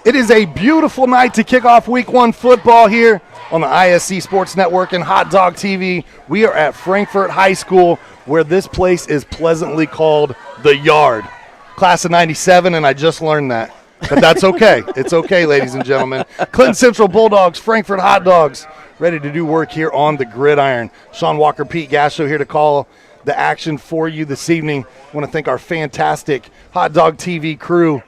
It is a beautiful night to kick off Week 1 football here on the ISC Sports Network and Hot Dog TV. We are at Frankfort High School, where this place is pleasantly called The Yard. Class of 97, and I just learned that. But that's okay. It's okay, ladies and gentlemen. Clinton Central Bulldogs, Frankfort Hot Dogs, ready to do work here on the gridiron. Sean Walker, Pete Gasho here to call the action for you this evening. I want to thank our fantastic Hot Dog TV crew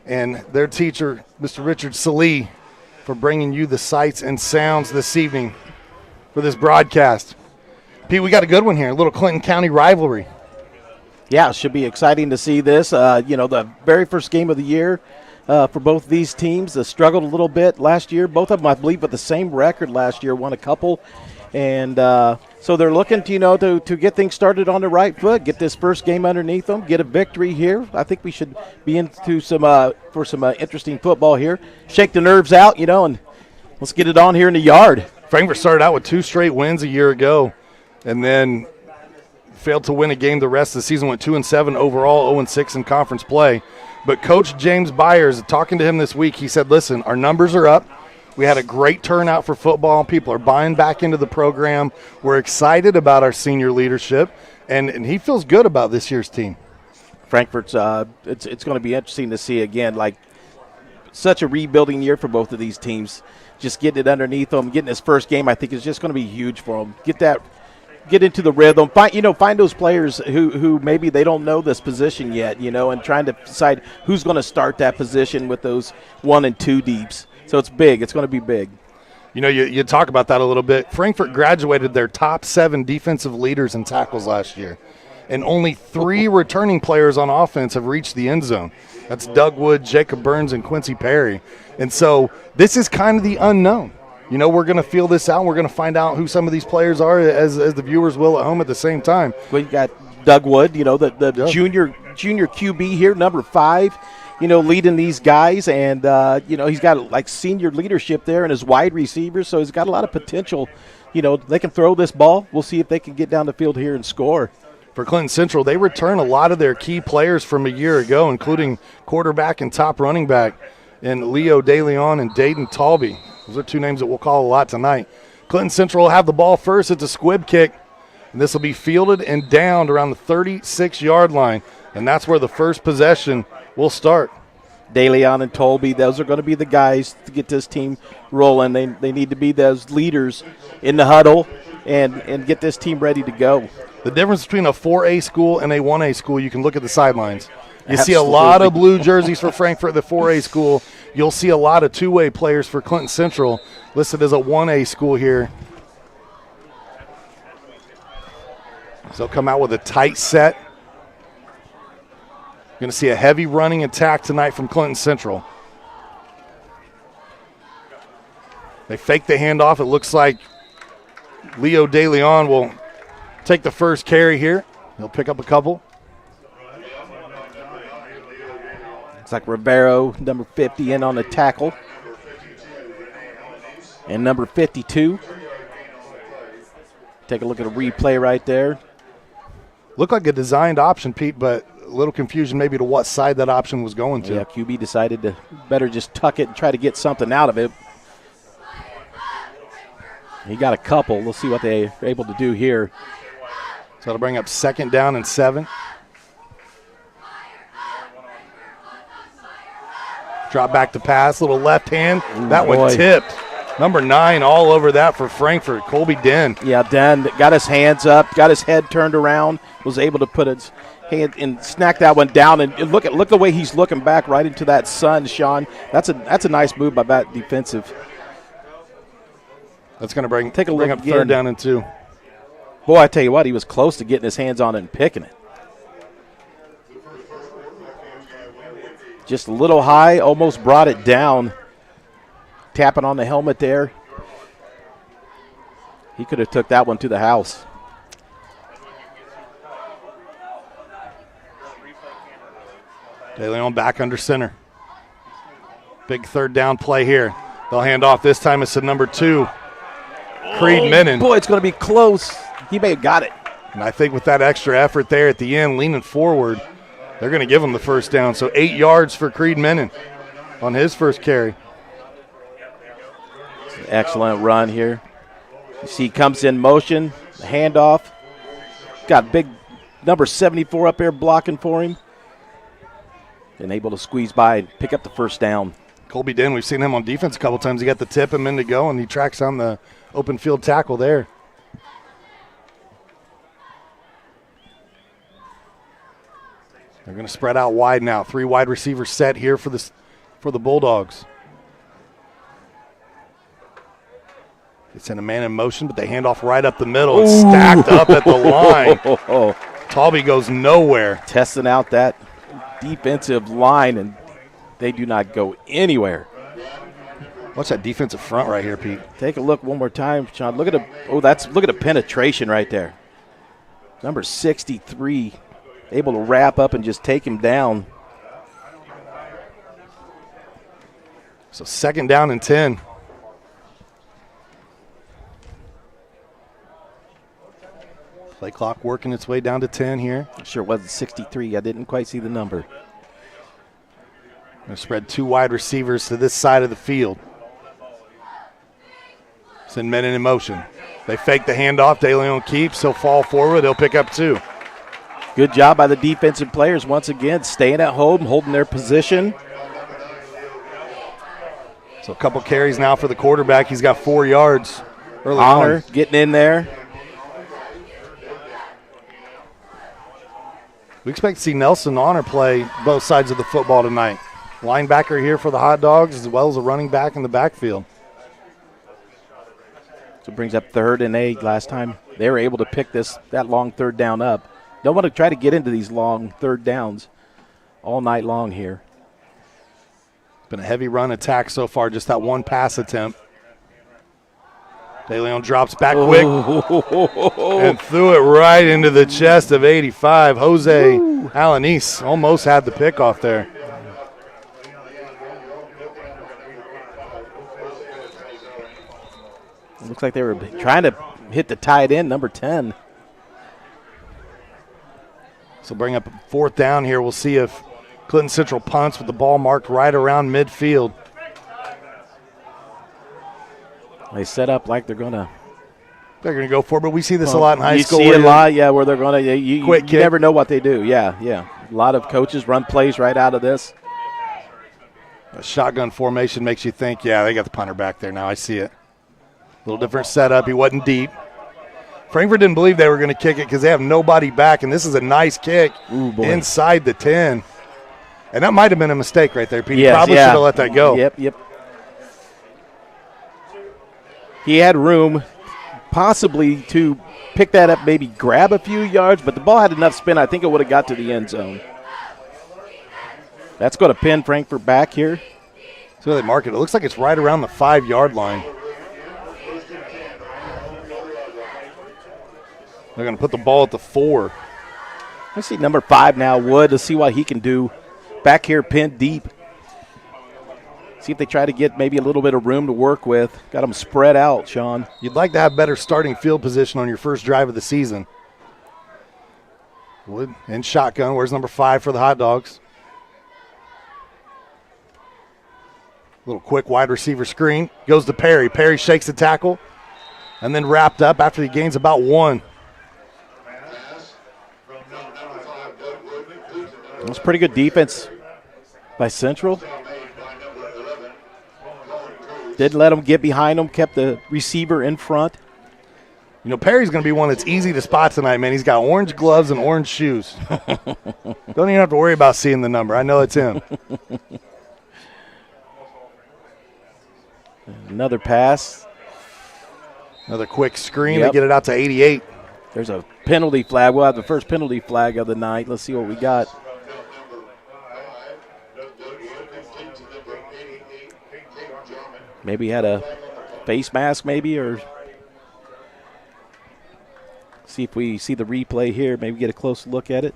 and their teacher, Mr. Richard Salee, for bringing you the sights and sounds this evening for this broadcast. Pete, we got a good one here, a little Clinton County rivalry. Yeah, it should be exciting to see this. The very first game of the year for both these teams. They struggled a little bit last year. Both of them, I believe, with the same record last year, won a couple. And so they're looking to get things started on the right foot, get this first game underneath them, get a victory here. I think we should be into some interesting football here. Shake the nerves out, and let's get it on here in the yard. Frankfort started out with 2 straight wins a year ago and then failed to win a game the rest of the season, went 2-7 overall, 0-6 in conference play. But Coach James Byers, talking to him this week, he said, listen, our numbers are up. We had a great turnout for football. People are buying back into the program. We're excited about our senior leadership, and he feels good about this year's team. Frankfort's it's going to be interesting to see again, like such a rebuilding year for both of these teams. Just getting it underneath them, getting this first game, I think is just going to be huge for them. Get into the rhythm. Find those players who maybe they don't know this position yet, and trying to decide who's going to start that position with those 1 and 2 deeps. So it's big. It's going to be big. You talk about that a little bit. Frankfort graduated their top 7 defensive leaders in tackles last year, and only 3 returning players on offense have reached the end zone. That's Doug Wood, Jacob Burns, and Quincy Perry. And so this is kind of the unknown. We're going to feel this out. And we're going to find out who some of these players are as the viewers will at home at the same time. Well, you got Doug Wood, the junior QB here, number 5. Leading these guys, and, he's got, senior leadership there and his wide receivers, so he's got a lot of potential. They can throw this ball. We'll see if they can get down the field here and score. For Clinton Central, they return a lot of their key players from a year ago, including quarterback and top running back in Leo DeLeon and Dayton Talby. Those are 2 names that we'll call a lot tonight. Clinton Central will have the ball first. It's a squib kick, and this will be fielded and downed around the 36-yard line, and that's where the first possession will start. DeLeon and Tolby, those are going to be the guys to get this team rolling. They need to be those leaders in the huddle and get this team ready to go. The difference between a 4A school and a 1A school, you can look at the sidelines. You Absolutely. See a lot of blue jerseys for Frankfort, the 4A school. You'll see a lot of 2-way players for Clinton Central listed as a 1A school here. So they'll come out with a tight set. Going to see a heavy running attack tonight from Clinton Central. They fake the handoff. It looks like Leo DeLeon will take the first carry here. He'll pick up a couple. It's like Rivero, number 50, in on the tackle. And number 52. Take a look at a replay right there. Looked like a designed option, Pete, but a little confusion maybe to what side that option was going to. Yeah, QB decided to better just tuck it and try to get something out of it. He got a couple. We'll see what they're able to do here. So that'll bring up 2nd down and 7. Drop back to pass, little left hand. That one tipped. Number 9 all over that for Frankfort, Colby Den. Yeah, Den got his hands up, got his head turned around, was able to put his hand and snack that one down. And look the way he's looking back right into that sun, Sean. That's a nice move by that defensive. That's going to bring up again. 3rd down and 2. Boy, I tell you what, he was close to getting his hands on it and picking it. Just a little high, almost brought it down. Tapping on the helmet there. He could have took that one to the house. DeLeon back under center. Big 3rd down play here. They'll hand off. This time it's to number 2, Creed Menon. Boy, it's going to be close. He may have got it. And I think with that extra effort there at the end, leaning forward, they're going to give him the first down. So 8 yards for Creed Menon. on his first carry. Excellent run here. You see, comes in motion, the handoff. Got big number 74 up there blocking for him. And able to squeeze by and pick up the first down. Colby Dinn, we've seen him on defense a couple times. He got the tip him in to go, and he tracks on the open field tackle there. They're going to spread out wide now. 3 wide receivers set here for the Bulldogs. They send a man in motion, but they hand off right up the middle. It's stacked up at the line. Talby goes nowhere. Testing out that defensive line, and they do not go anywhere. Watch that defensive front right here, Pete. Take a look one more time, Sean. Look at the penetration right there. Number 63, able to wrap up and just take him down. So 2nd down and 10. Play clock working its way down to 10 here. Sure wasn't 63. I didn't quite see the number. Going to spread 2 wide receivers to this side of the field. Send men in motion. They fake the handoff. De Leon keeps. He'll fall forward. He'll pick up 2. Good job by the defensive players once again, staying at home, holding their position. So a couple carries now for the quarterback. He's got 4 yards early Honor on. getting in there. We expect to see Nelson Honor play both sides of the football tonight. Linebacker here for the Hot Dogs as well as a running back in the backfield. So it brings up 3rd and 8. Last time they were able to pick that long 3rd down up. Don't want to try to get into these long 3rd downs all night long here. Been a heavy run attack so far, just that one pass attempt. De Leon drops back quick and threw it right into the chest of 85. Jose Alanis almost had the pick off there. It looks like they were trying to hit the tight end, number 10. So bring up 4th down here. We'll see if Clinton Central punts with the ball marked right around midfield. They set up like they're going to go for it, but we see this a lot in high school. You see a lot, yeah, where they're going to you kick. never know what they do. Yeah. A lot of coaches run plays right out of this. A shotgun formation makes you think, yeah, they got the punter back there now. I see it. A little different setup. He wasn't deep. Frankfort didn't believe they were going to kick it because they have nobody back, and this is a nice kick inside the 10. And that might have been a mistake right there, Pete. Yes, Probably should have let that go. Yep. He had room possibly to pick that up, maybe grab a few yards, but the ball had enough spin. I think it would have got to the end zone. That's going to pin Frankfort back here. So they mark it. It looks like it's right around the 5-yard line. They're going to put the ball at the 4. I see number 5 now, Wood. Let's see what he can do. Back here, pinned deep. See if they try to get maybe a little bit of room to work with. Got them spread out, Sean. You'd like to have better starting field position on your first drive of the season. Wood in shotgun. Where's number 5 for the Hot Dogs? Little quick wide receiver screen. Goes to Perry. Perry shakes the tackle and then wrapped up after he gains about 1. That's pretty good defense by Central. Didn't let him get behind him, kept the receiver in front. You know, Perry's going to be one that's easy to spot tonight, man. He's got orange gloves and orange shoes. Don't even have to worry about seeing the number. I know it's him. Another pass. Another quick screen to get it out to 88. There's a penalty flag. We'll have the first penalty flag of the night. Let's see what we got. Maybe had a face mask maybe, or see if we see the replay here. Maybe get a close look at it.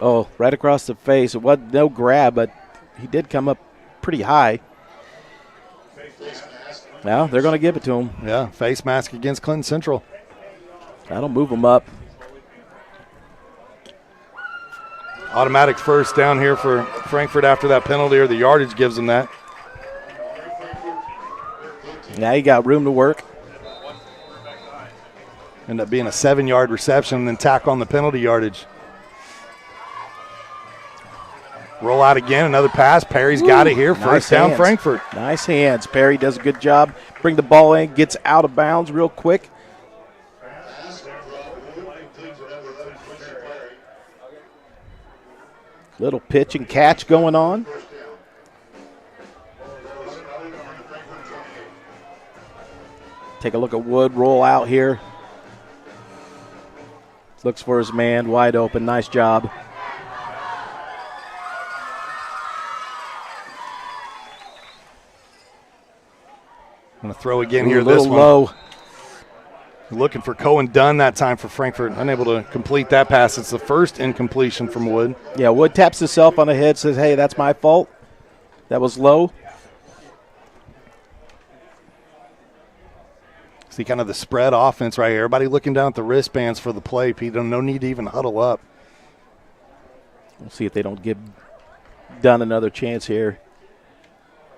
Oh, right across the face. It wasn't no grab, but he did come up pretty high. Now they're going to give it to him. Yeah, face mask against Clinton Central. That'll move him up. Automatic first down here for Frankfort after that penalty, or the yardage gives them that. Now you got room to work. End up being a 7-yard reception and then tack on the penalty yardage. Roll out again, another pass. Perry's got it here. First down, hands. Frankfort. Nice hands. Perry does a good job. Bring the ball in, gets out of bounds real quick. Little pitch and catch going on. Take a look at Wood roll out here. Looks for his man, wide open. Nice job. Going to throw again here. A little this one. low. Looking for Cohen Dunn that time for Frankfort. Unable to complete that pass. It's the first incompletion from Wood. Yeah, Wood taps himself on the head, says, hey, that's my fault. That was low. See kind of the spread offense right here. Everybody looking down at the wristbands for the play, Pete. No need to even huddle up. We'll see if they don't give Dunn another chance here.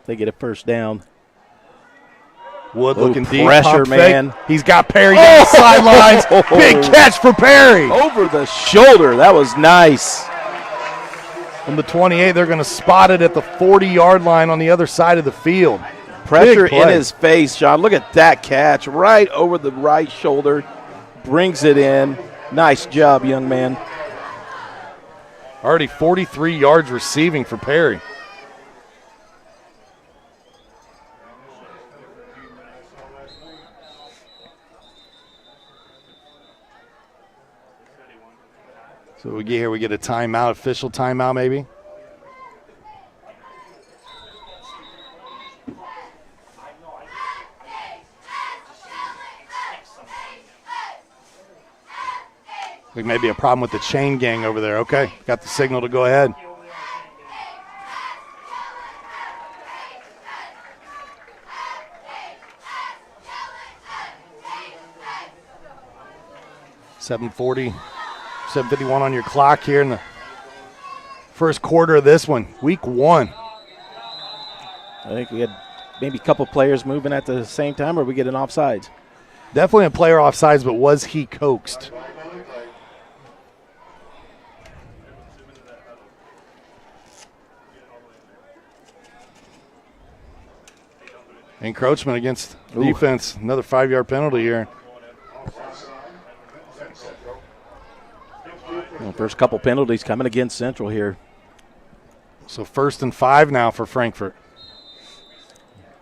They get a first down. Wood looking deep. Pressure, man. He's got Perry down the sidelines. Big catch for Perry. Over the shoulder. That was nice. From the 28, they're going to spot it at the 40-yard line on the other side of the field. Pressure in his face, Sean. Look at that catch right over the right shoulder. Brings it in. Nice job, young man. Already 43 yards receiving for Perry. So we get here, we get a timeout, official timeout maybe. I think maybe a problem with the chain gang over there. Okay, got the signal to go ahead. $7:51 on your clock here in the first quarter of this one, week 1. I think we had maybe a couple players moving at the same time, or we get an offsides. Definitely a player offsides, but was he coaxed? Encroachment against defense. Another 5-yard penalty here. Well, first couple penalties coming against Central here. So 1st and 5 now for Frankfort.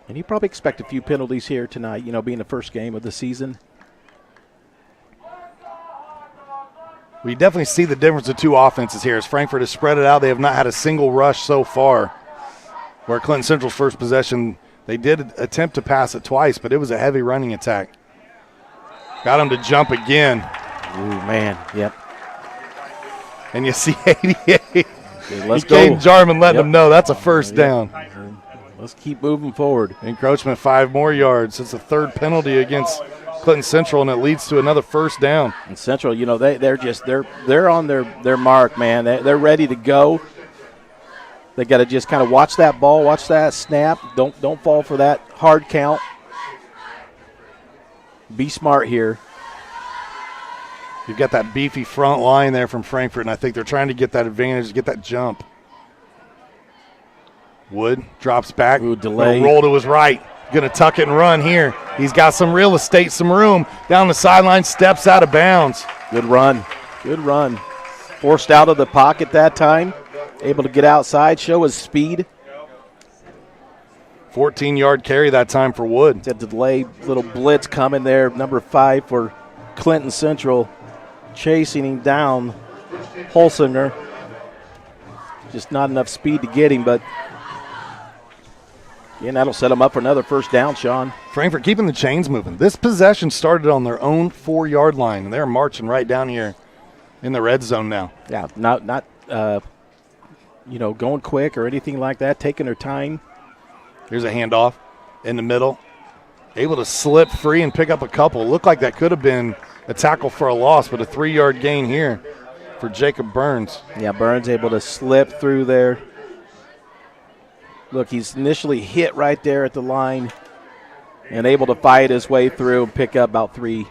And you probably expect a few penalties here tonight, you know, being the first game of the season. We definitely see the difference of two offenses here. As Frankfort has spread it out, they have not had a single rush so far. Where Clinton Central's first possession, they did attempt to pass it twice, but it was a heavy running attack. Got him to jump again. Ooh, man, yep. And you see 88. Okay, let's go. Caden Jarman letting them know that's a first down. Let's keep moving forward. Encroachment 5 more yards. It's the 3rd penalty against Clinton Central, and it leads to another first down. And Central, you know, they're on their mark, man. They're ready to go. They got to just kind of watch that ball, watch that snap. Don't fall for that hard count. Be smart here. You've got that beefy front line there from Frankfort, and I think they're trying to get that advantage, get that jump. Wood drops back. Ooh, delay. Roll to his right. Going to tuck it and run here. He's got some real estate, some room. Down the sideline, steps out of bounds. Good run. Good run. Forced out of the pocket that time. Able to get outside, show his speed. 14-yard carry that time for Wood. It's a delay, little blitz coming there. Number 5 for Clinton Central. Chasing him down. Holsinger. Just not enough speed to get him, but again, that'll set him up for another first down, Sean. Frankfort keeping the chains moving. This possession started on their own 4-yard line, and they're marching right down here in the red zone now. Yeah, not going quick or anything like that, taking their time. Here's a handoff in the middle. Able to slip free and pick up a couple. Looked like that could have been a tackle for a loss, but a 3-yard gain here for for Jacob Burns. Yeah, Burns able to slip through there. Look, he's initially hit right there at the line and able to fight his way through and pick up about 3.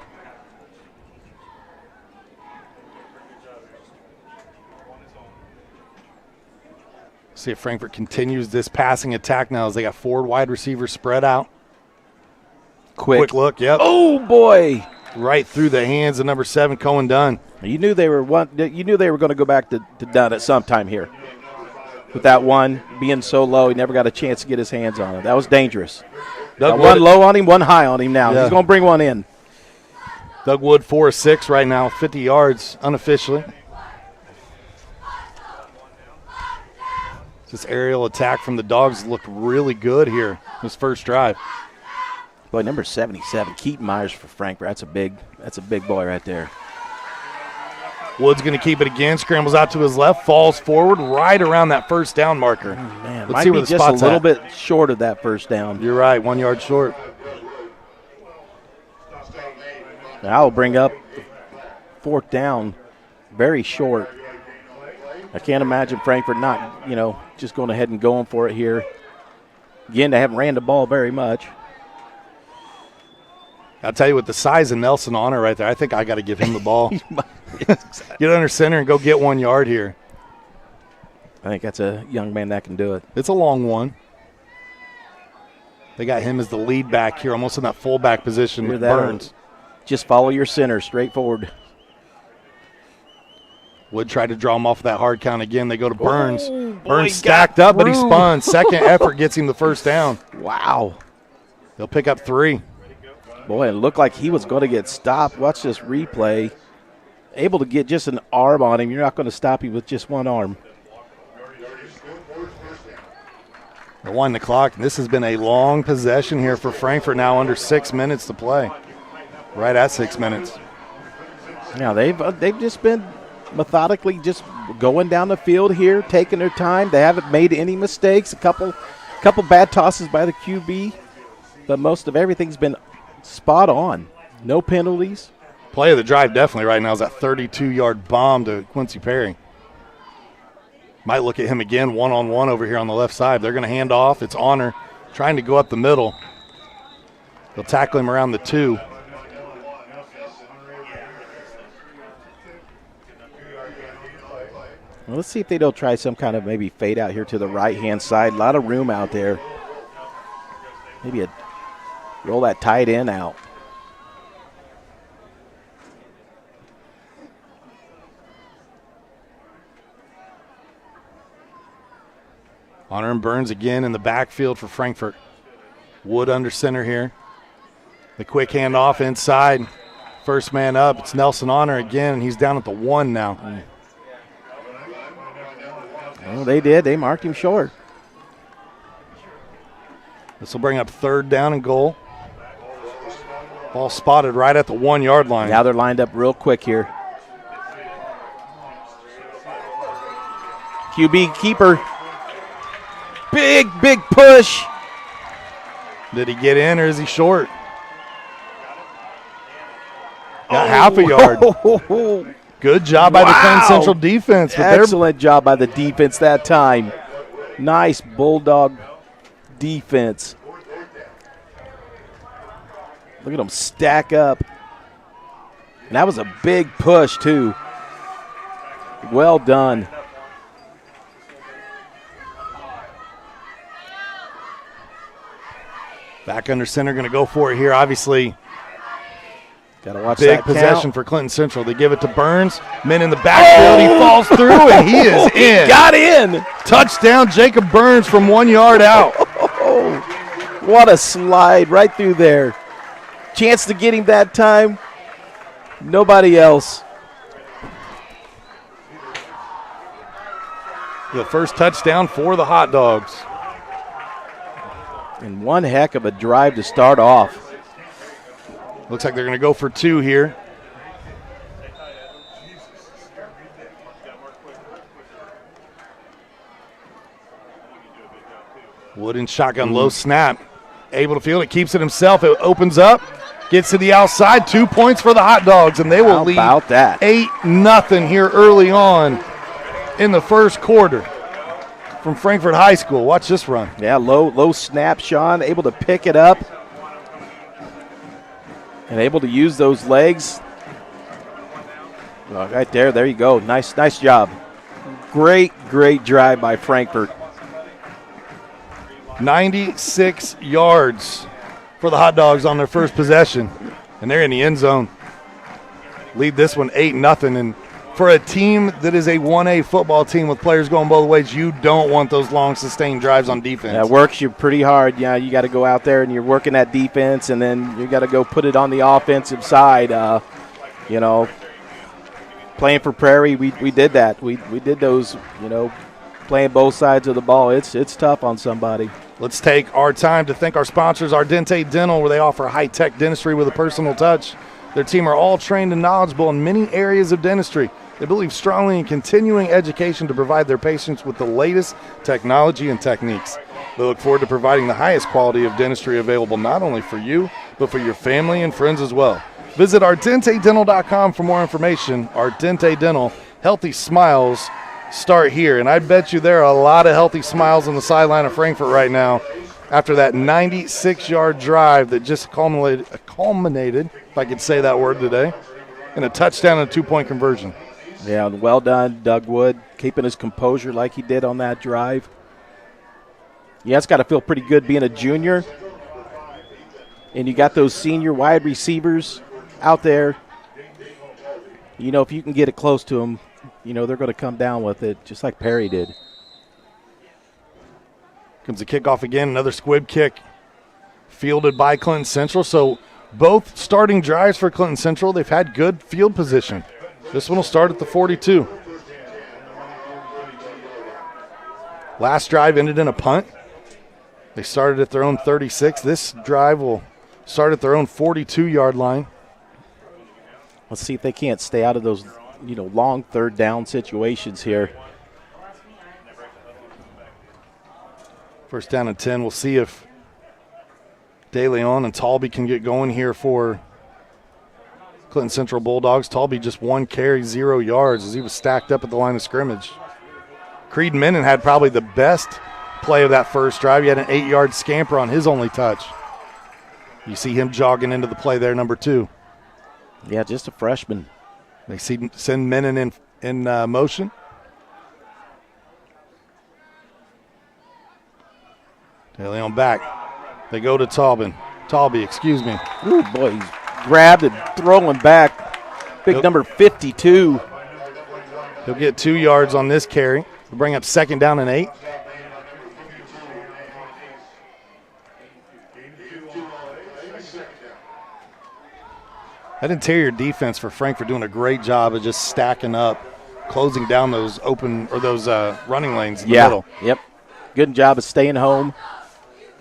See if Frankfort continues this passing attack now as they got 4 wide receivers spread out. Quick look, yep. Oh, boy. Right through the hands of number 7, Cohen Dunn. You knew they were going to go back to Dunn at some time here. With that one being so low, he never got a chance to get his hands on it. That was dangerous. One low on him, one high on him now. Yeah. He's going to bring one in. Doug Wood 4 of 6 right now, 50 yards unofficially. This aerial attack from the Dogs looked really good here this first drive. Boy, number 77, Keaton Myers for Frankfort. That's a big boy right there. Wood's going to keep it again, scrambles out to his left, falls forward right around that first down marker. Oh, man, let's see where the spot's just a little bit short of that first down. You're right, 1 yard short. Now will bring up 4th down, very short. I can't imagine Frankfort not, just going ahead and going for it here. Again, they haven't ran the ball very much. I'll tell you, with the size of Nelson Honor right there, I think I got to give him the ball. Get under center and go get 1 yard here. I think that's a young man that can do it. It's a long one. They got him as the lead back here, almost in that fullback position with Burns. Just follow your center, straight forward. Wood tried to draw him off that hard count again. They go to Burns. Burns stacked up, but he spun. Second effort gets him the first down. Wow. They'll pick up 3. Boy, it looked like he was going to get stopped. Watch this replay. Able to get just an arm on him. You're not going to stop him with just one arm. They're winding the clock, and this has been a long possession here for Frankfort now, under 6 minutes to play. Right at 6 minutes. Now, they've just been methodically just going down the field here, taking their time. They haven't made any mistakes. A couple bad tosses by the QB, but most of everything's been spot on. No penalties. Play of the drive definitely right now is that 32-yard bomb to Quincy Perry. Might look at him again, one-on-one over here on the left side. They're going to hand off. It's Honor trying to go up the middle. They'll tackle him around the 2. Well, let's see if they don't try some kind of maybe fade out here to the right-hand side. A lot of room out there. Maybe roll that tight end out. Honor and Burns again in the backfield for Frankfort. Wood under center here. The quick handoff inside. First man up. It's Nelson Honor again, and he's down at the 1 now. Well, they did. They marked him short. This will bring up 3rd down and goal. Ball spotted right at the 1 yard line. Now they're lined up real quick here. QB keeper. Big push. Did he get in or is he short? Got half a yard. Good job by the Clinton Central defense. Excellent job by the defense that time. Nice Bulldog defense. Look at them stack up. And that was a big push, too. Well done. Back under center, going to go for it here. Obviously, got to watch big that possession count. for Clinton Central. They give it to Burns. Men in the backfield. He falls through, and he is in. He got in. Touchdown, Jacob Burns from 1 yard out. What a slide right through there. Chance to get him that time. Nobody else. The first touchdown for the Hot Dogs. And one heck of a drive to start off. Looks like they're going to go for 2 here. Wood in shotgun, low snap. Able to field it, keeps it himself. It opens up, Gets to the outside, 2 points for the Hot Dogs, and they will lead 8-0 here early on in the first quarter from Frankfort High School. Watch this run. Yeah, low snap, Sean, able to pick it up and able to use those legs. Well, right there you go. Nice job. Great drive by Frankfort. 96 yards for the Hot Dogs on their first possession, and they're in the end zone. Lead this one 8-0, and for a team that is a 1A football team with players going both ways, you don't want those long sustained drives on defense. That works you pretty hard. Yeah, you got to go out there and you're working that defense, and then you got to go put it on the offensive side. Playing for Prairie, we did that. We did those, playing both sides of the ball. It's tough on somebody. Let's take our time to thank our sponsors, Ardente Dental, where they offer high-tech dentistry with a personal touch. Their team are all trained and knowledgeable in many areas of dentistry. They believe strongly in continuing education to provide their patients with the latest technology and techniques. They look forward to providing the highest quality of dentistry available not only for you, but for your family and friends as well. Visit ardentedental.com for more information. Ardente Dental, healthy smiles start here. And I bet you there are a lot of healthy smiles on the sideline of Frankfort right now after that 96-yard drive that just culminated, if I could say that word today, in a touchdown and a 2-point conversion. Yeah, well done, Doug Wood, keeping his composure like he did on that drive. Yeah, it's got to feel pretty good being a junior. And you got those senior wide receivers out there. If you can get it close to them, they're going to come down with it, just like Perry did. Comes the kickoff again, another squib kick fielded by Clinton Central. So both starting drives for Clinton Central, they've had good field position. This one will start at the 42. Last drive ended in a punt. They started at their own 36. This drive will start at their own 42-yard line. Let's see if they can't stay out of those, long third down situations here. First down and 10. We'll see if De Leon and Talby can get going here for Clinton Central Bulldogs. Talby just 1 carry, 0 yards as he was stacked up at the line of scrimmage. Creed Menon had probably the best play of that first drive. He had an 8-yard scamper on his only touch. You see him jogging into the play there, number 2. Yeah, just a freshman. They send Menon in motion. De Leon back. They go to Talby, excuse me. Ooh, boy, he's grabbed and throwing back. Big number 52. He'll get 2 yards on this carry. We'll bring up second down and 8. That interior defense for Frankfort doing a great job of just stacking up, closing down those running lanes in the middle. Yep. Good job of staying home,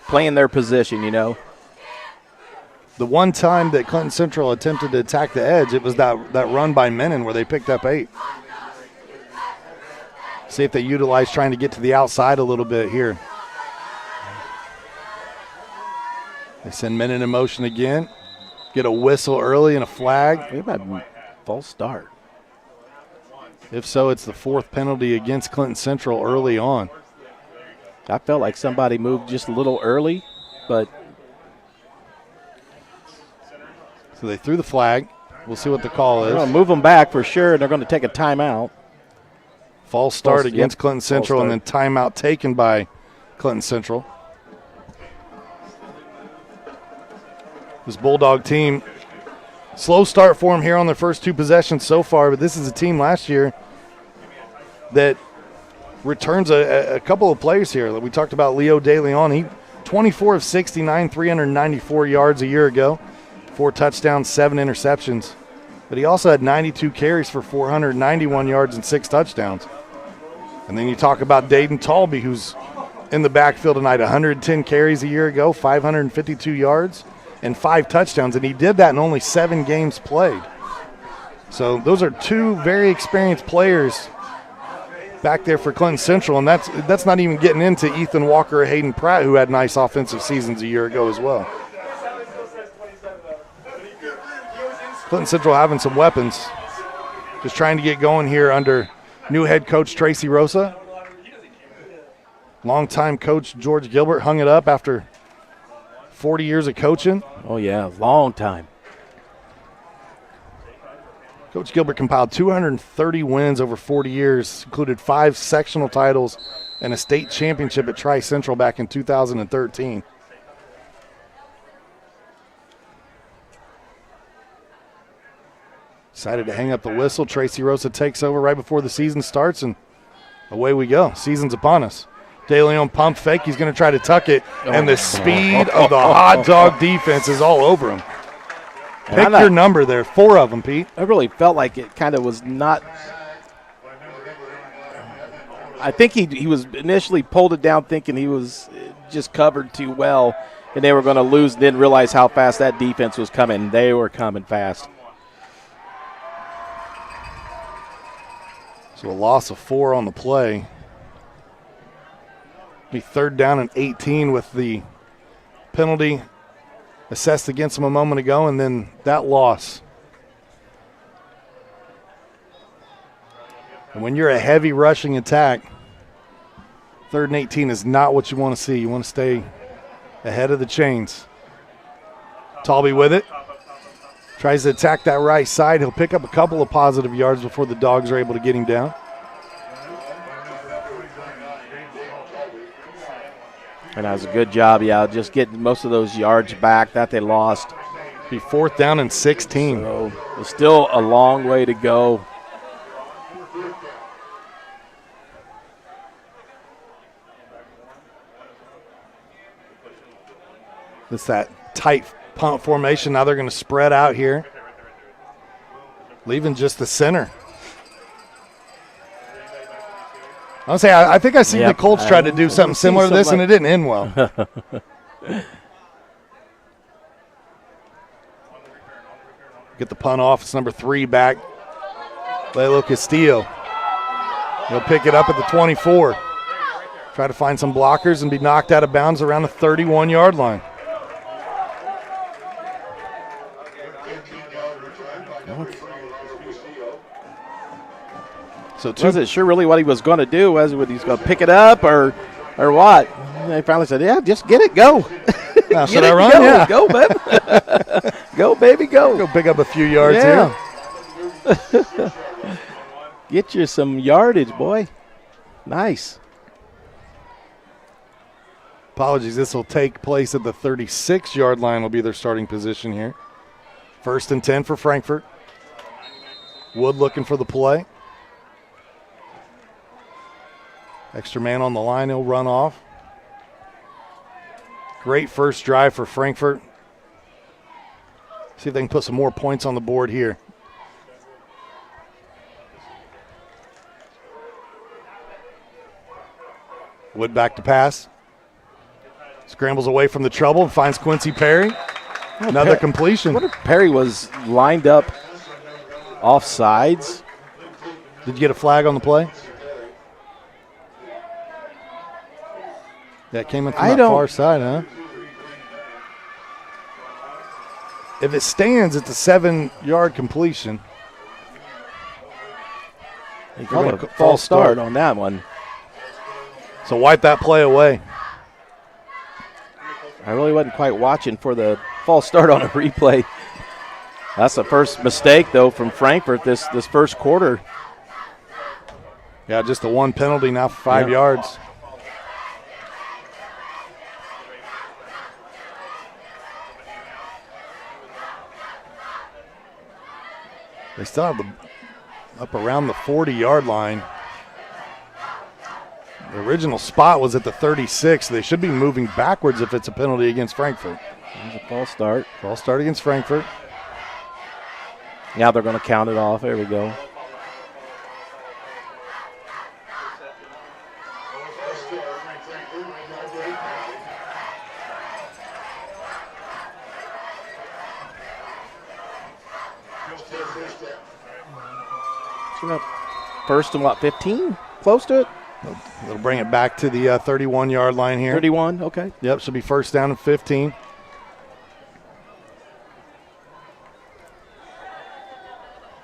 playing their position, The one time that Clinton Central attempted to attack the edge, it was that run by Menon where they picked up 8. See if they utilize trying to get to the outside a little bit here. They send Menon in motion again. Get a whistle early and a flag. Maybe a false start. If so, it's the 4th penalty against Clinton Central early on. I felt like somebody moved just a little early, but. So they threw the flag. We'll see what the call is. They're going to move them back for sure, and they're going to take a timeout. False start against Clinton Central, and then timeout taken by Clinton Central. This Bulldog team, slow start for them here on their first 2 possessions so far, but this is a team last year that returns a couple of players here. We talked about Leo De Leon. He 24 of 69, 394 yards a year ago, 4 touchdowns, 7 interceptions. But he also had 92 carries for 491 yards and 6 touchdowns. And then you talk about Dayton Talby, who's in the backfield tonight, 110 carries a year ago, 552 yards. And 5 touchdowns, and he did that in only 7 games played. So those are 2 very experienced players back there for Clinton Central, and that's not even getting into Ethan Walker or Hayden Pratt, who had nice offensive seasons a year ago as well. Clinton Central having some weapons. Just trying to get going here under new head coach Tracy Rosa. Longtime coach George Gilbert hung it up after 40 years of coaching. Oh, yeah, long time. Coach Gilbert compiled 230 wins over 40 years, included 5 sectional titles and a state championship at Tri-Central back in 2013. Decided to hang up the whistle. Tracy Rosa takes over right before the season starts, and away we go. Season's upon us. De Leon pump fake. He's going to try to tuck it, and the speed of the hot dog defense is all over him. Pick your number there. 4 of them, Pete. I really felt like it kind of was not. I think he was initially pulled it down thinking he was just covered too well, and they were going to lose, didn't realize how fast that defense was coming. They were coming fast. So a loss of 4 on the play. Be 3rd down and 18 with the penalty assessed against him a moment ago, and then that loss. And when you're a heavy rushing attack, 3rd and 18 is not what you want to see. You want to stay ahead of the chains. Talby with it. Tries to attack that right side. He'll pick up a couple of positive yards before the Dogs are able to get him down. And that was a good job, just getting most of those yards back that they lost. Be 4th down and 16. So it's still a long way to go. It's that tight punt formation. Now they're going to spread out here, leaving just the center. I'll say I think I see the Colts try to do something similar to this, and it didn't end well. Get the punt off. It's number 3 back. Lalo Castillo. He'll pick it up at the 24. Try to find some blockers and be knocked out of bounds around the 31-yard line. So wasn't sure really what he was going to do. Was he's going to pick it up or what? And they finally said, "Yeah, just get it, go." Now, should I run? Go, yeah, go, baby, go, baby, go. Go pick up a few yards here. Get you some yardage, boy. Nice. Apologies. This will take place at the 36-yard line. Will be their starting position here. 1st and 10 for Frankfort. Wood looking for the play. Extra man on the line, he'll run off. Great first drive for Frankfort. See if they can put some more points on the board here. Wood back to pass. Scrambles away from the trouble and finds Quincy Perry. Another completion. What if Perry was lined up off sides? Did you get a flag on the play? That came in from that far side, huh? If it stands, it's a 7-yard completion. He called a false start on that one. So wipe that play away. I really wasn't quite watching for the false start on a replay. That's the first mistake, though, from Frankfort this first quarter. Yeah, just the one penalty now for 5 yards. They still have up around the 40-yard line. The original spot was at the 36. They should be moving backwards if it's a penalty against Frankfort. There's a false start. False start against Frankfort. Now they're going to count it off. There we go. First and 15? Close to it? They'll bring it back to the 31-yard line here. 31, okay. Yep, should be first down and 15.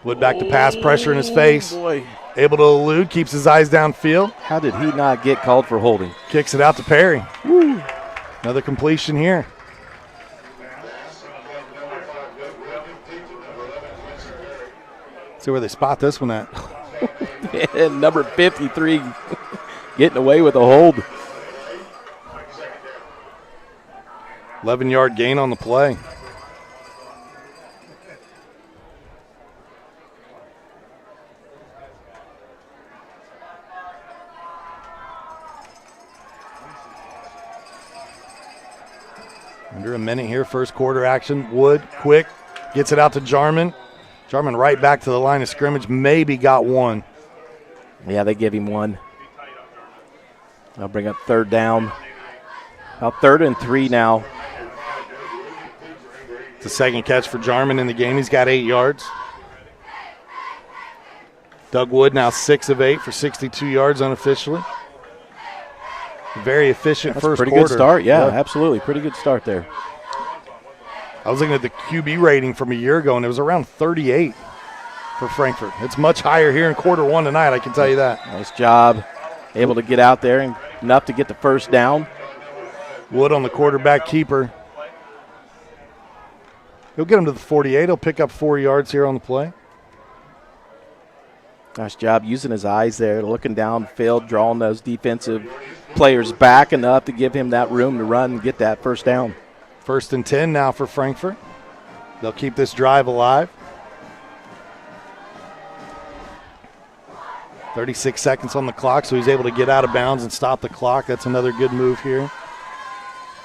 Wood back to pass, pressure in his face. Boy. Able to elude, keeps his eyes downfield. How did he not get called for holding? Kicks it out to Perry. Woo. Another completion here. See where they spot this one at. Number 53 getting away with a hold. 11-yard gain on the play. Under a minute here, first quarter action. Wood, quick, gets it out to Jarman. Jarman right back to the line of scrimmage, maybe got one. Yeah, they give him one. I'll bring up third down. About 3rd and 3 now. It's the second catch for Jarman in the game. He's got 8 yards. Doug Wood now 6 of 8 for 62 yards unofficially. Very efficient That's first a pretty quarter. Good start, yeah, absolutely. Pretty good start there. I was looking at the QB rating from a year ago, and it was around 38 for Frankfort. It's much higher here in quarter 1 tonight, I can tell you that. Nice job. Able to get out there and enough to get the first down. Wood on the quarterback keeper. He'll get him to the 48. He'll pick up 4 yards here on the play. Nice job using his eyes there, looking downfield, drawing those defensive players back enough to give him that room to run and get that first down. 1st and 10 now for Frankfort. They'll keep this drive alive. 36 seconds on the clock, so he's able to get out of bounds and stop the clock. That's another good move here.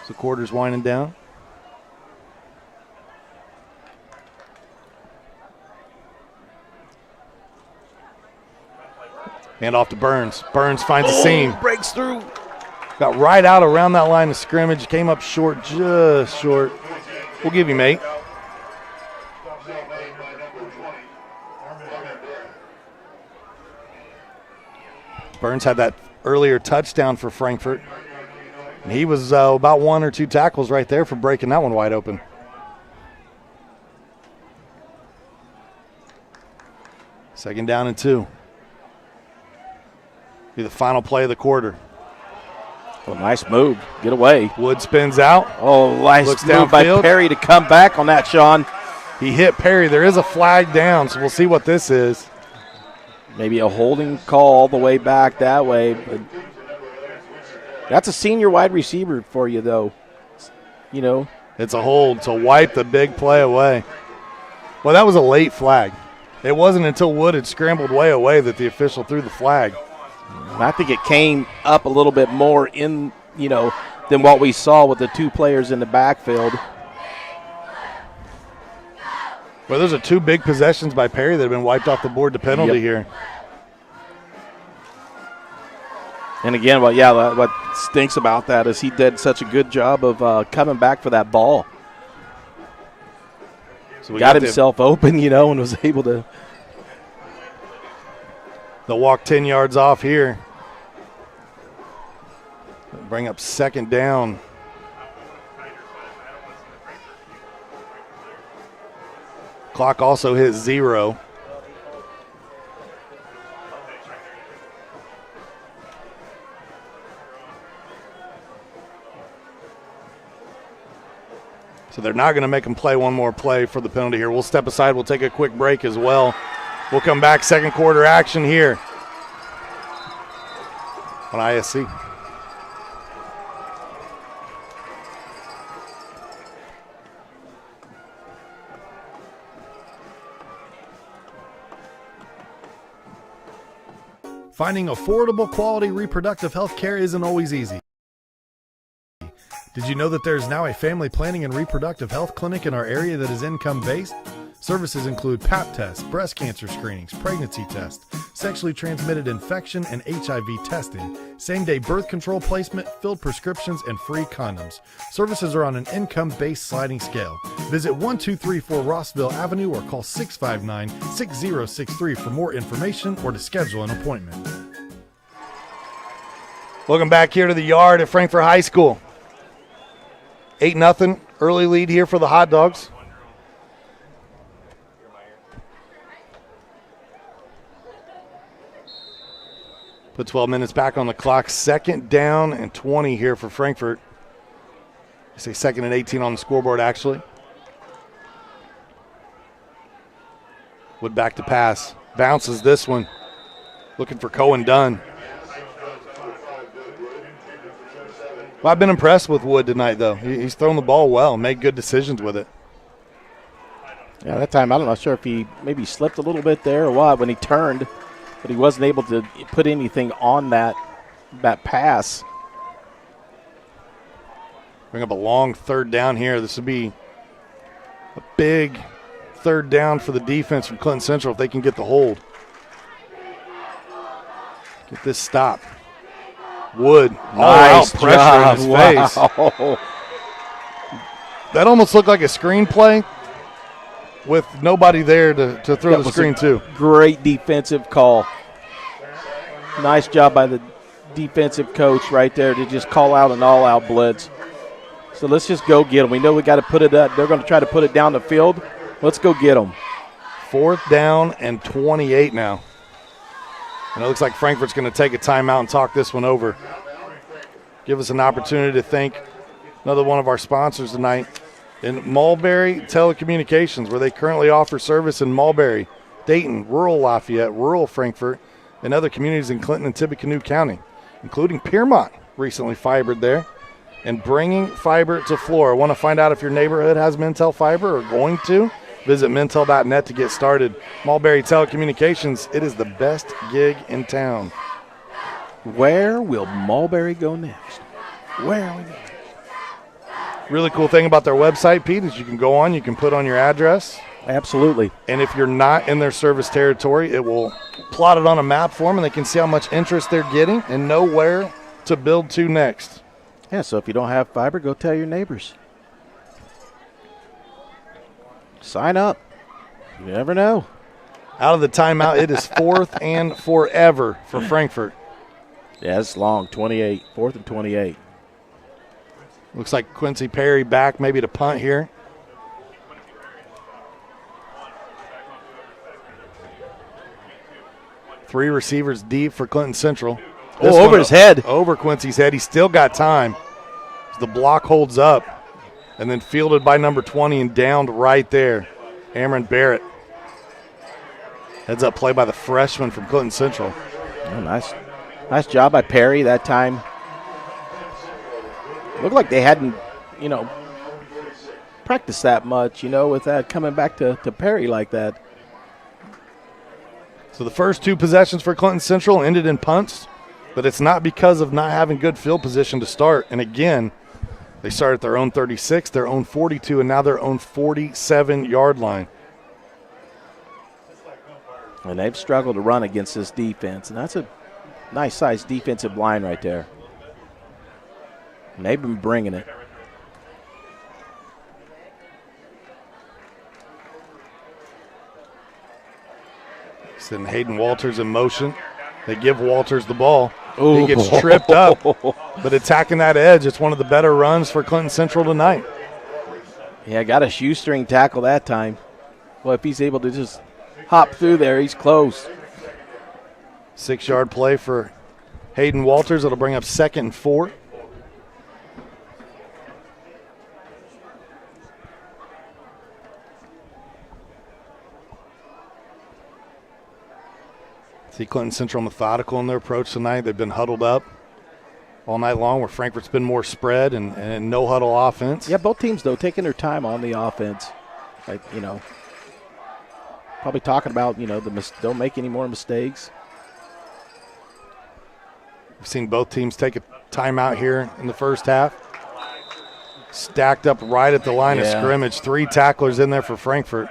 So the quarter's winding down. Hand off to Burns. Burns finds a seam. Breaks through. Got right out around that line of scrimmage. Came up short, just short. We'll give him 8. Burns had that earlier touchdown for Frankfort. And he was about 1 or 2 tackles right there for breaking that one wide open. Second down and 2. Be the final play of the quarter. Oh, nice move. Get away. Wood spins out. Oh, nice Looks move by downfield. Perry to come back on that, Sean. He hit Perry. There is a flag down, so we'll see what this is. Maybe a holding call all the way back that way. But that's a senior wide receiver for you, though. You know. It's a hold to wipe the big play away. Well, that was a late flag. It wasn't until Wood had scrambled way away that the official threw the flag. I think it came up a little bit more in, than what we saw with the 2 players in the backfield. Well, those are 2 big possessions by Perry that have been wiped off the board to penalty here. And again, what stinks about that is he did such a good job of coming back for that ball. So got himself open, and was able to. They'll walk 10 yards off here. Bring up second down. Clock also hit 0. So they're not going to make him play one more play for the penalty here. We'll step aside. We'll take a quick break as well. We'll come back, second quarter action here on ISC. Finding affordable, quality reproductive health care isn't always easy. Did you know that there's now a family planning and reproductive health clinic in our area that is income-based? Services include Pap tests, breast cancer screenings, pregnancy tests, sexually transmitted infection and HIV testing, same-day birth control placement, filled prescriptions, and free condoms. Services are on an income-based sliding scale. Visit 1234 Rossville Avenue or call 659-6063 for more information or to schedule an appointment. Welcome back here to the yard at Frankfort High School. 8-0, early lead here for the Hot Dogs. Put 12 minutes back on the clock. 2nd down and 20 here for Frankfort. I say 2nd and 18 on the scoreboard, actually. Wood back to pass. Bounces this one. Looking for Cohen Dunn. Well, I've been impressed with Wood tonight, though. He's thrown the ball well, made good decisions with it. Yeah, that time, I'm not sure if he maybe slipped a little bit there or what when he turned, but he wasn't able to put anything on that pass. Bring up a long 3rd down here. This would be a big 3rd down for the defense from Clinton Central if they can get the hold. Get this stop. Wood. Nice pressure job. in his face. Wow. That almost looked like a screenplay with nobody there to throw the screen to. Great defensive call. Nice job by the defensive coach right there to just call out an all-out blitz. So let's just go get them. We know we got to put it up. They're going to try to put it down the field. Let's go get them. 4th down and 28 now. And it looks like Frankfort's going to take a timeout and talk this one over. Give us an opportunity to thank another one of our sponsors tonight in Mulberry Telecommunications, where they currently offer service in Mulberry, Dayton, rural Lafayette, rural Frankfort, and other communities in Clinton and Tippecanoe County, including Piermont, recently fibered there, and bringing fiber to Flora. Want to find out if your neighborhood has Mintel fiber or going to? Visit Mintel.net to get started. Mulberry Telecommunications, it is the best gig in town. Where will Mulberry go next? Where are we going? Really cool thing about their website, Pete, is you can go on, you can put on your address. Absolutely. And if you're not in their service territory, it will plot it on a map for them, and they can see how much interest they're getting and know where to build to next. Yeah, so if you don't have fiber, go tell your neighbors. Sign up. You never know. Out of the timeout, it is 4th and forever for Frankfort. Yeah, it's long, 28, 4th and 28. Looks like Quincy Perry back maybe to punt here. Three receivers deep for Clinton Central. This over his head. Over Quincy's head. He's still got time. The block holds up. And then fielded by number 20 and downed right there. Cameron Barrett. Heads up play by the freshman from Clinton Central. Oh, nice job by Perry that time. Looked like they hadn't, practiced that much, with that coming back to Perry like that. So the first 2 possessions for Clinton Central ended in punts, but it's not because of not having good field position to start. And again, they started at their own 36, their own 42, and now their own 47-yard line. And they've struggled to run against this defense, and that's a nice-sized defensive line right there. And they've been bringing it. Sending Hayden Walters in motion. They give Walters the ball. Ooh. He gets tripped up. But attacking that edge, it's one of the better runs for Clinton Central tonight. Yeah, got a shoestring tackle that time. Well, if he's able to just hop through there, he's close. 6-yard play for Hayden Walters. It'll bring up 2nd and 4. See Clinton Central methodical in their approach tonight. They've been huddled up all night long, where Frankfort's been more spread and no huddle offense. Yeah, both teams, though, taking their time on the offense. Like, probably talking about, don't make any more mistakes. We've seen both teams take a timeout here in the first half. Stacked up right at the line of scrimmage. 3 tacklers in there for Frankfort.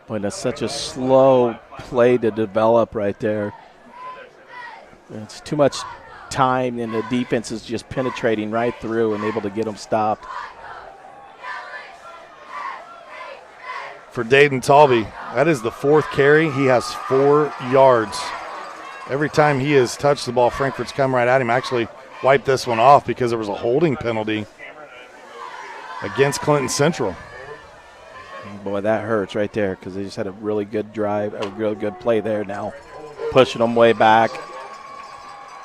Boy, that's such a slow play to develop right there. It's too much time, and the defense is just penetrating right through and able to get them stopped. For Dayton Talby, that is the 4th carry. He has 4 yards. Every time he has touched the ball, Frankfort's come right at him. Actually wiped this one off because there was a holding penalty against Clinton Central. Boy, that hurts right there because they just had a really good drive, a real good play there now. Pushing them way back.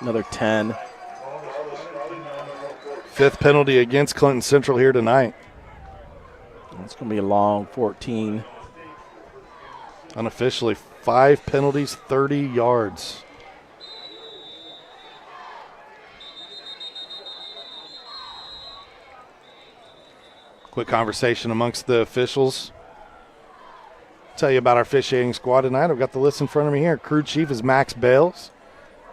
Another 10. Fifth penalty against Clinton Central here tonight. It's going to be a long 14. Unofficially, 5 penalties, 30 yards. Quick conversation amongst the officials. Tell you about our officiating squad tonight. I've got the list in front of me here. Crew chief is Max Bales.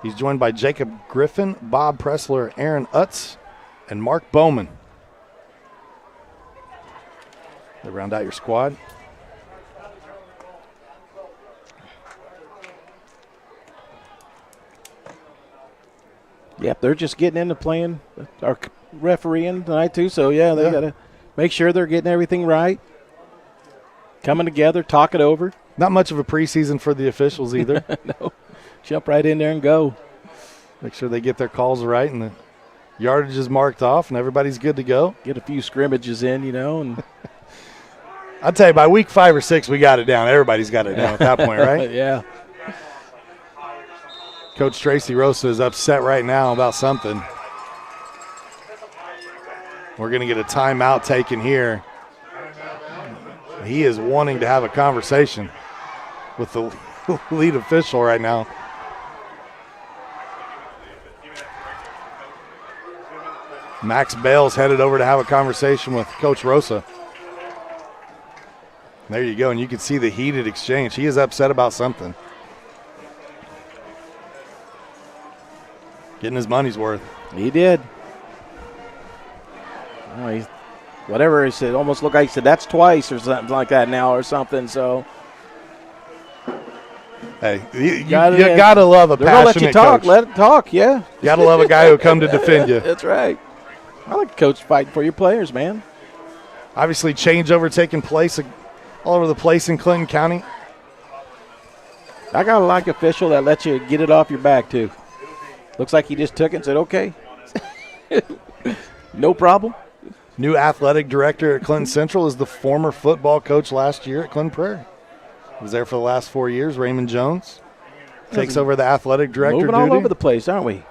He's joined by Jacob Griffin, Bob Pressler, Aaron Utz, and Mark Bowman. They round out your squad. Yep, they're just getting into playing our refereeing tonight too. So they got to make sure they're getting everything right. Coming together, talk it over. Not much of a preseason for the officials either. No, jump right in there and go. Make sure they get their calls right and the yardage is marked off and everybody's good to go. Get a few scrimmages in, and I'll tell you, by week 5 or 6, we got it down. Everybody's got it down at that point, right? Yeah. Coach Tracy Rosa is upset right now about something. We're going to get a timeout taken here. He is wanting to have a conversation with the lead official right now. Max Bales headed over to have a conversation with Coach Rosa. There you go, and you can see the heated exchange. He is upset about something. Getting his money's worth. He did. Oh, whatever he said, almost looked like he said that's twice or something like that now or something. So, hey, you gotta love a they're passionate gonna let you talk. coach. Let it talk. Yeah. You gotta love a guy who'll come to defend you. That's right. I like coach fighting for your players, man. Obviously, changeover taking place all over the place in Clinton County. I got a like official that lets you get it off your back too. Looks like he just took it and said, okay. No problem. New athletic director at Clinton Central is the former football coach last year at Clinton Prairie. He was there for the last 4 years. Raymond Jones takes over the athletic director Moving duty. all over the place, aren't we?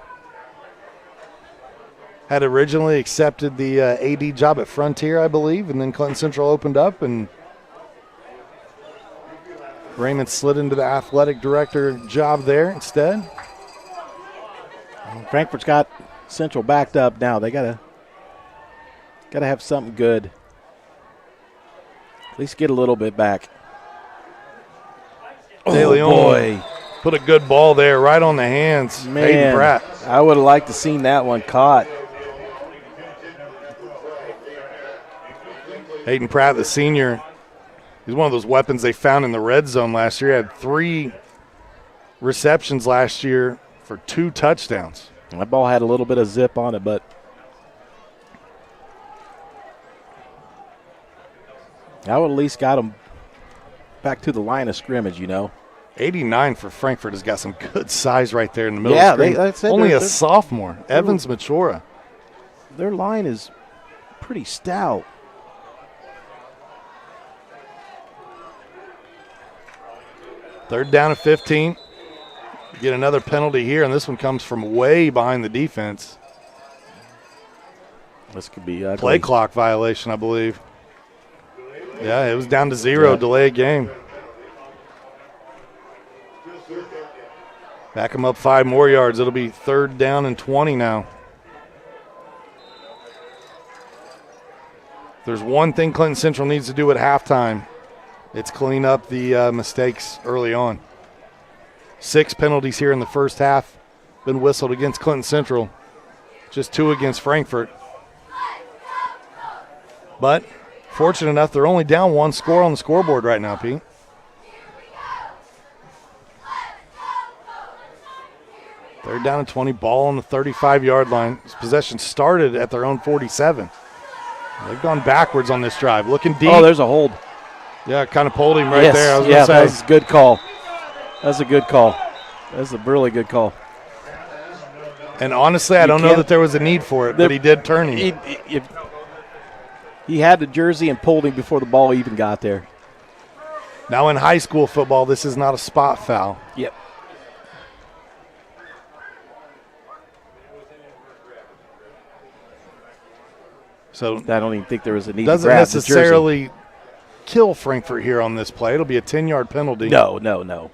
Had originally accepted the AD job at Frontier, I believe, and then Clinton Central opened up, and Raymond slid into the athletic director job there instead. Frankfort's got Central backed up now. They gotta have something good. At least get a little bit back. Oh, boy. Put a good ball there right on the hands. Man, Hayden Pratt. I would have liked to seen that one caught. Hayden Pratt, the senior, he's one of those weapons they found in the red zone last year. He had 3 receptions last year for 2 touchdowns. That ball had a little bit of zip on it, but I would at least got him back to the line of scrimmage, 89 for Frankfort has got some good size right there in the middle Yeah, of the screen. that's it. Only They're- a sophomore, Evans Machora. their line is pretty stout. Third down and 15. Get another penalty here, and this one comes from way behind the defense. This could be ugly. Play clock violation, I believe. Yeah, it was down to 0, delay of game. Back them up 5 more yards. It'll be 3rd down and 20 now. There's one thing Clinton Central needs to do at halftime. It's clean up the mistakes early on. 6 penalties here in the first half. Been whistled against Clinton Central. Just 2 against Frankfort. But fortunate enough, they're only down 1 score on the scoreboard right now, Pete. Third down and 20, ball on the 35-yard line. This possession started at their own 47. They've gone backwards on this drive. Looking deep. Oh, there's a hold. Yeah, kind of pulled him right there. I was yeah, going to say. that's a good call. That's a good call. That's a really good call. And honestly, I don't know that there was a need for it, but he did turn him. He had the jersey and pulled him before the ball even got there. Now in high school football, this is not a spot foul. Yep. So I don't even think there was a need to doesn't grab the jersey. necessarily kill Frankfort here on this play. It'll be a 10-yard penalty. No.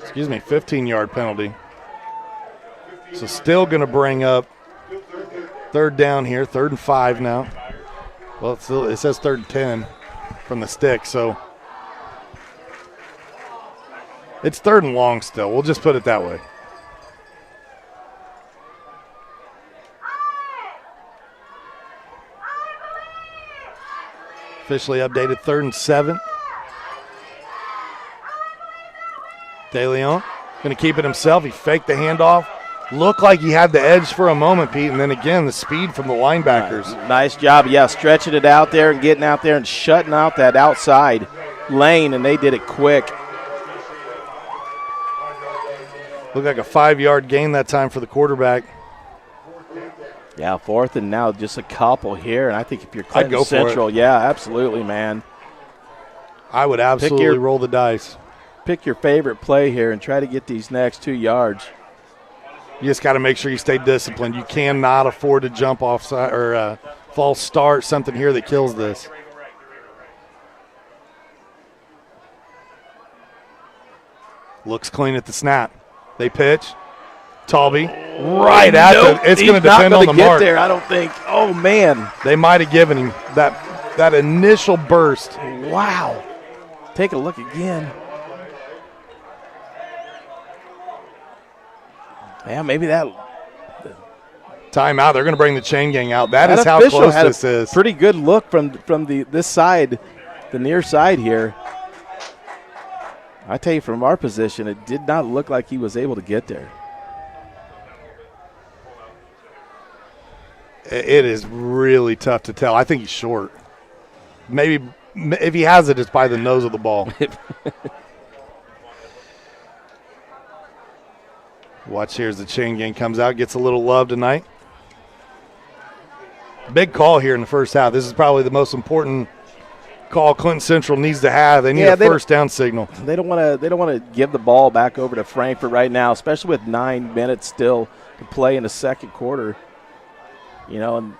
Excuse me, 15-yard penalty. So still going to bring up third down here, 3rd and 5 now. Well, it says 3rd and 10 from the stick, so it's 3rd and long still. We'll just put it that way. Officially updated 3rd and 7. De Leon going to keep it himself. He faked the handoff. Looked like he had the edge for a moment, Pete, and then again the speed from the linebackers. Nice job, stretching it out there and getting out there and shutting out that outside lane, and they did it quick. Looked like a 5-yard gain that time for the quarterback. Yeah, 4th and now just a couple here, and I think if you're Clinton I'd go Central, for it. yeah, absolutely, man. I would absolutely roll the dice. Pick your favorite play here and try to get these next 2 yards. You just got to make sure you stay disciplined. You cannot afford to jump off or false start, something here that kills this. Looks clean at the snap. They pitch. Talby right at the. It's going to depend on the mark. There, I don't think. Oh man, they might have given him that initial burst. Wow. Take a look again. Yeah, maybe that. Timeout. They're going to bring the chain gang out. That is how close this is. Pretty good look from this side, the near side here. I tell you, from our position, it did not look like he was able to get there. It is really tough to tell. I think he's short. Maybe if he has it, it's by the nose of the ball. Watch here as the chain gang comes out, gets a little love tonight. Big call here in the first half. This is probably the most important call Clinton Central needs to have. They need a first down signal. They don't want to give the ball back over to Frankfort right now, especially with 9 minutes still to play in the second quarter. You know, and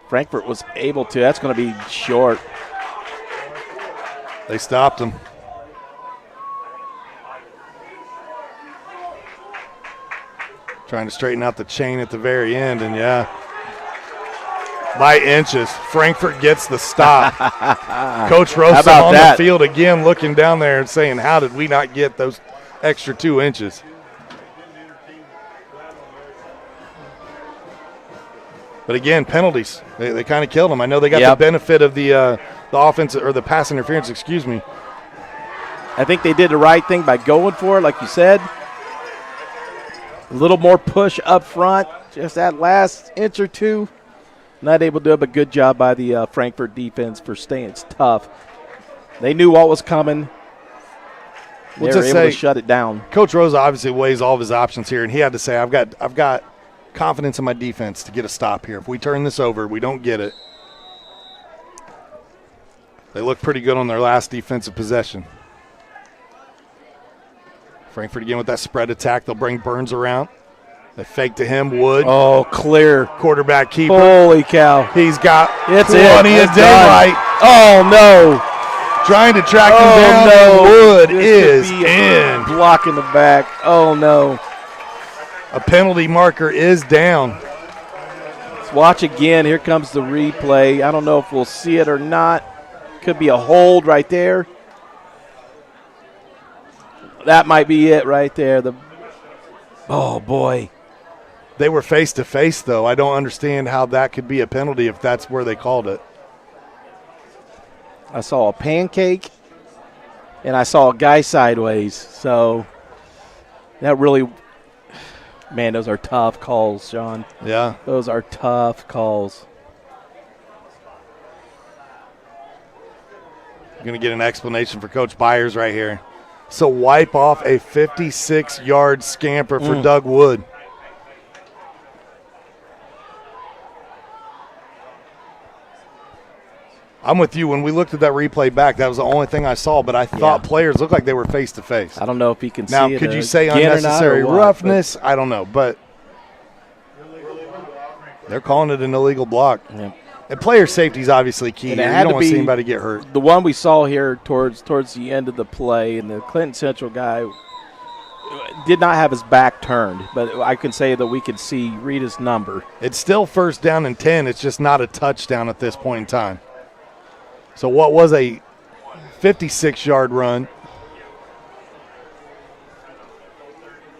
Frankfort was able to. That's going to be short. They stopped him. Trying to straighten out the chain at the very end, and by inches, Frankfort gets the stop. Coach Rosa on the field again, looking down there and saying, how did we not get those extra 2 inches? But again, penalties. They kind of killed them. I know they got the benefit of the offense or the pass interference, excuse me. I think they did the right thing by going for it, like you said. A little more push up front, just that last inch or two. Not able to do it, but good job by the Frankfort defense for staying tough. They knew what was coming. They were able to shut it down. Coach Rosa obviously weighs all of his options here, and he had to say, I've got confidence in my defense to get a stop here. If we turn this over, we don't get it. They look pretty good on their last defensive possession. Frankfort again with that spread attack. They'll bring Burns around. They fake to him. Wood. Oh, clear. Quarterback keeper. Holy cow. He's got plenty of daylight. Oh, no. Trying to track him down. No. Wood is in. Block in the back. Oh, no. A penalty marker is down. Let's watch again. Here comes the replay. I don't know if we'll see it or not. Could be a hold right there. That might be it right there. Oh, boy. They were face-to-face, though. I don't understand how that could be a penalty if that's where they called it. I saw a pancake, and I saw a guy sideways. So that really – man, those are tough calls, Sean. Yeah. Those are tough calls. I'm going to get an explanation for Coach Byers right here. So wipe off a 56-yard scamper for Doug Wood. I'm with you. When we looked at that replay back, that was the only thing I saw, but I thought players looked like they were face-to-face. I don't know if he can now, see it could you say unnecessary roughness? I don't know, but They're calling it an illegal block. Yeah. And player safety is obviously key. And You don't want to see anybody get hurt. The one we saw here towards the end of the play, and the Clinton Central guy did not have his back turned, but I can say that we could read his number. It's still 1st down and 10. It's just not a touchdown at this point in time. So what was a 56-yard run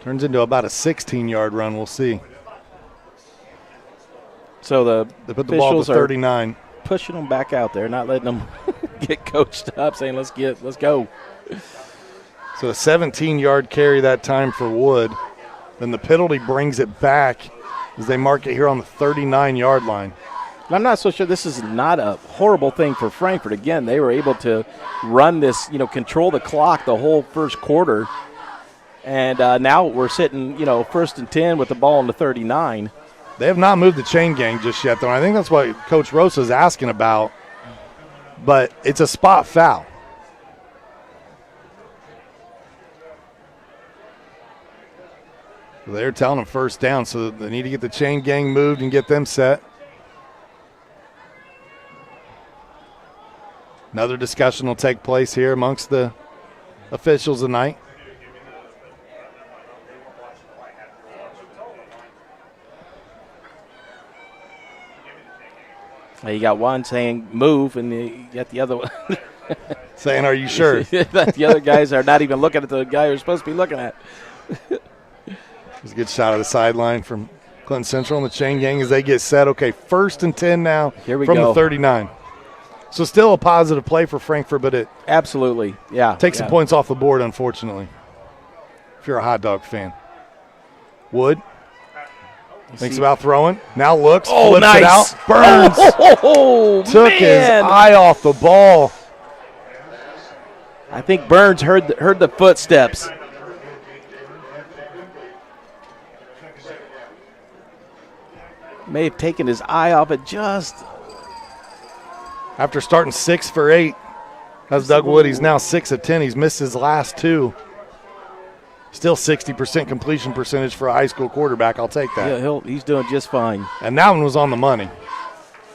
turns into about a 16-yard run. We'll see. So they put the ball to 39. Pushing them back out there, not letting them get coached up, saying let's go. So a 17-yard carry that time for Wood. Then the penalty brings it back as they mark it here on the 39-yard line. I'm not so sure this is not a horrible thing for Frankfort. Again, they were able to run this, control the clock the whole first quarter. And now we're sitting, 1st and 10 with the ball on the 39. They have not moved the chain gang just yet, though. I think that's what Coach Rosa is asking about. But it's a spot foul. They're telling them 1st down, so they need to get the chain gang moved and get them set. Another discussion will take place here amongst the officials tonight. You got one saying move, and you got the other one saying, are you sure? The other guys are not even looking at the guy you're supposed to be looking at. There's a good shot of the sideline from Clinton Central and the chain gang as they get set. Okay, 1st and 10 now Here we from go. the 39. So still a positive play for Frankfort, but it absolutely, takes some points off the board, unfortunately, if you're a hot dog fan. Wood thinks about throwing. Now looks, flips nice. It out. Burns took his eye off the ball. I think Burns heard the footsteps. May have taken his eye off it just. After starting 6 for 8, that's Doug Wood. He's now 6 of 10. He's missed his last 2. Still 60% completion percentage for a high school quarterback. I'll take that. Yeah, he's doing just fine. And that one was on the money.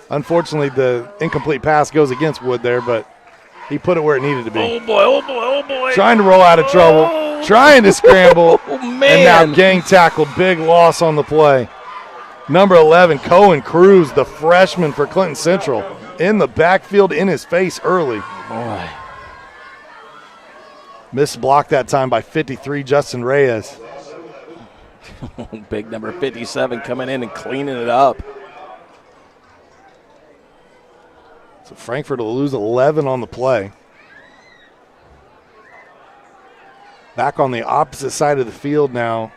Unfortunately, the incomplete pass goes against Wood there, but he put it where it needed to be. Oh, boy, oh, boy, oh, boy. Trying to roll out of trouble. Trying to scramble. Oh, man. And now gang tackled. Big loss on the play. Number 11, Cohen Cruz, the freshman for Clinton Central, in the backfield in his face early. Boy. Missed block that time by 53, Justin Reyes. Big number 57 coming in and cleaning it up. So Frankfort will lose 11 on the play. Back on the opposite side of the field now.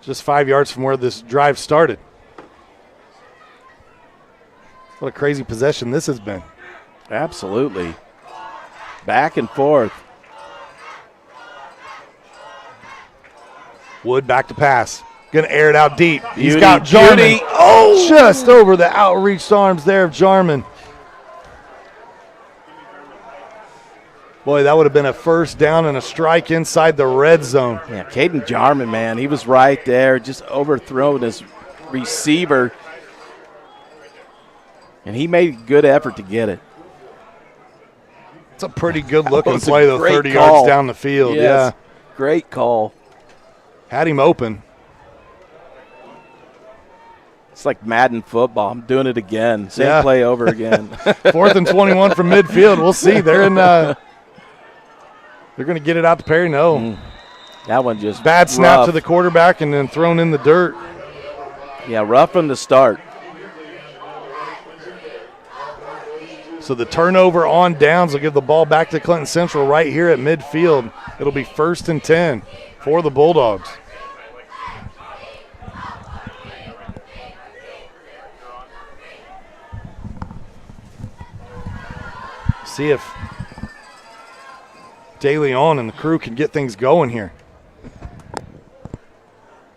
Just 5 yards from where this drive started. What a crazy possession this has been. Absolutely. Back and forth. Wood back to pass. Going to air it out deep. He's Beauty, got Jarman. beauty. Oh, just over the outreached arms there of Jarman. Boy, that would have been a 1st down and a strike inside the red zone. Yeah, Caden Jarman, man, he was right there, just overthrown his receiver. And he made a good effort to get it. It's a pretty good-looking was a play, though, great 30 call. yards down the field. Yes, Yeah, great call. had him open. It's like Madden football. I'm doing it again. Same play over again. 4th and 21 from midfield. We'll see. They're in. They're going to get it out to Perry. No. That one just Bad snap rough. to the quarterback and then thrown in the dirt. Yeah, rough from the start. So the turnover on downs will give the ball back to Clinton Central right here at midfield. It'll be 1st and 10 for the Bulldogs. See if DeLeon and the crew can get things going here.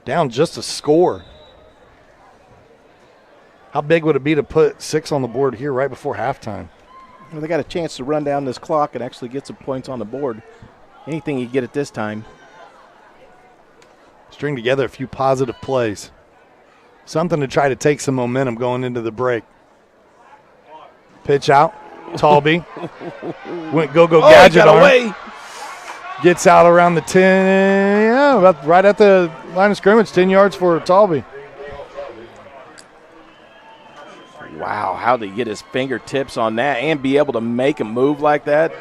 Down just a score. How big would it be to put 6 on the board here right before halftime? Well, they got a chance to run down this clock and actually get some points on the board. Anything you get at this time. String together a few positive plays. Something to try to take some momentum going into the break. Pitch out. Talby. Went go gadget got arm. away. Gets out around the 10. Yeah, about right at the line of scrimmage. 10 yards for Talby. Wow, how did he get his fingertips on that and be able to make a move like that?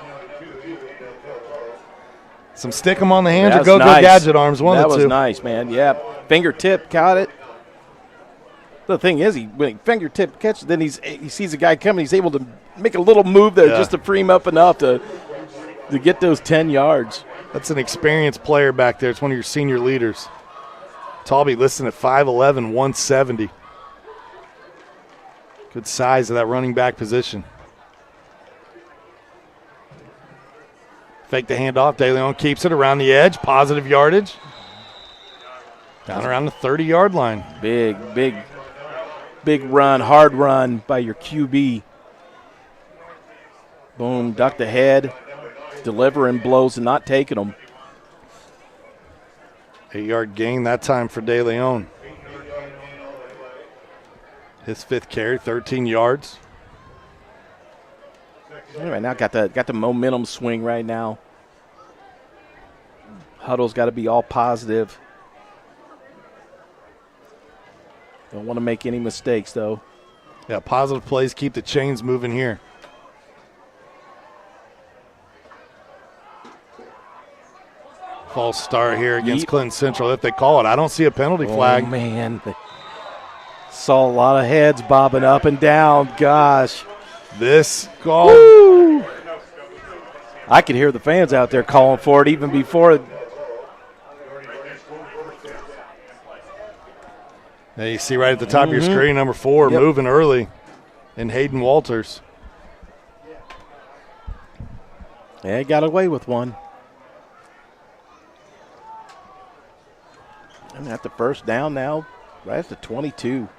Some stick 'em on the hands or That's go nice. gadget arms. One that of the was two. nice, man. Yeah, fingertip caught it. The thing is, when he fingertip catches, then he sees a guy coming. He's able to make a little move there just to free him up enough to get those 10 yards. That's an experienced player back there. It's one of your senior leaders. Talby listed at 5'11", 170. Good size of that running back position. Fake the handoff. De Leon keeps it around the edge. Positive yardage. Down around the 30-yard line. Big run, hard run by your QB. Boom, duck the head, delivering blows and not taking them. 8-yard gain that time for De Leon. His 5th carry, 13 yards. Right now, got the momentum swing right now. Huddle's got to be all positive. Don't want to make any mistakes, though. Yeah, positive plays keep the chains moving here. False start here against Clinton Central if they call it. I don't see a penalty flag. Oh, man. Saw a lot of heads bobbing up and down. Gosh. This call. Woo! I could hear the fans out there calling for it even before. Now you see right at the top of your screen, number 4 moving early in Hayden Walters. Yeah, he got away with one. And at the first down now, right at the 22.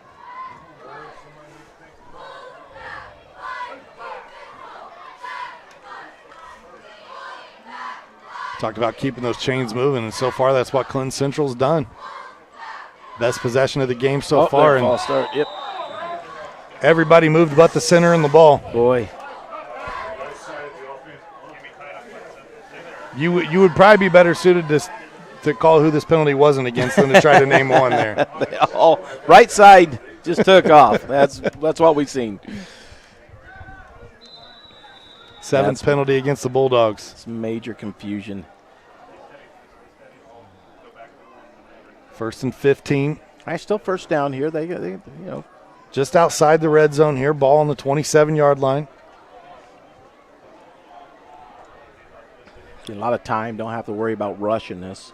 Talked about keeping those chains moving, and so far that's what Clinton Central's done. Best possession of the game so far. And false start. Yep. everybody moved but the center and the ball. Boy. You would probably be better suited to call who this penalty wasn't against than to try to name one there. Right side just took off. That's what we've seen. 7th penalty against the Bulldogs. It's major confusion. 1st and 15. Still first down here. They Just outside the red zone here. Ball on the 27-yard line. get a lot of time. Don't have to worry about rushing this.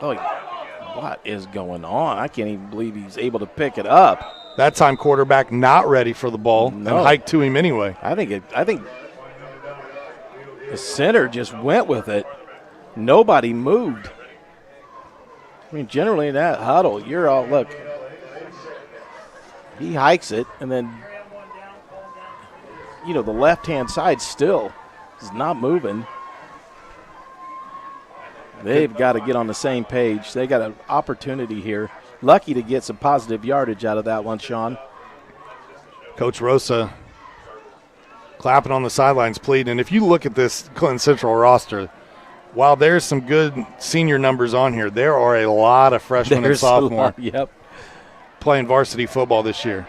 Oh, what is going on? I can't even believe he's able to pick it up. That time quarterback not ready for the ball No. and hiked to him anyway. I think the center just went with it. Nobody moved. I mean, generally in that huddle, you're all, look, he hikes it, and then, you know, the left-hand side still is not moving. They've got to get on the same page. They got an opportunity here. Lucky to get some positive yardage out of that one, Sean. Coach Rosa clapping on the sidelines, pleading. And if you look at this Clinton Central roster, while there's some good senior numbers on here, there are a lot of freshmen and sophomore playing varsity football this year.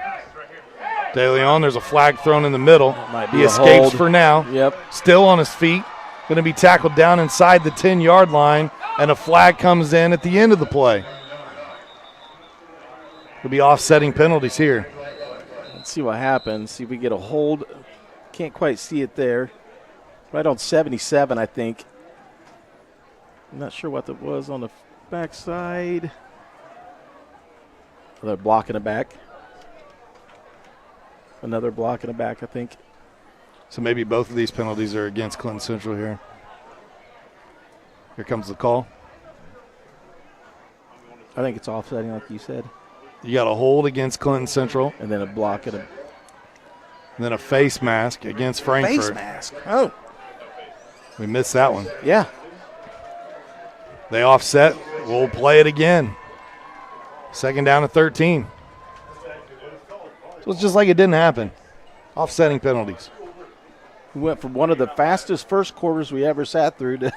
De Leon, there's a flag thrown in the middle. He escapes hold. for now. Yep. Still on his feet. Going to be tackled down inside the 10-yard line, and a flag comes in at the end of the play. There'll be offsetting penalties here. Let's see what happens. See if we get a hold. Can't quite see it there. Right on 77, I think. I'm not sure what that was on the backside. Another block in the back. Another block in the back, I think. So maybe both of these penalties are against Clinton Central here. Here comes the call. I think it's offsetting, like you said. You got a hold against Clinton Central. And then a block and then a face mask against Frankfort. face mask. Oh. We missed that one. Yeah. They offset. We'll play it again. 2nd down and 13. So it's just like it didn't happen. Offsetting penalties. We went from one of the fastest first quarters we ever sat through to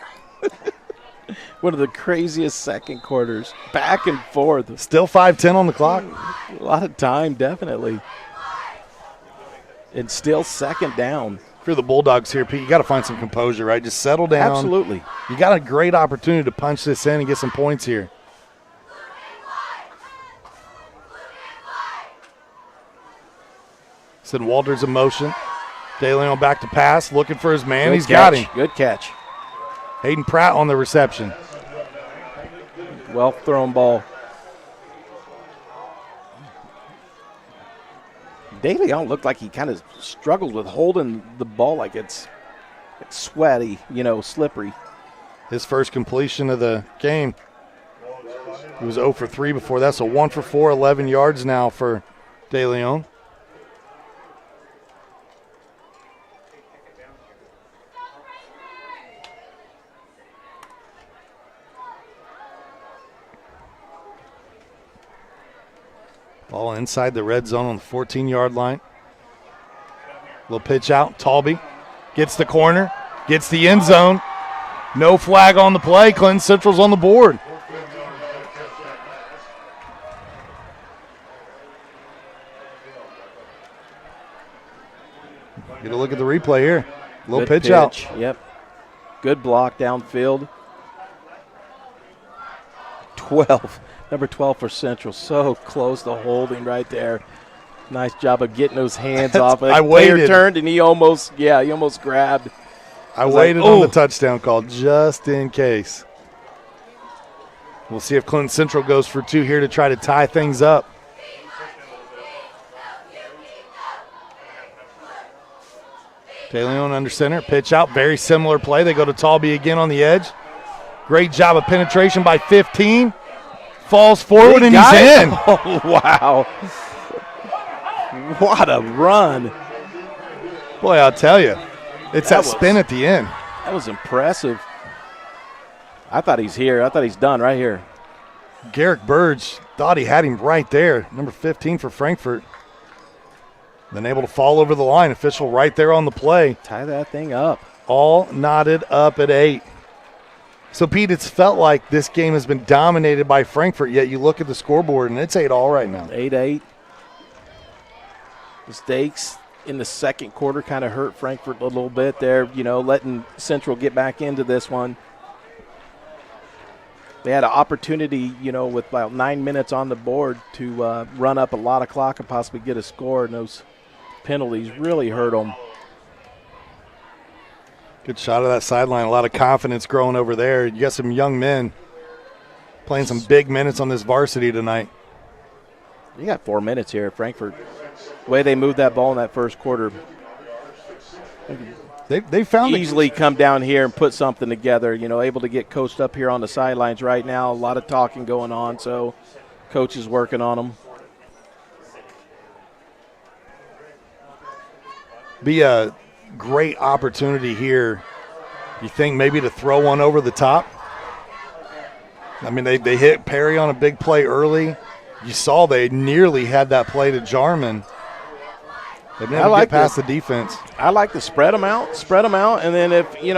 one of the craziest second quarters. Back and forth. Still 5:10 on the clock. A lot of time, definitely. And still 2nd down. If you're the Bulldogs here, Pete, you got to find some composure, right? Just settle down. Absolutely. You got a great opportunity to punch this in and get some points here. Sid Walters in motion. De Leon back to pass, looking for his man. He's got him. Good catch. Hayden Pratt on the reception. Well thrown ball. De Leon looked like he kind of struggled with holding the ball like it's sweaty, slippery. His first completion of the game. He was 0 for 3 before that, so 1 for 4, 11 yards now for De Leon. Ball inside the red zone on the 14-yard line. Little pitch out. Talby gets the corner, gets the end zone. No flag on the play. Clinton Central's on the board. Get a look at the replay here. Little pitch out. Yep. Good block downfield. 12. Number 12 for Central. So close to holding right there. Nice job of getting those hands off. I waited. Player turned and he almost grabbed. I waited on the touchdown call just in case. We'll see if Clinton Central goes for 2 here to try to tie things up. De Leon under center, pitch out, very similar play. They go to Talby again on the edge. Great job of penetration by 15. Falls forward and he's in. Oh, wow. What a run. Boy, I'll tell you, it's that spin at the end. That was impressive. I thought he's here. I thought he's done right here. Garrick Burge thought he had him right there. Number 15 for Frankfort. Then able to fall over the line. Official right there on the play. Tie that thing up. All knotted up at 8. So, Pete, it's felt like this game has been dominated by Frankfort, yet you look at the scoreboard and it's 8-all right now. 8-8. Mistakes in the second quarter kind of hurt Frankfort a little bit there, letting Central get back into this one. They had an opportunity, with about 9 minutes on the board to run up a lot of clock and possibly get a score, and those penalties really hurt them. Good shot of that sideline. A lot of confidence growing over there. You got some young men playing some big minutes on this varsity tonight. You got 4 minutes here at Frankfort. The way they moved that ball in that first quarter. They found easily come down here and put something together, able to get coached up here on the sidelines right now. A lot of talking going on, so coach is working on them. Be a great opportunity here. You think maybe to throw one over the top? I mean, they hit Perry on a big play early. You saw they nearly had that play to Jarman. They didn't get past the defense. I like to spread them out, and then if you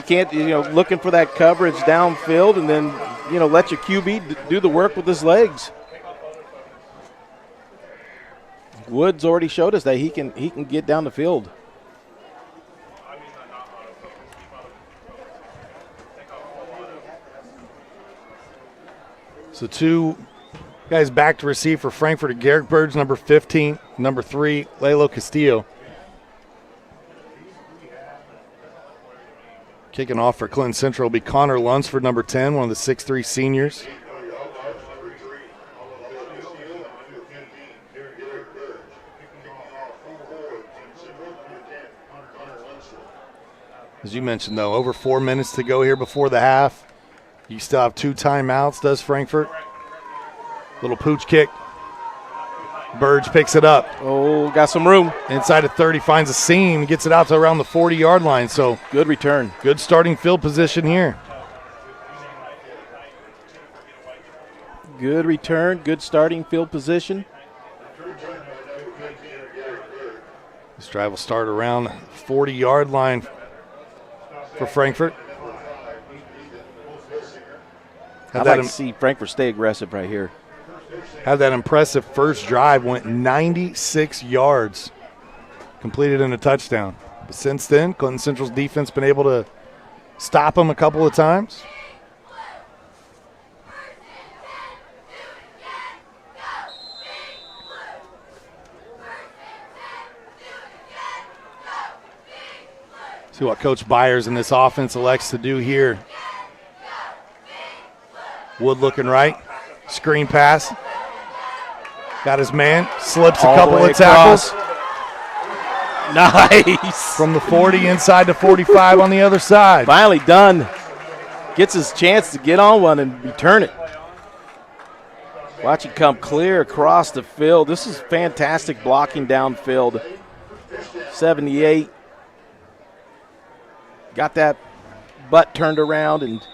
can't, looking for that coverage downfield, and then, let your QB do the work with his legs. Woods already showed us that he can get down the field. So 2 guys back to receive for Frankfort. Garrick Burge, number 15, number 3, Lalo Castillo. Kicking off for Clinton Central will be Connor Lunsford, number 10, one of the 6'3 seniors. As you mentioned, though, over 4 minutes to go here before the half. You still have 2 timeouts, does Frankfort. Little pooch kick. Burge picks it up. Oh, got some room. Inside of 30, finds a seam, gets it out to around the 40-yard line. So good return. Good starting field position here. Good return, good starting field position. This drive will start around 40-yard line for Frankfort. I'd like to see Frankfort stay aggressive right here. Had that impressive first drive, went 96 yards, completed in a touchdown. But since then, Clinton Central's defense been able to stop them a couple of times. See what Coach Byers and this offense elects to do here. Wood looking right. Screen pass. Got his man. Slips a couple of tackles. Nice. From the 40 inside to 45 on the other side. Finally done. Gets his chance to get on one and return it. Watch it come clear across the field. This is fantastic blocking downfield. 78. Got that butt turned around and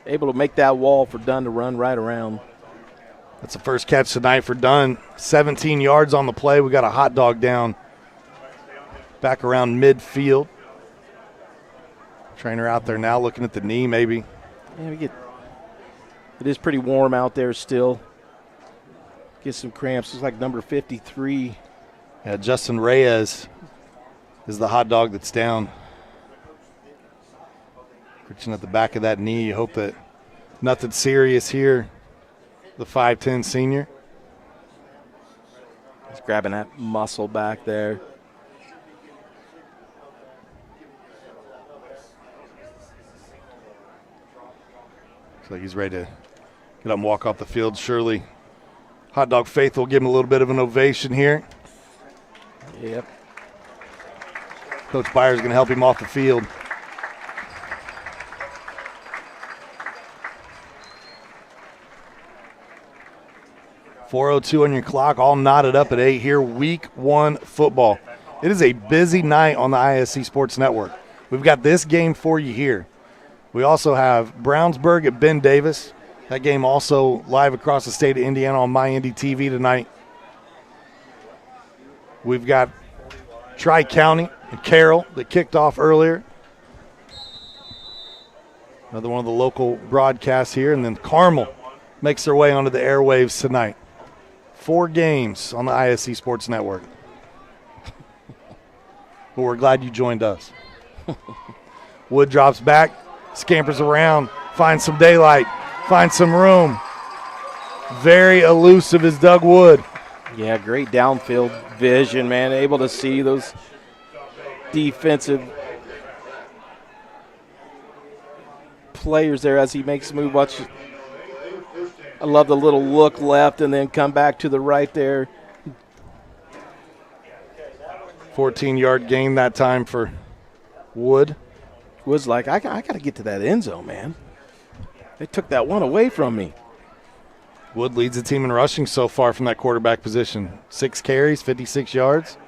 able to make that wall for Dunn to run right around. That's the first catch tonight for Dunn. 17 yards on the play. We got a hot dog down back around midfield. Trainer out there now looking at the knee maybe. Yeah, it is pretty warm out there still. Get some cramps. It's like number 53. Yeah, Justin Reyes is the hot dog that's down. Reaching at the back of that knee. You hope that nothing serious here. The 5'10 senior. He's grabbing that muscle back there. Looks like he's ready to get up and walk off the field. Surely Hot Dog Faith will give him a little bit of an ovation here. Yep. Coach Byers going to help him off the field. .402 on your clock, all knotted up at 8 here, week 1 football. It is a busy night on the ISC Sports Network. We've got this game for you here. We also have Brownsburg at Ben Davis. That game also live across the state of Indiana on MyIndy TV tonight. We've got Tri-County and Carroll that kicked off earlier. Another one of the local broadcasts here. And then Carmel makes their way onto the airwaves tonight. 4 games on the ISC Sports Network. But we're glad you joined us. Wood drops back, scampers around, finds some daylight, finds some room. Very elusive is Doug Wood. Yeah, great downfield vision, man. Able to see those defensive players there as he makes the move. Watch. I love the little look left and then come back to the right there. 14-yard gain that time for Wood. Wood's like, I got to get to that end zone, man. They took that one away from me. Wood leads the team in rushing so far from that quarterback position. 6 carries, 56 yards.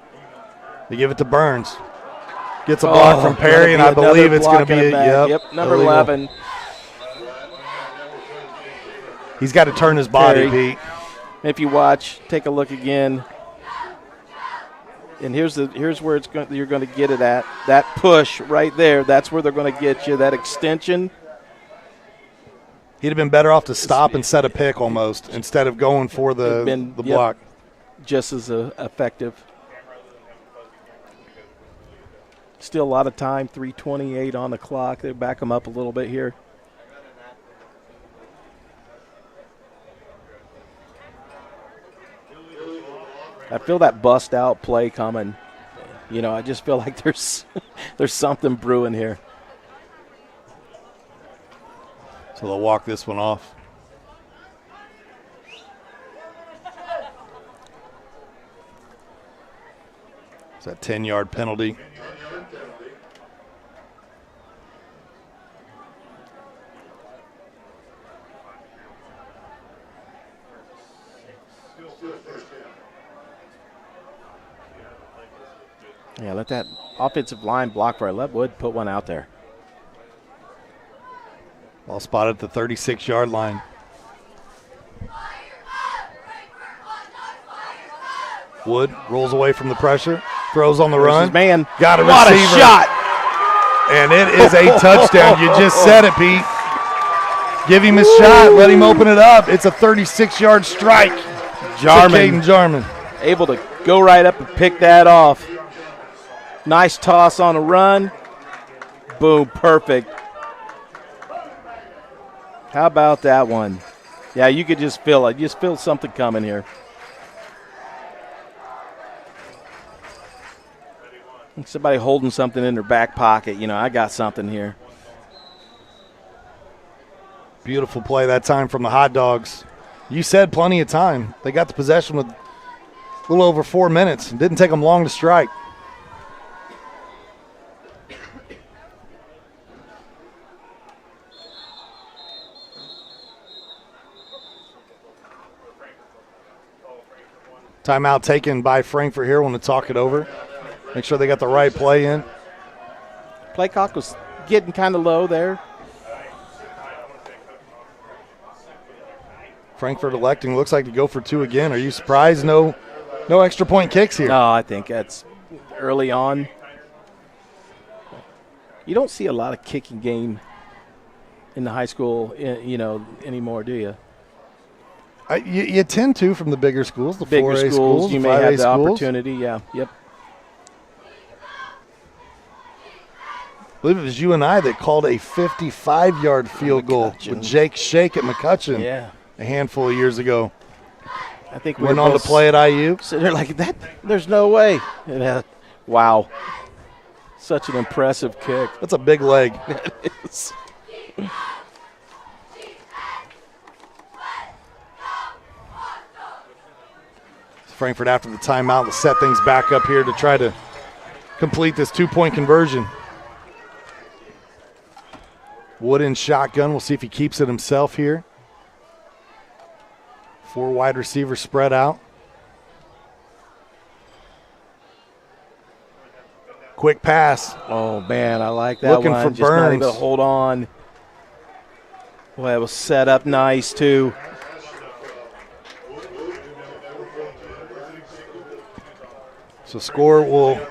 They give it to Burns. Gets a block from Perry, and I believe it's going to be number illegal. 11. He's got to turn his body, Perry. Pete. If you watch, take a look again. And here's where you're going to get it at. That push right there, that's where they're going to get you, that extension. He'd have been better off to stop and set a pick almost instead of going for the block. Just as effective. Still a lot of time, 3:28 on the clock. They back them up a little bit here. I feel that bust out play coming. You know, I just feel like there's something brewing here. So they'll walk this one off. It's that 10-yard penalty. Yeah, let that offensive line block for it. Let Wood put one out there. Ball spotted at the 36-yard line. Wood rolls away from the pressure, throws on the run. Man, got a what receiver. A shot! And it is a touchdown. You just said it, Pete. Give him a shot. Let him open it up. It's a 36-yard strike. Jarman. Able to go right up and pick that off. Nice toss on a run. Boom, perfect. How about that one? Yeah, you could just feel it. Just feel something coming here. Somebody holding something in their back pocket. You know, I got something here. Beautiful play that time from the Hot Dogs. You said plenty of time. They got the possession with a little over 4 minutes. It didn't take them long to strike. Timeout taken by Frankfort here. Want to talk it over. Make sure they got the right play in. Play clock was getting kind of low there. Frankfort electing, looks like, to go for two again. Are you surprised no extra point kicks here? No, I think that's early on. You don't see a lot of kicking game in the high school, anymore, do you? You tend to from the bigger schools, the 4A schools, you the may 5A have the schools. opportunity, yeah, yep. I believe it was you and I that called a 55-yard field goal with Jake Shake at McCutcheon a handful of years ago. I think we went on to play at IU. So they're like, that. There's no way. Wow. Such an impressive kick. That's a big leg. It is. Frankfort after the timeout to set things back up here to try to complete this two-point conversion. Wood in shotgun. We'll see if he keeps it himself here. 4 wide receivers spread out. Quick pass. Oh, man, I like that Looking one. for Just Burns. not able to hold on. Boy, it was set up nice, too. So score will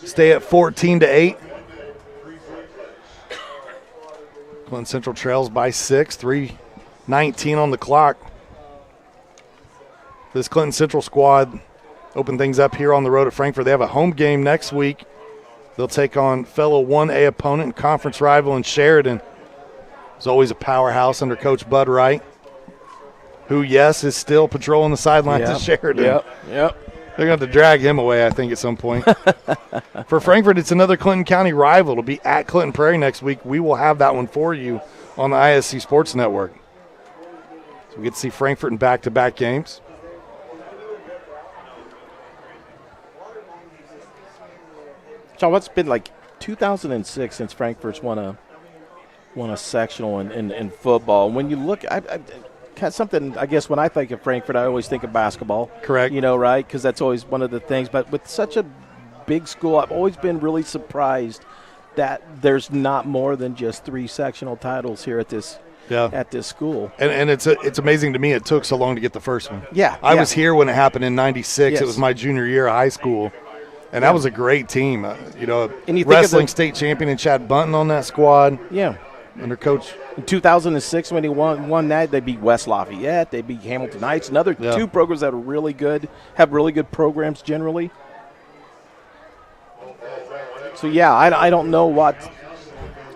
stay at 14-8. Clinton Central trails by 6, 3:19 on the clock. This Clinton Central squad open things up here on the road at Frankfort. They have a home game next week. They'll take on fellow 1A opponent and conference rival in Sheridan. It's always a powerhouse under Coach Bud Wright, who, yes, is still patrolling the sidelines at Sheridan. Yep. They're going to have to drag him away, I think, at some point. For Frankfort, it's another Clinton County rival. It'll be at Clinton Prairie next week. We will have that one for you on the ISC Sports Network. So we get to see Frankfort in back-to-back games. John, what's been like 2006 since Frankfort's won a sectional in football? When you look, something, I guess, when I think of Frankfort, I always think of basketball. Correct. Right? Because that's always one of the things. But with such a big school, I've always been really surprised that there's not more than just 3 sectional titles here at this school. And it's amazing to me it took so long to get the first one. I was here when it happened in 96. Yes. It was my junior year of high school. And that was a great team. And you wrestling state champion and Chad Bunton on that squad. Yeah. Under Coach. In 2006, when he won that, they beat West Lafayette. They beat Hamilton Heights. Another 2 programs that are really good, have really good programs generally. So, I don't know what,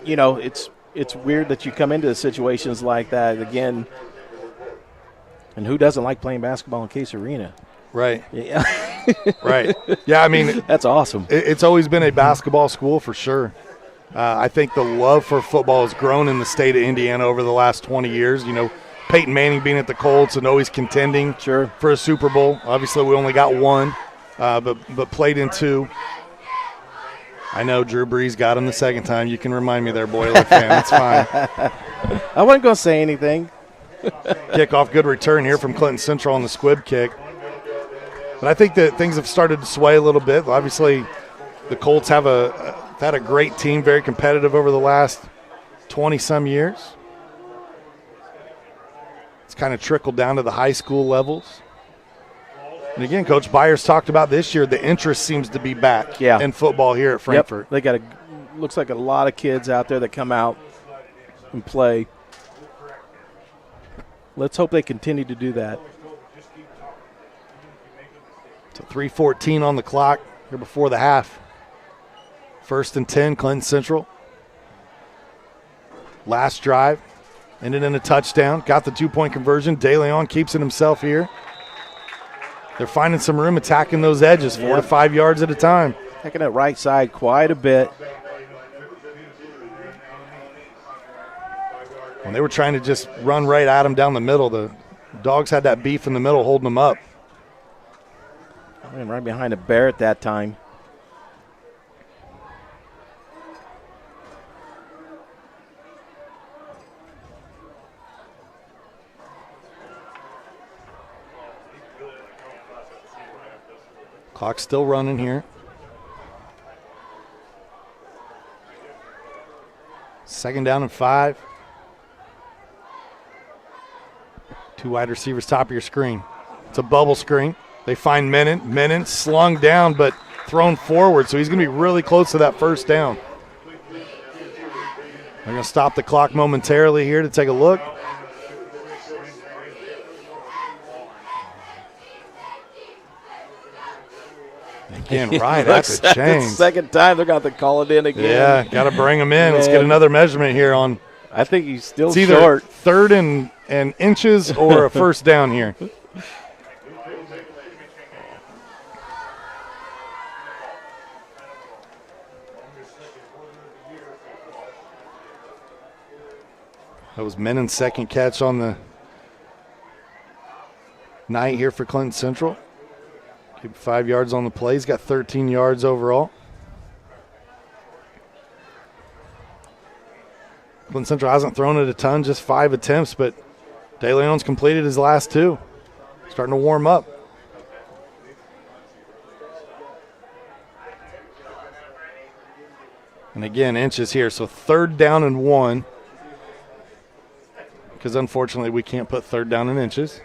it's weird that you come into situations like that again. And who doesn't like playing basketball in Case Arena? Right. Yeah. Right. Yeah, I mean. That's awesome. It's always been a basketball school for sure. I think the love for football has grown in the state of Indiana over the last 20 years. Peyton Manning being at the Colts and always contending for a Super Bowl. Obviously, we only got 1, but played in 2. I know Drew Brees got him the second time. You can remind me there, Boiler fan. That's fine. I wasn't going to say anything. Kickoff, good return here from Clinton Central on the squib kick. But I think that things have started to sway a little bit. Obviously, the Colts have had a great team, very competitive over the last 20-some years. It's kind of trickled down to the high school levels. And again, Coach Byers talked about this year, the interest seems to be back in football here at Frankfort. Yep. They got looks like a lot of kids out there that come out and play. Let's hope they continue to do that. So 3:14 on the clock here before the half. 1st and 10, Clinton Central. Last drive, ended in a touchdown. Got the 2-point conversion. De Leon keeps it himself here. They're finding some room, attacking those edges 4 to 5 yards at a time. Taking that right side quite a bit. When they were trying to just run right at him down the middle, the Dogs had that beef in the middle holding them up. And right behind the Barrett that time. Clock's still running here. 2nd down and 5. 2 wide receivers top of your screen. It's a bubble screen. They find Menon. Menon slung down but thrown forward, so he's going to be really close to that 1st down. They're going to stop the clock momentarily here to take a look. Again, right at the chains. Second time they're going to have to call it in again. Yeah, got to bring him in. Let's get another measurement here on. I think he's still it's either short. 3rd and inches or a 1st down here. That was Menon's 2nd catch on the night here for Clinton Central. Keep 5 yards on the play. He's got 13 yards overall. Clinton Central hasn't thrown it a ton, just 5 attempts, but De Leon's completed his last 2. Starting to warm up. And again, inches here, so 3rd down and 1. Because unfortunately we can't put 3rd down in inches.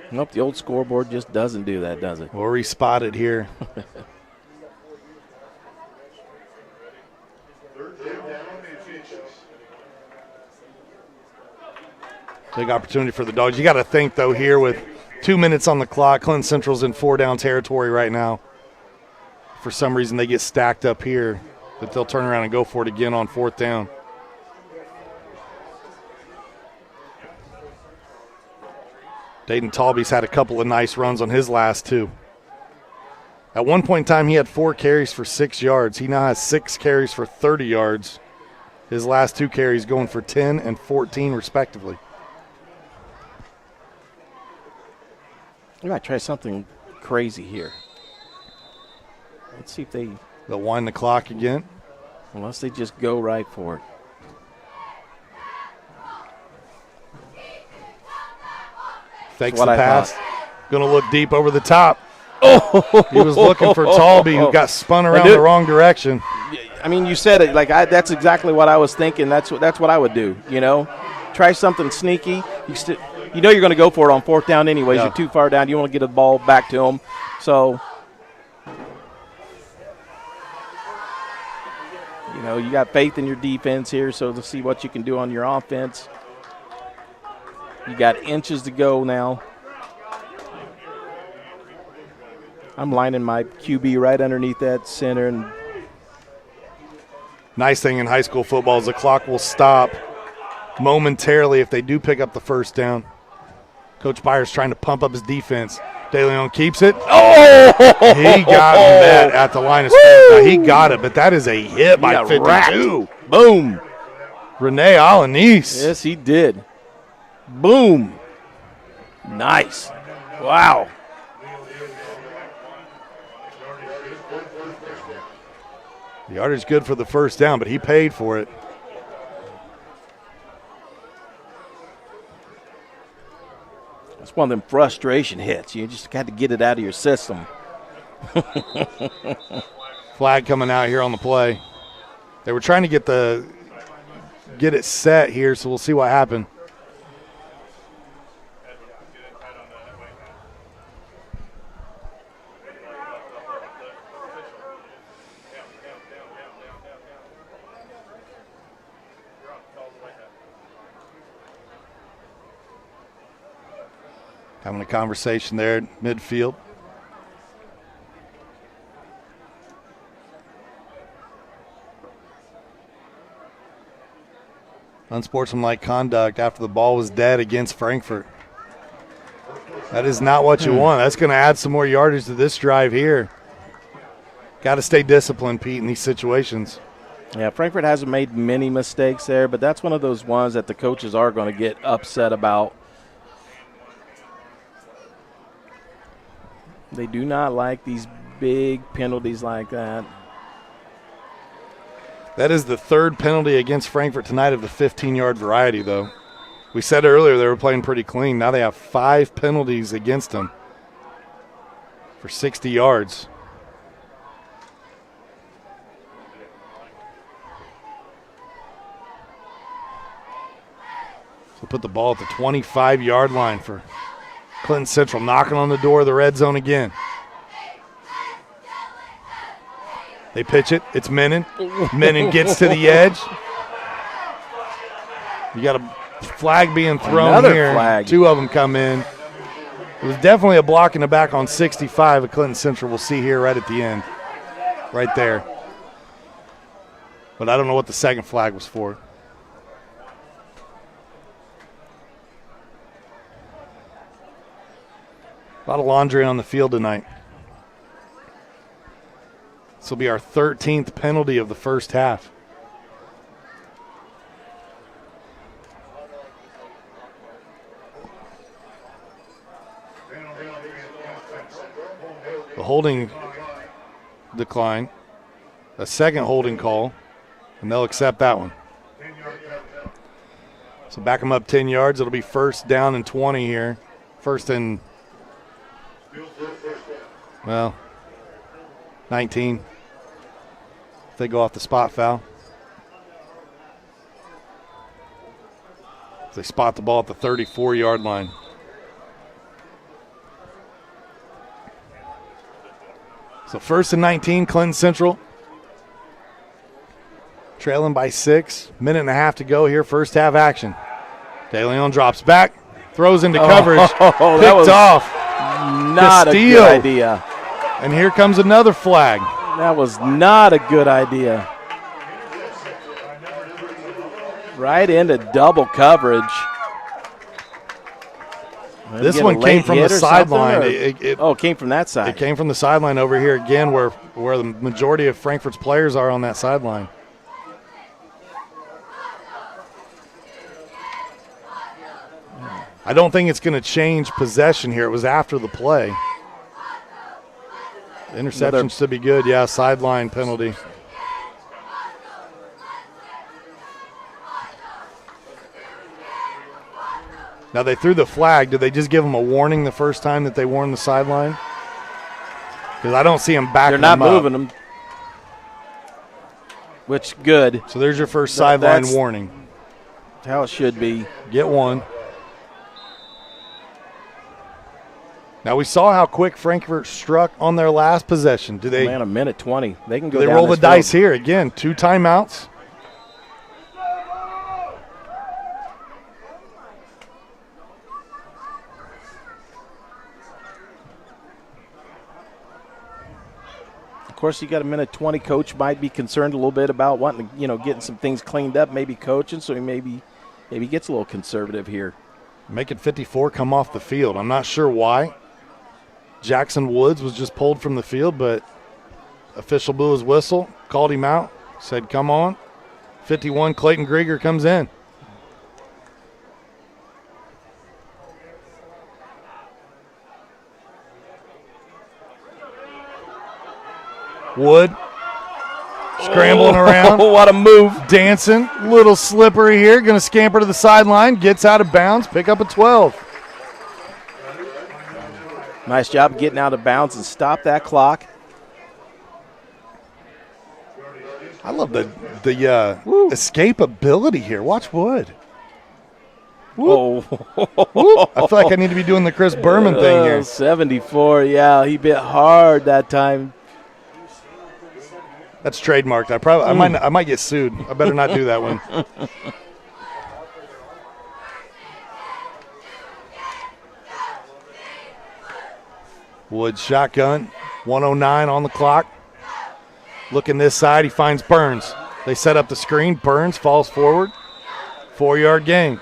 Nope, the old scoreboard just doesn't do that, does it? We'll re-spot it here. Big opportunity for the Dogs. You got to think, though, here with 2 minutes on the clock, Clinton Central's in 4-down territory right now. For some reason, they get stacked up here, but they'll turn around and go for it again on 4th down. Dayton Talby's had a couple of nice runs on his last 2. At one point in time, he had 4 carries for 6 yards. He now has 6 carries for 30 yards. His last 2 carries going for 10 and 14 respectively. We might try something crazy here. Let's see if they'll wind the clock again. Unless they just go right for it. Fakes the pass. Going to look deep over the top. Oh! He was looking for Talby, who got spun around the wrong direction. I mean, you said it. That's exactly what I was thinking. That's what I would do, you know. Try something sneaky. You know you're going to go for it on 4th down anyways. Yeah. You're too far down. You want to get the ball back to him. So, you know, you got faith in your defense here, so to see what you can do on your offense. You got inches to go now. I'm lining my QB right underneath that center. And nice thing in high school football is the clock will stop momentarily if they do pick up the 1st down. Coach Byers trying to pump up his defense. De Leon keeps it. Oh! He got met at the line of scrimmage. He got it, but that is a hit by 52. Wrapped. Boom. Rene Alanis. Yes, he did. Boom. Nice. Wow. The yardage good for the 1st down, but he paid for it. That's one of them frustration hits. You just had to get it out of your system. Flag coming out here on the play. They were trying to get it set here, so we'll see what happened. Having a conversation there at midfield. Unsportsmanlike conduct after the ball was dead against Frankfort. That is not what you want. That's going to add some more yardage to this drive here. Got to stay disciplined, Pete, in these situations. Yeah, Frankfort hasn't made many mistakes there, but that's one of those ones that the coaches are going to get upset about. They do not like these big penalties like that. That is the third penalty against Frankfort tonight of the 15-yard variety, though. We said earlier they were playing pretty clean. Now they have 5 penalties against them for 60 yards. So put the ball at the 25-yard line for Clinton Central, knocking on the door of the red zone again. They pitch it. It's Menon. Menon gets to the edge. You got a flag being thrown. Another here. Flag. 2 of them come in. It was definitely a block in the back on 65 at Clinton Central. We'll see here right at the end. Right there. But I don't know what the second flag was for. A lot of laundry on the field tonight. This will be our 13th penalty of the first half. The holding decline. A second holding call, and they'll accept that one. So back them up 10 yards. It'll be first down and 20 here. First and 19. If they go off the spot foul. They spot the ball at the 34-yard line. So first and 19, Clinton Central. Trailing by 6. Minute and a half to go here. First half action. De Leon drops back. Throws into coverage. Picked off. Not Castillo. a good idea. And here comes another flag. That was not a good idea. Right into double coverage. This one came from the sideline. It came from that side. It came from the sideline over here again where the majority of Frankfort's players are on that sideline. I don't think it's going to change possession here. It was after the play. Interception should be good. Yeah, sideline penalty. Now they threw the flag. Did they just give them a warning the first time that they warned the sideline? Because I don't see them backing them up. They're not moving them. Which, good. So there's your first sideline warning. How it should be. Get one. Now we saw how quick Frankfort struck on their last possession. Do they? Man, a minute 20. They can go. Do they roll the dice here again? 2 timeouts. Of course, you got a minute 20. Coach might be concerned a little bit about wanting to, getting some things cleaned up. Maybe coaching, so he maybe gets a little conservative here. Making 54 come off the field. I'm not sure why. Jackson Woods was just pulled from the field, but official blew his whistle, called him out, said, come on. 51, Clayton Grieger comes in. Wood scrambling around. What a move. Dancing, little slippery here, going to scamper to the sideline, gets out of bounds, pick up a 12. Nice job getting out of bounds and stop that clock. I love the escapability here. Watch Wood. Whoop. Whoop. I feel like I need to be doing the Chris Berman thing here. 74, yeah, he bit hard that time. That's trademarked. I might get sued. I better not do that one. Wood shotgun, 109 on the clock. Looking this side, he finds Burns. They set up the screen. Burns falls forward. 4-yard gain.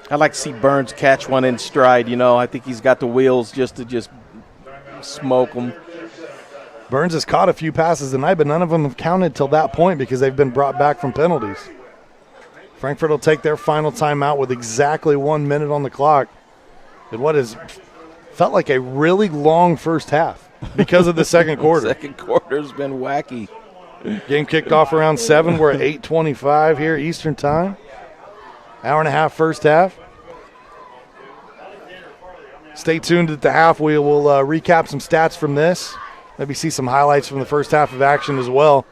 I'd like to see Burns catch one in stride. I think he's got the wheels just to smoke them. Burns has caught a few passes tonight, but none of them have counted till that point because they've been brought back from penalties. Frankfort will take their final timeout with exactly 1 minute on the clock. And what has felt like a really long first half because of the second quarter. Second quarter's been wacky. Game kicked off around 7. We're at 8:25 here Eastern time. Hour and a half first half. Stay tuned at the half. We will recap some stats from this. Maybe see some highlights from the first half of action as well.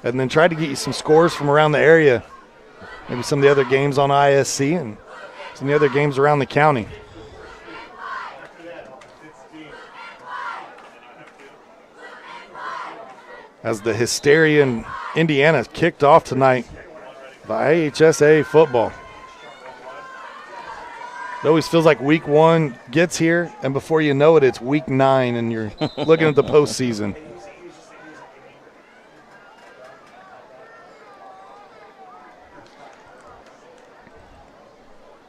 And then try to get you some scores from around the area. Maybe some of the other games on ISC and some of the other games around the county. As the hysteria in Indiana kicked off tonight by IHSA football. It always feels like week 1 gets here, and before you know it, it's week 9, and you're looking at the postseason.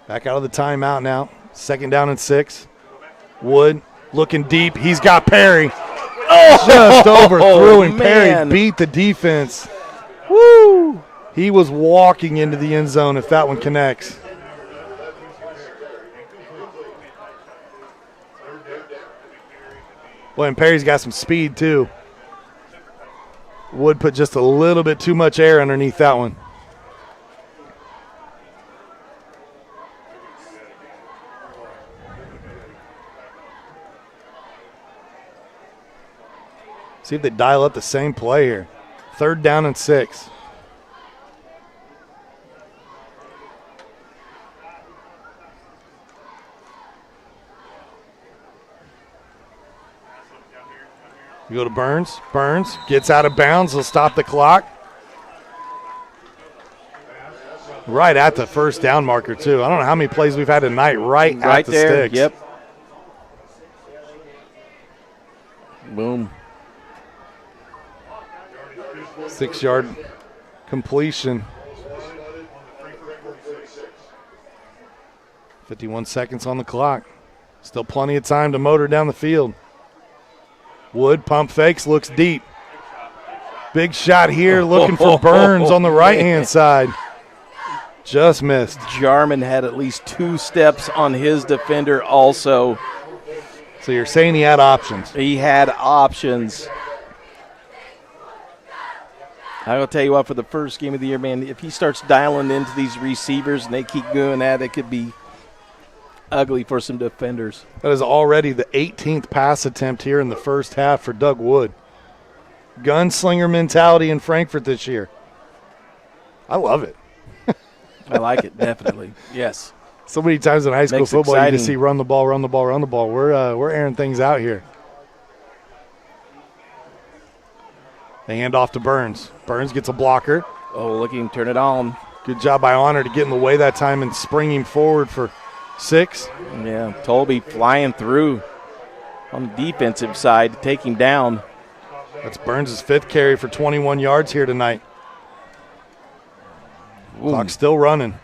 Back out of the timeout now. 2nd down and 6. Wood looking deep. He's got Perry. Just overthrew, and Perry beat the defense. Woo! He was walking into the end zone if that one connects. Boy, and Perry's got some speed, too. Wood put just a little bit too much air underneath that one. See if they dial up the same play here. 3rd down and 6. You go to Burns. Burns gets out of bounds. He'll stop the clock. Right at the first down marker, too. I don't know how many plays we've had tonight right at the there. sticks. Yep. Boom. 6-yard completion. 51 seconds on the clock. Still plenty of time to motor down the field. Wood pump fakes, looks deep. Big shot here, looking for Burns on the right-hand side. Just missed. Jarman had at least 2 steps on his defender also. So you're saying he had options? He had options. I will tell you what, for the first game of the year, man, if he starts dialing into these receivers and they keep doing that, it could be ugly for some defenders. That is already the 18th pass attempt here in the first half for Doug Wood. Gunslinger mentality in Frankfort this year. I love it. I like it, definitely. Yes. So many times in high school football, exciting. you just see run the ball, run the ball, run the ball. We're airing things out here. They hand off to Burns. Burns gets a blocker. Oh, look at him turn it on. Good job by Honor to get in the way that time and spring him forward for 6. Yeah, Tolby flying through on the defensive side to take him down. That's Burns' 5th carry for 21 yards here tonight. Ooh. Clock's still running.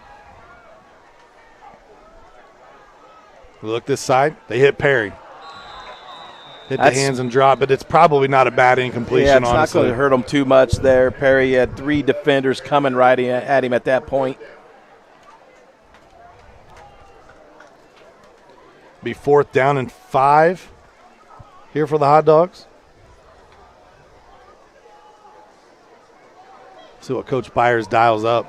We look this side. They hit Perry. Hit the hands and drop, but it's probably not a bad incompletion, yeah, it's honestly. not going to hurt him too much there. Perry had 3 defenders coming right at him at that point. Be 4th down and 5 here for the Hot Dogs. See what Coach Byers dials up.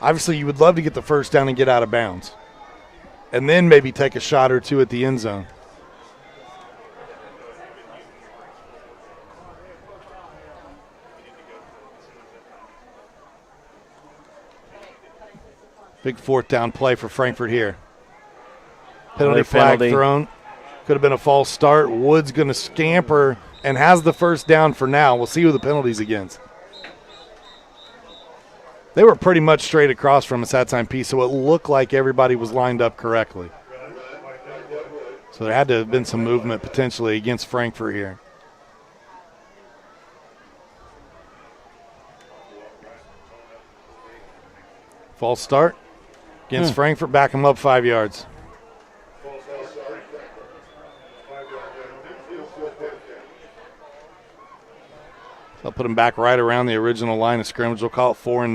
Obviously, you would love to get the first down and get out of bounds. and then maybe take a shot or two at the end zone. Big fourth down play for Frankfort here. Penalty flag thrown. Could have been a false start. Wood's going to scamper and has the first down for now. We'll see who the penalty's against. They were pretty much straight across from us that time, piece, so it looked like everybody was lined up correctly. So there had to have been some movement potentially against Frankfort here. False start against Frankfort. Back them up 5 yards. So I'll put them back right around the original line of scrimmage. We'll call it 4th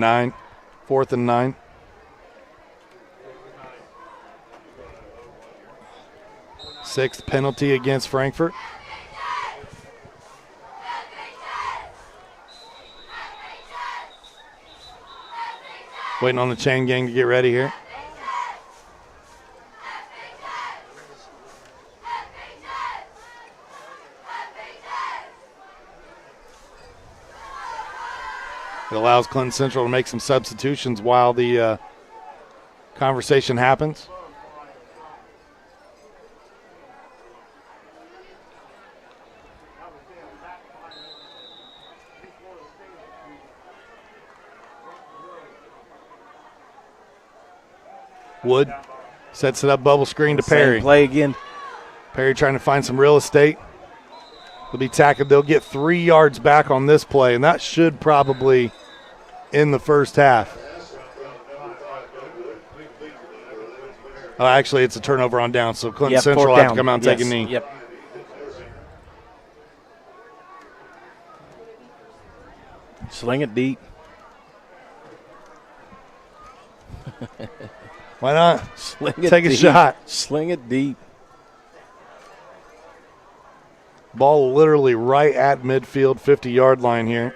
and 9. Sixth penalty against Frankfort. Waiting on the chain gang to get ready here. It allows Clinton Central to make some substitutions while the conversation happens. Wood sets it up, bubble screen to Perry. Same play again. Perry trying to find some real estate. They'll be tackled. They'll get 3 yards back on this play, and that should probably end the first half. Oh, actually, it's a turnover on down, so Clinton Central will have to come out and take a knee. Yep. Sling it deep. Why not? Take a shot. Sling it deep. Ball literally right at midfield, 50-yard line here.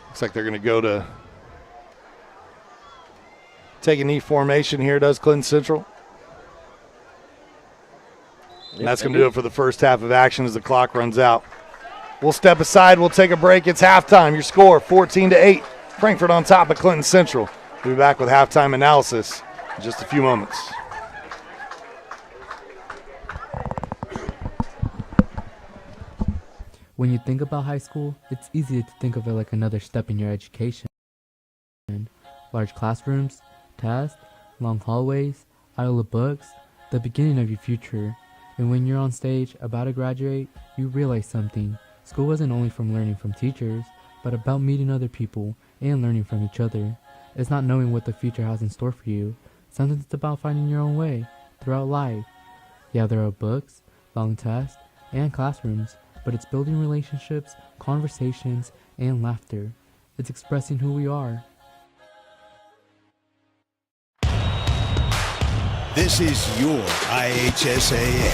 Looks like they're going to go to take a knee formation here, does Clinton Central. And that's going to do it for the first half of action as the clock runs out. We'll step aside. We'll take a break. It's halftime. Your score, 14-8. Frankfort on top of Clinton Central. We'll be back with halftime analysis in just a few moments. When you think about high school, it's easy to think of it like another step in your education. Large classrooms, tests, long hallways, aisle of books, the beginning of your future. And when you're on stage, about to graduate, you realize something. School wasn't only from learning from teachers, but about meeting other people and learning from each other. It's not knowing what the future has in store for you. Sometimes it's about finding your own way throughout life. Yeah, there are books, long tests, and classrooms, but it's building relationships, conversations, and laughter. It's expressing who we are. This is your IHSAA.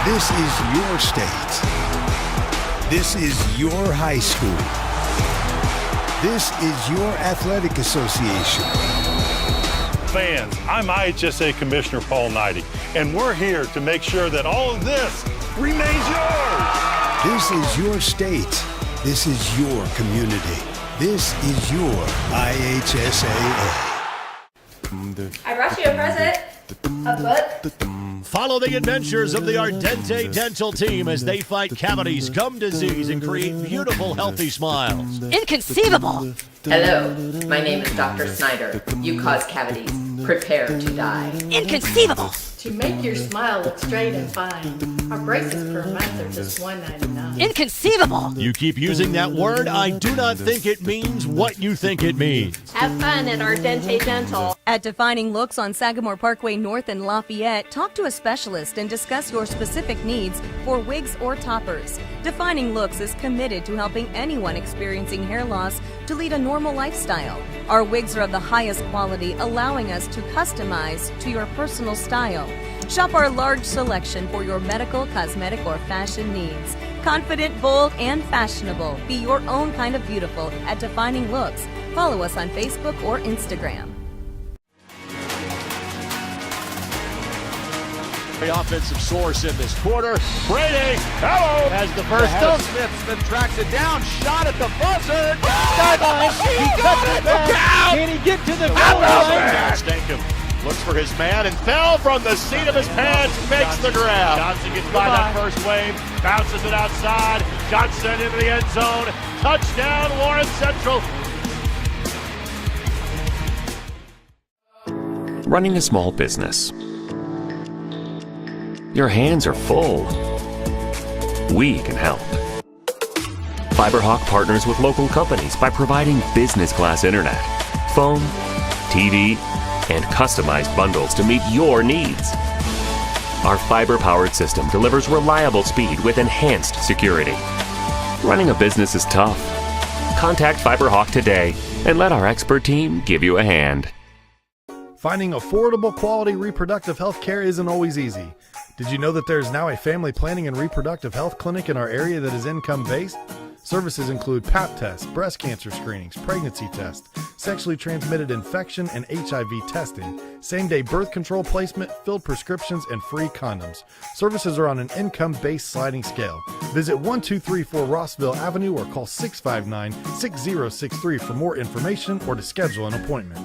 This is your state. This is your high school. This is your athletic association. Fans, I'm IHSA Commissioner Paul Knighty, and we're here to make sure that all of this remains yours. This is your state. This is your community. This is your IHSAA. I brought you a present. A book. Follow the adventures of the Ardente Dental team as they fight cavities, gum disease, and create beautiful, healthy smiles. Inconceivable! Hello, my name is Dr. Snyder. You cause cavities. Prepare to die. Inconceivable! To make your smile look straight and fine, our braces per month are just $1.99. Inconceivable! You keep using that word, I do not think it means what you think it means. Have fun at Ardente Dental. At Defining Looks on Sagamore Parkway North in Lafayette, talk to a specialist and discuss your specific needs for wigs or toppers. Defining Looks is committed to helping anyone experiencing hair loss to lead a normal lifestyle. Our wigs are of the highest quality, allowing us to customize to your personal style. Shop our large selection for your medical, cosmetic, or fashion needs. Confident, bold, and fashionable. Be your own kind of beautiful at Defining Looks. Follow us on Facebook or Instagram. The offensive source in this quarter. Brady, hello, has the first down. Smith tracks it down. Shot at the buzzer. Sideline. He cuts it back. Can he get to the goal line? Stankham looks for his man and fell from the seat of his pants. Makes the grab. Johnson gets by that first wave. Bounces it outside. Johnson into the end zone. Touchdown, Lawrence Central. Running a small business. Your hands are full. We can help. FiberHawk partners with local companies by providing business class internet, phone, TV, and customized bundles to meet your needs. Our fiber-powered system delivers reliable speed with enhanced security. Running a business is tough. Contact FiberHawk today and let our expert team give you a hand. Finding affordable quality reproductive health care isn't always easy. Did you know that there is now a family planning and reproductive health clinic in our area that is income-based? Services include Pap tests, breast cancer screenings, pregnancy tests, sexually transmitted infection and HIV testing, same-day birth control placement, filled prescriptions, and free condoms. Services are on an income-based sliding scale. Visit 1234 Rossville Avenue or call 659-6063 for more information or to schedule an appointment.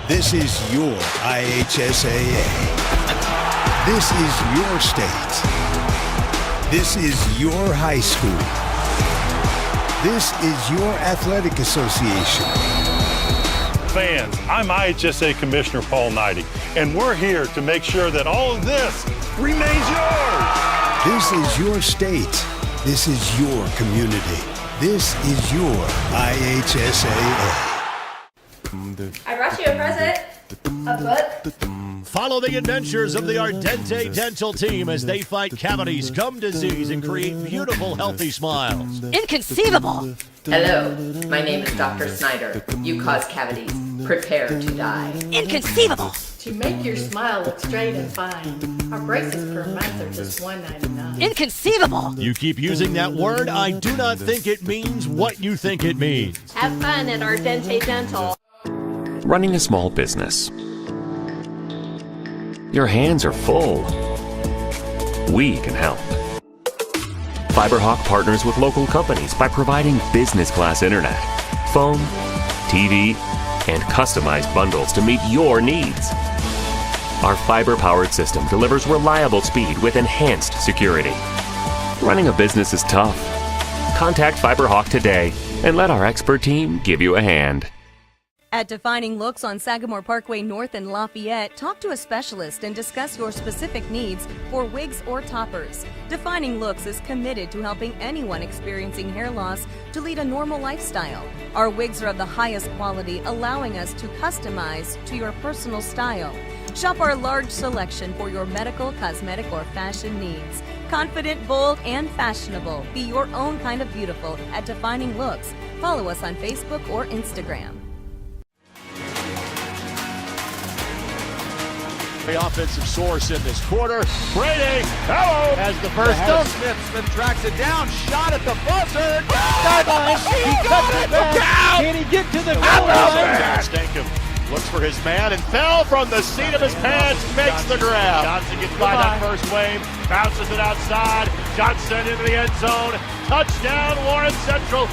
This is your IHSAA. This is your state. This is your high school. This is your athletic association. Fans, I'm IHSA Commissioner Paul Knighty, and we're here to make sure that all of this remains yours. This is your state. This is your community. This is your IHSAA. I brought you a present. A book. Follow the adventures of the Ardente Dental team as they fight cavities, gum disease, and create beautiful, healthy smiles. Inconceivable! Hello, my name is Dr. Snyder. You cause cavities. Prepare to die. Inconceivable! To make your smile look straight and fine, our braces per month are just $1.99. Inconceivable! You keep using that word, I do not think it means what you think it means. Have fun at Ardente Dental. Running a small business. Your hands are full. We can help. FiberHawk partners with local companies by providing business class internet, phone, TV, and customized bundles to meet your needs. Our fiber-powered system delivers reliable speed with enhanced security. Running a business is tough. Contact FiberHawk today and let our expert team give you a hand. At Defining Looks on Sagamore Parkway North in Lafayette, talk to a specialist and discuss your specific needs for wigs or toppers. Defining Looks is committed to helping anyone experiencing hair loss to lead a normal lifestyle. Our wigs are of the highest quality, allowing us to customize to your personal style. Shop our large selection for your medical, cosmetic, or fashion needs. Confident, bold, and fashionable. Be your own kind of beautiful at Defining Looks. Follow us on Facebook or Instagram. The offensive source in this quarter. Brady, hello, has the first down. Smith tracks it down. Shot at the buzzer. Sideline. He cuts it back. Can he get to the goal line? Stankham looks for his man and fell from the seat of his pants. Makes the grab. Johnson gets by that first wave. Bounces it outside. Johnson into the end zone. Touchdown, Lawrence Central.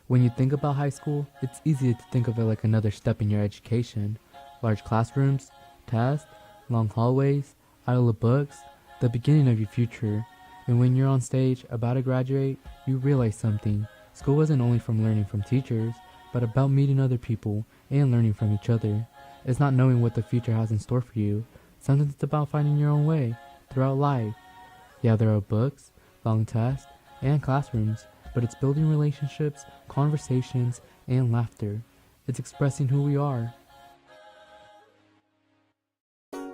When you think about high school, it's easy to think of it like another step in your education. Large classrooms, tests, long hallways, aisle of books, the beginning of your future. And when you're on stage, about to graduate, you realize something. School wasn't only from learning from teachers, but about meeting other people and learning from each other. It's not knowing what the future has in store for you. Sometimes it's about finding your own way throughout life. Yeah, there are books, long tests, and classrooms, but it's building relationships, conversations, and laughter. It's expressing who we are.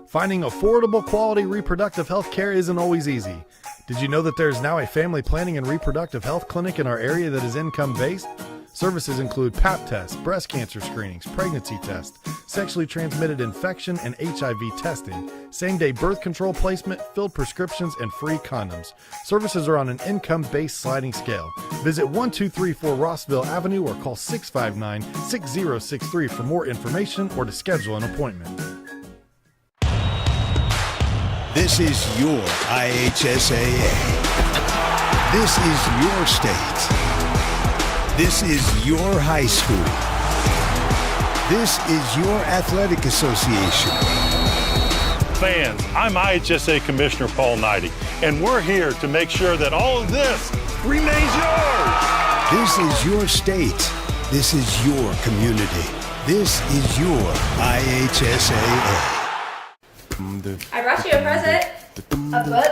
Finding affordable quality reproductive health care isn't always easy. Did you know that there is now a family planning and reproductive health clinic in our area that is income-based? Services include pap tests, breast cancer screenings, pregnancy tests, sexually transmitted infection and HIV testing, same-day birth control placement, filled prescriptions, and free condoms. Services are on an income-based sliding scale. Visit 1234 Rossville Avenue or call 659-6063 for more information or to schedule an appointment. This is your IHSAA. This is your state. This is your high school. This is your athletic association. Fans, I'm IHSA Commissioner Paul Knighty, and we're here to make sure that all of this remains yours. This is your state. This is your community. This is your IHSAA. I brought you a present. A book.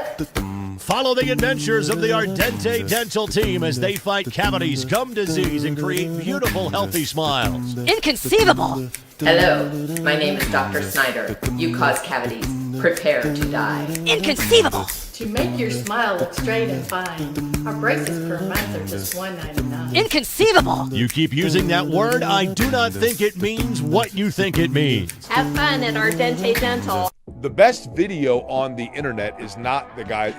Follow the adventures of the Ardente Dental team as they fight cavities, gum disease, and create beautiful, healthy smiles. Inconceivable! Hello, my name is Dr. Snyder. You cause cavities. Prepare to die. Inconceivable! To make your smile look straight and fine, our braces per month are just $1.99. Inconceivable! You keep using that word, I do not think it means what you think it means. Have fun at Ardente Dental. The best video on the internet is not the guy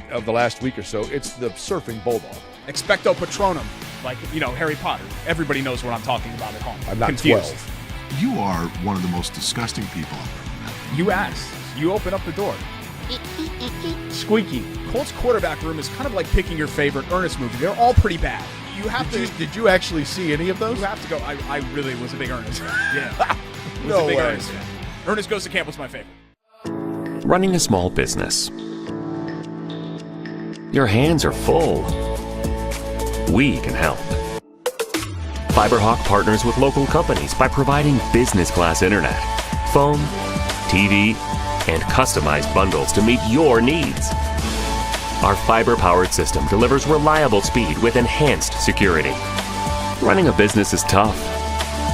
of the last week or so. It's the surfing bulldog. Expecto Patronum, like, Harry Potter. Everybody knows what I'm talking about at home. I'm not confused. 12. You are one of the most disgusting people I've ever met. You asked. You open up the door. Squeaky. Colts quarterback room is kind of like picking your favorite Ernest movie. They're all pretty bad. You have Did you actually see any of those? You have to go. I really was a big Ernest. Yeah. No way. Ernest fan. Ernest Goes to Camp was my favorite. Running a small business. Your hands are full. We can help. FiberHawk partners with local companies by providing business class internet, phone, TV, and customized bundles to meet your needs. Our fiber-powered system delivers reliable speed with enhanced security. Running a business is tough.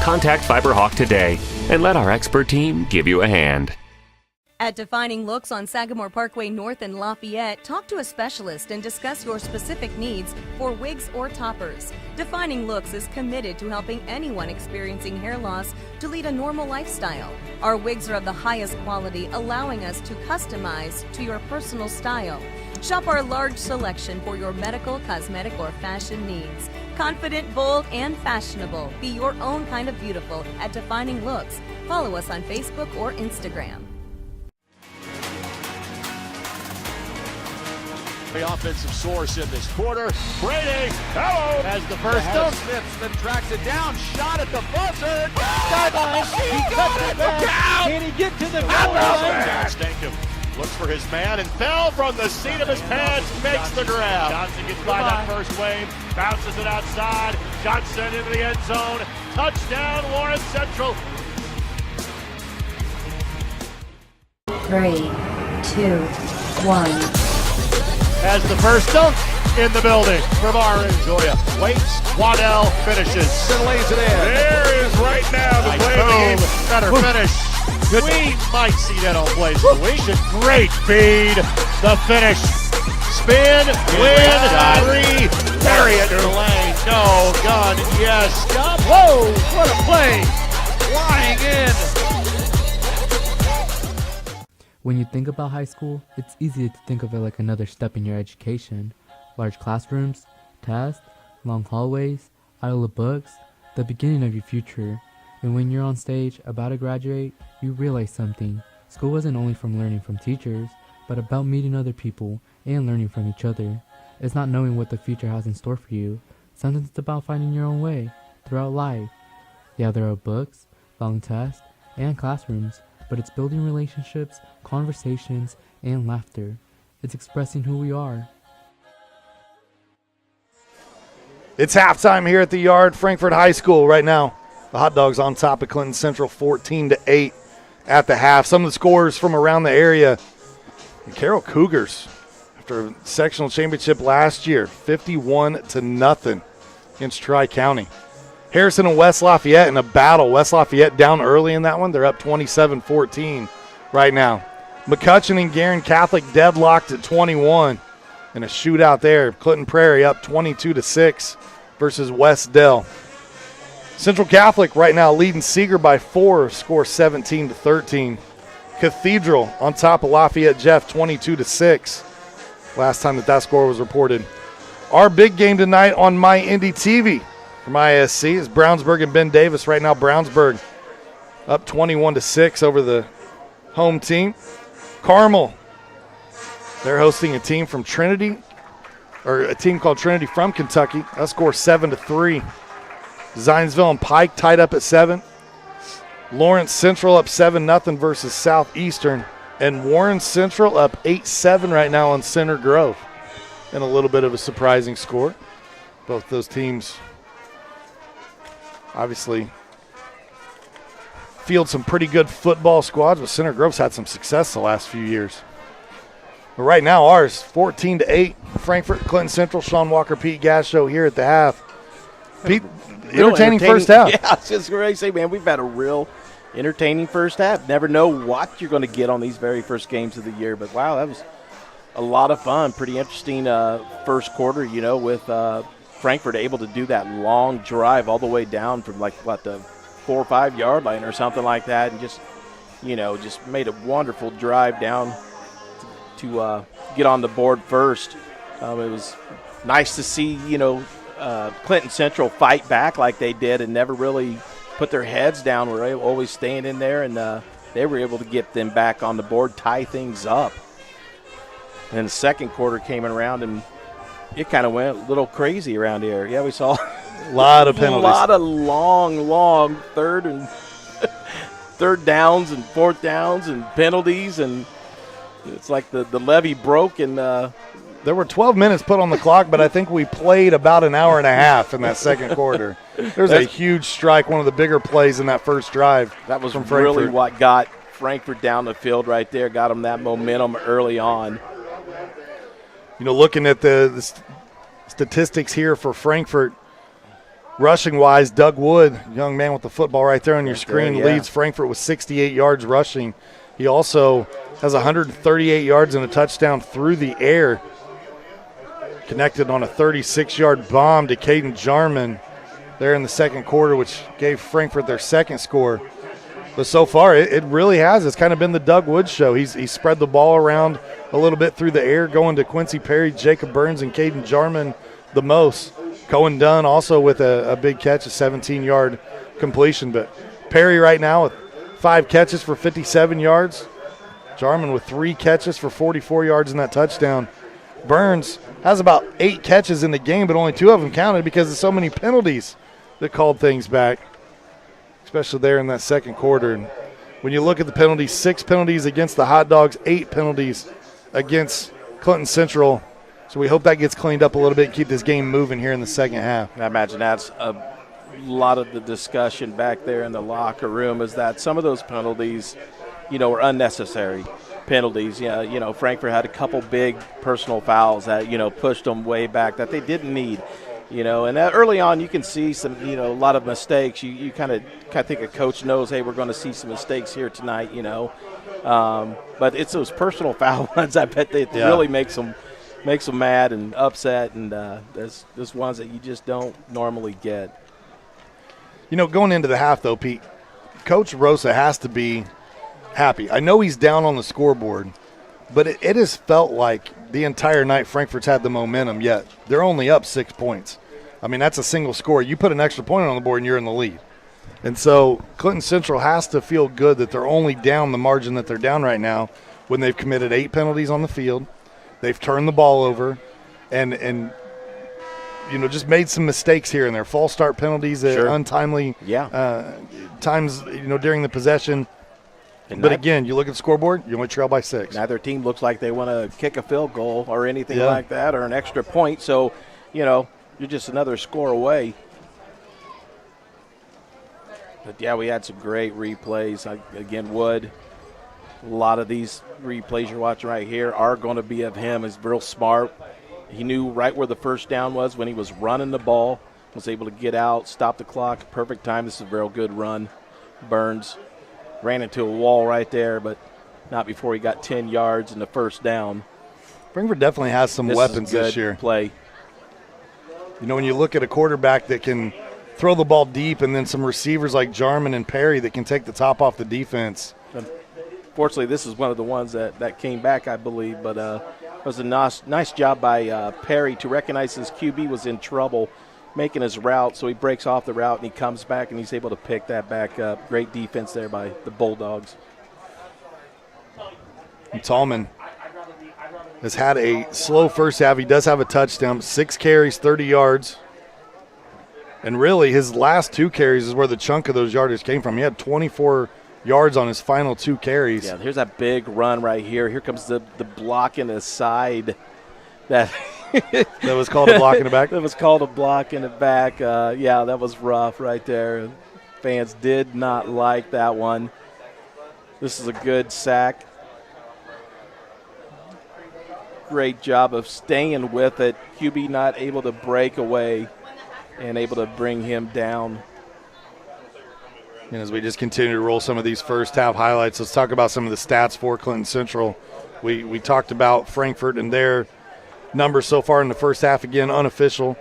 Contact FiberHawk today and let our expert team give you a hand. At Defining Looks on Sagamore Parkway North in Lafayette, talk to a specialist and discuss your specific needs for wigs or toppers. Defining Looks is committed to helping anyone experiencing hair loss to lead a normal lifestyle. Our wigs are of the highest quality, allowing us to customize to your personal style. Shop our large selection for your medical, cosmetic, or fashion needs. Confident, bold, and fashionable. Be your own kind of beautiful at Defining Looks. Follow us on Facebook or Instagram. The offensive source in this quarter. Brady, hello, has the first down. Smith tracks it down. Shot at the buzzer. Sideline. He cuts it back. Can he get to the goal line? Stankham looks for his man and fell from the seat of his pants. Makes the grab. Johnson gets by that first wave. Bounces it outside. Johnson into the end zone. Touchdown, Lawrence Central. 3, 2, 1. Has the first dunk in the building from Aaron Joya. Waits, Waddell finishes. And lays it in. There is right now the play of the game. Better finish. We might see that on plays of the week. Great feed. The finish. Spin, win, three. Bury it to the lane. No, gun, yes. Stop. Whoa, what a play. Flying in. When you think about high school, it's easy to think of it like another step in your education. Large classrooms, tests, long hallways, aisle of books, the beginning of your future. And when you're on stage, about to graduate, you realize something. School wasn't only from learning from teachers, but about meeting other people and learning from each other. It's not knowing what the future has in store for you. Sometimes it's about finding your own way throughout life. Yeah, there are books, long tests, and classrooms, but it's building relationships, conversations, and laughter. It's expressing who we are. It's halftime here at the Yard, Frankfort High School right now. The Hot Dogs on top of Clinton Central 14-8 at the half. Some of the scores from around the area. The Carroll Cougars, after a sectional championship last year, 51-0 against Tri-County. Harrison and West Lafayette in a battle. West Lafayette down early in that one. They're up 27-14 right now. McCutcheon and Guerin Catholic deadlocked at 21 in a shootout there. Clinton Prairie up 22-6 versus West Dell. Central Catholic right now leading Seeger by 4, score 17-13. Cathedral on top of Lafayette Jeff 22-6. Last time that score was reported. Our big game tonight on My Indy TV from ISC is Brownsburg and Ben Davis. Right now, Brownsburg up 21-6 over the home team. Carmel, they're hosting a team from Trinity, or a team called Trinity from Kentucky. That score 7-3. Zionsville and Pike tied up at 7. Lawrence Central up 7-0 versus Southeastern. And Warren Central up 8-7 right now on Center Grove. And a little bit of a surprising score. Both those teams obviously field some pretty good football squads, but Center Grove's had some success the last few years. But right now, ours 14-8. Frankfort, Clinton Central, Sean Walker, Pete Gashow here at the half. Pete, entertaining first half. Yeah, I was just going to say, man, we've had a real entertaining first half. Never know what you're going to get on these very first games of the year, but wow, that was a lot of fun. Pretty interesting first quarter, with Frankfort able to do that long drive all the way down from the 4 or 5 yard line or something like that, and just made a wonderful drive down to get on the board first. It was nice to see, Clinton Central fight back like they did and never really put their heads down. Were always staying in there, and they were able to get them back on the board, tie things up. And then the second quarter came around, and it kind of went a little crazy around here. Yeah, we saw a lot of penalties. A lot of long third downs and fourth downs and penalties, and it's like the levee broke, and there were 12 minutes put on the clock, but I think we played about an hour and a half in that second quarter. There's a huge strike, one of the bigger plays in that first drive. That was from Frankfort. Really what got Frankfort down the field right there, got them that momentum early on. Looking at the statistics here for Frankfort, rushing-wise, Doug Wood, young man with the football right there on your screen, leads Frankfort with 68 yards rushing. He also has 138 yards and a touchdown through the air. Connected on a 36-yard bomb to Caden Jarman there in the second quarter, which gave Frankfort their second score. But so far, it really has. It's kind of been the Doug Woods show. He's spread the ball around a little bit through the air, going to Quincy Perry, Jacob Burns, and Caden Jarman the most. Cohen Dunn also with a big catch, a 17-yard completion. But Perry right now with 5 catches for 57 yards. Jarman with 3 catches for 44 yards in that touchdown. Burns has about 8 catches in the game, but only 2 of them counted because of so many penalties that called things back, especially there in that second quarter. And when you look at the penalties, 6 penalties against the Hot Dogs, 8 penalties against Clinton Central. So we hope that gets cleaned up a little bit and keep this game moving here in the second half. I imagine that's a lot of the discussion back there in the locker room, is that some of those penalties, were unnecessary penalties. Yeah, Frankfort had a couple big personal fouls that, pushed them way back that they didn't need. And that early on you can see some, a lot of mistakes. You kind of think a coach knows, hey, we're going to see some mistakes here tonight, But it's those personal foul ones, I bet they really makes them mad and upset, and there's ones that you just don't normally get. Going into the half, though, Pete, Coach Rosa has to be happy. I know he's down on the scoreboard, but it has felt like the entire night Frankfort's had the momentum, yet they're only up 6 points. I mean, that's a single score. You put an extra point on the board and you're in the lead. And so Clinton Central has to feel good that they're only down the margin that they're down right now when they've committed 8 penalties on the field. They've turned the ball over and just made some mistakes here and there. False start penalties, untimely times, during the possession. But again, you look at the scoreboard, you only trail by 6. Neither team looks like they want to kick a field goal or anything like that, or an extra point. So, you're just another score away. But, we had some great replays. Again, Wood, a lot of these replays you're watching right here are going to be of him. He's real smart. He knew right where the first down was when he was running the ball, was able to get out, stop the clock, perfect time. This is a real good run. Burns ran into a wall right there, but not before he got 10 yards in the first down. Frankfort definitely has some weapons this year. Play. When you look at a quarterback that can throw the ball deep, and then some receivers like Jarman and Perry that can take the top off the defense. Fortunately, this is one of the ones that came back, I believe, but it was a nice job by Perry to recognize his QB was in trouble making his route, so he breaks off the route and he comes back and he's able to pick that back up. Great defense there by the Bulldogs. And Tallman has had a slow first half. He does have a touchdown, 6 carries, 30 yards. And really, his last 2 carries is where the chunk of those yardage came from. He had 24 yards on his final 2 carries. Yeah, here's that big run right here. Here comes the block in the side. That was called a block in the back? That was called a block in the back. Yeah, that was rough right there. Fans did not like that one. This is a good sack. Great job of staying with it. QB not able to break away and able to bring him down. And as we just continue to roll some of these first half highlights, let's talk about some of the stats for Clinton Central. We talked about Frankfort and their numbers so far in the first half, again, unofficial.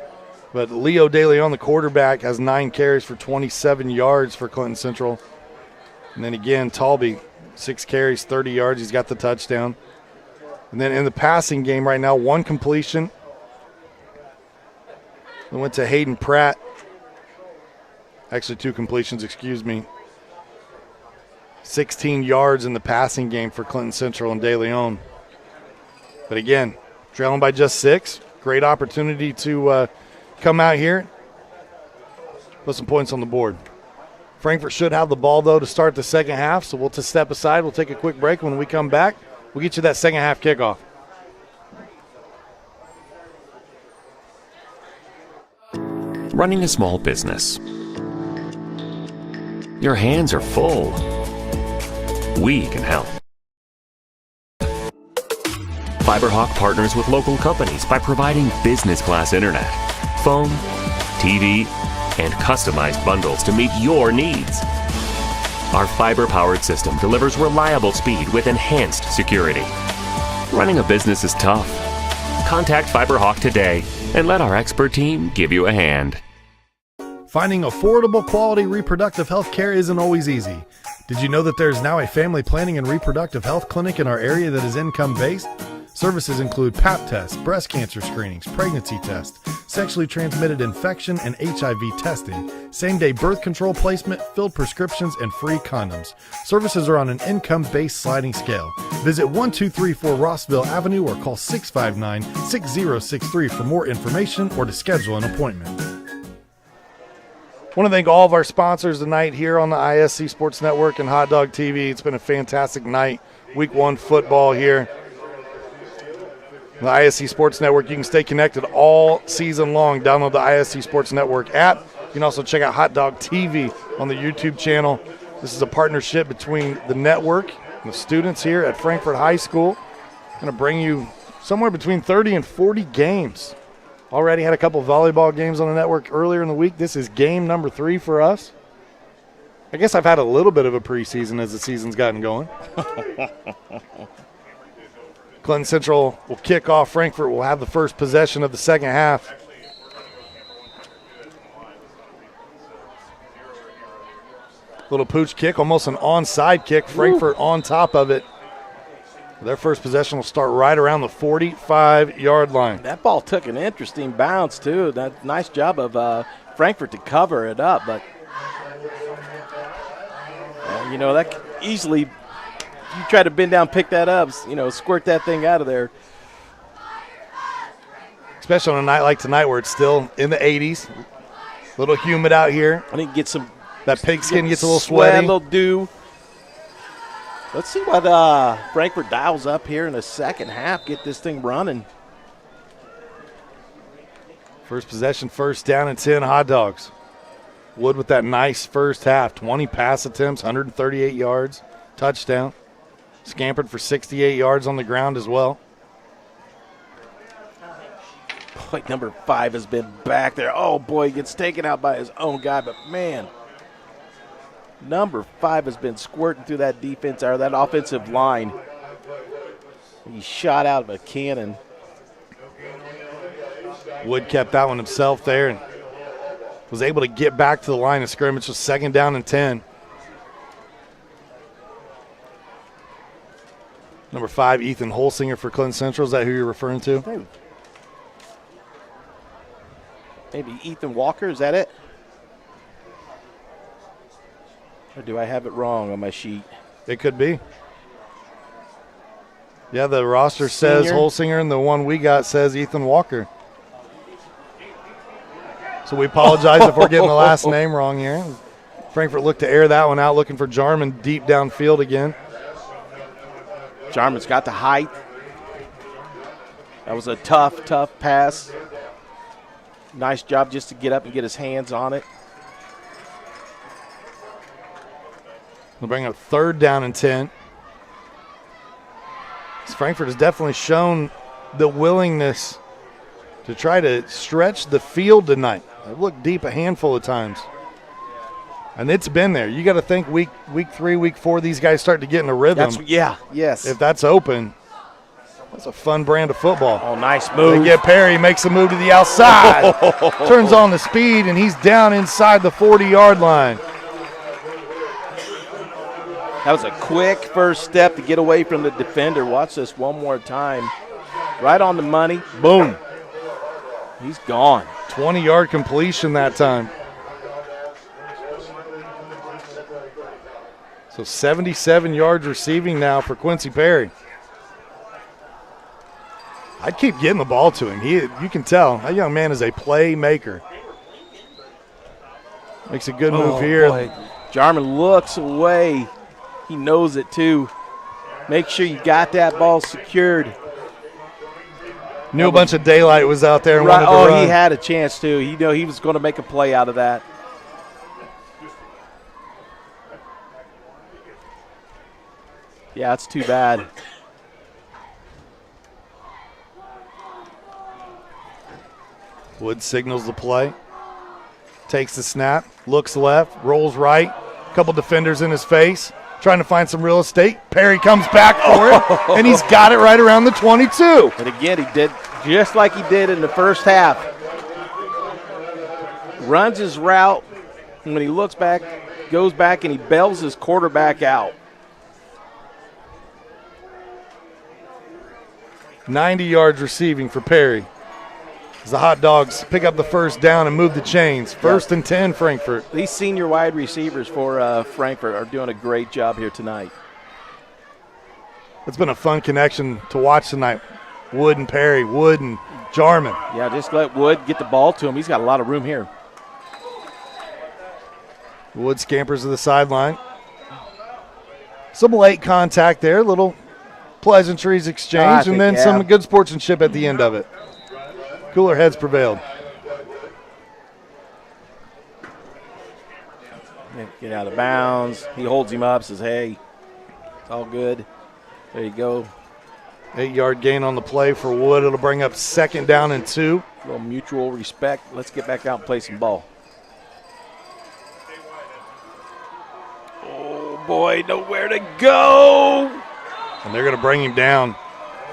But Leo DeLeon, the quarterback, has 9 carries for 27 yards for Clinton Central. And then again, Talby, 6 carries, 30 yards. He's got the touchdown. And then in the passing game right now, 1 completion. We went to Hayden Pratt. Actually, 2 completions, excuse me. 16 yards in the passing game for Clinton Central and DeLeon. But again, trailing by just 6. Great opportunity to come out here, put some points on the board. Frankfort should have the ball, though, to start the second half, so we'll just step aside. We'll take a quick break. When we come back, we'll get you that second half kickoff. Running a small business. Your hands are full. We can help. FiberHawk partners with local companies by providing business-class internet, phone, TV, and customized bundles to meet your needs. Our fiber-powered system delivers reliable speed with enhanced security. Running a business is tough. Contact FiberHawk today and let our expert team give you a hand. Finding affordable quality reproductive health care isn't always easy. Did you know that there's now a family planning and reproductive health clinic in our area that is income-based? Services include Pap tests, breast cancer screenings, pregnancy tests, sexually transmitted infection and HIV testing, same-day birth control placement, filled prescriptions, and free condoms. Services are on an income-based sliding scale. Visit 1234 Rossville Avenue or call 659-6063 for more information or to schedule an appointment. I want to thank all of our sponsors tonight here on the ISC Sports Network and Hot Dog TV. It's been a fantastic night. Week 1 football here. The ISC Sports Network, you can stay connected all season long. Download the ISC Sports Network app. You can also check out Hot Dog TV on the YouTube channel. This is a partnership between the network and the students here at Frankfort High School. Going to bring you somewhere between 30 and 40 games. Already had a couple of volleyball games on the network earlier in the week. This is game number 3 for us. I guess I've had a little bit of a preseason as the season's gotten going. Clinton Central will kick off. Frankfort will have the first possession of the second half. Little pooch kick, almost an onside kick. Frankfort on top of it. Their first possession will start right around the 45-yard line. That ball took an interesting bounce, too. That nice job of Frankfort to cover it up. But, that easily, you try to bend down, pick that up, squirt that thing out of there. Especially on a night like tonight where it's still in the 80s. A little humid out here. I think that pigskin gets a little sweaty. A little dew. Let's see what Frankfort dials up here in the second half, get this thing running. First possession, first down and 10 Hot Dogs. Wood with that nice first half, 20 pass attempts, 138 yards, touchdown. Scampered for 68 yards on the ground as well. Boy, number 5 has been back there. Oh, boy, he gets taken out by his own guy, but, man. Number 5 has been squirting through that defense or that offensive line. He shot out of a cannon. Wood kept that one himself there. And was able to get back to the line of scrimmage with 2nd down and 10. Number 5, Ethan Holsinger for Clinton Central. Is that who you're referring to? Maybe Ethan Walker, is that it? Or do I have it wrong on my sheet? It could be. Yeah, the roster says Holsinger, and the one we got says Ethan Walker. So we apologize if we're getting the last name wrong here. Frankfort looked to air that one out, looking for Jarman deep downfield again. Jarman's got the height. That was a tough pass. Nice job just to get up and get his hands on it. We'll bring up 3rd down and 10. Frankfort has definitely shown the willingness to try to stretch the field tonight. They've looked deep a handful of times. And it's been there. You got to think week 3, week 4, these guys start to get in a rhythm. Yes. If that's open, that's a fun brand of football. Oh, nice move. They get Perry, makes a move to the outside. Turns on the speed, and he's down inside the 40-yard line. That was a quick first step to get away from the defender. Watch this one more time. Right on the money. Boom. He's gone. 20-yard completion that time. So 77 yards receiving now for Quincy Perry. I'd keep getting the ball to him. You can tell that young man is a playmaker. Makes a good move here. Boy. Jarman looks away. He knows it too. Make sure you got that ball secured. Knew a bunch of daylight was out there and wanted to run. He had a chance too. He knew he was going to make a play out of that. Yeah, it's too bad. Wood signals the play. Takes the snap, looks left, rolls right. Couple defenders in his face, trying to find some real estate. Perry comes back for it, and he's got it right around the 22. And again, he did just like he did in the first half. Runs his route, and when he looks back, goes back, and he bails his quarterback out. 90 yards receiving for Perry. As the Hot Dogs pick up the first down and move the chains. 1st and 10, Frankfort. These senior wide receivers for Frankfort are doing a great job here tonight. It's been a fun connection to watch tonight. Wood and Perry, Wood and Jarman. Yeah, just let Wood get the ball to him. He's got a lot of room here. Wood scampers to the sideline. Some late contact there, little pleasantries exchanged, and then some good sportsmanship at the end of it. Cooler heads prevailed. Get out of bounds. He holds him up, says, hey, it's all good. There you go. 8-yard gain on the play for Wood. It'll bring up 2nd down and 2. A little mutual respect. Let's get back out and play some ball. Oh, boy, nowhere to go. And they're going to bring him down.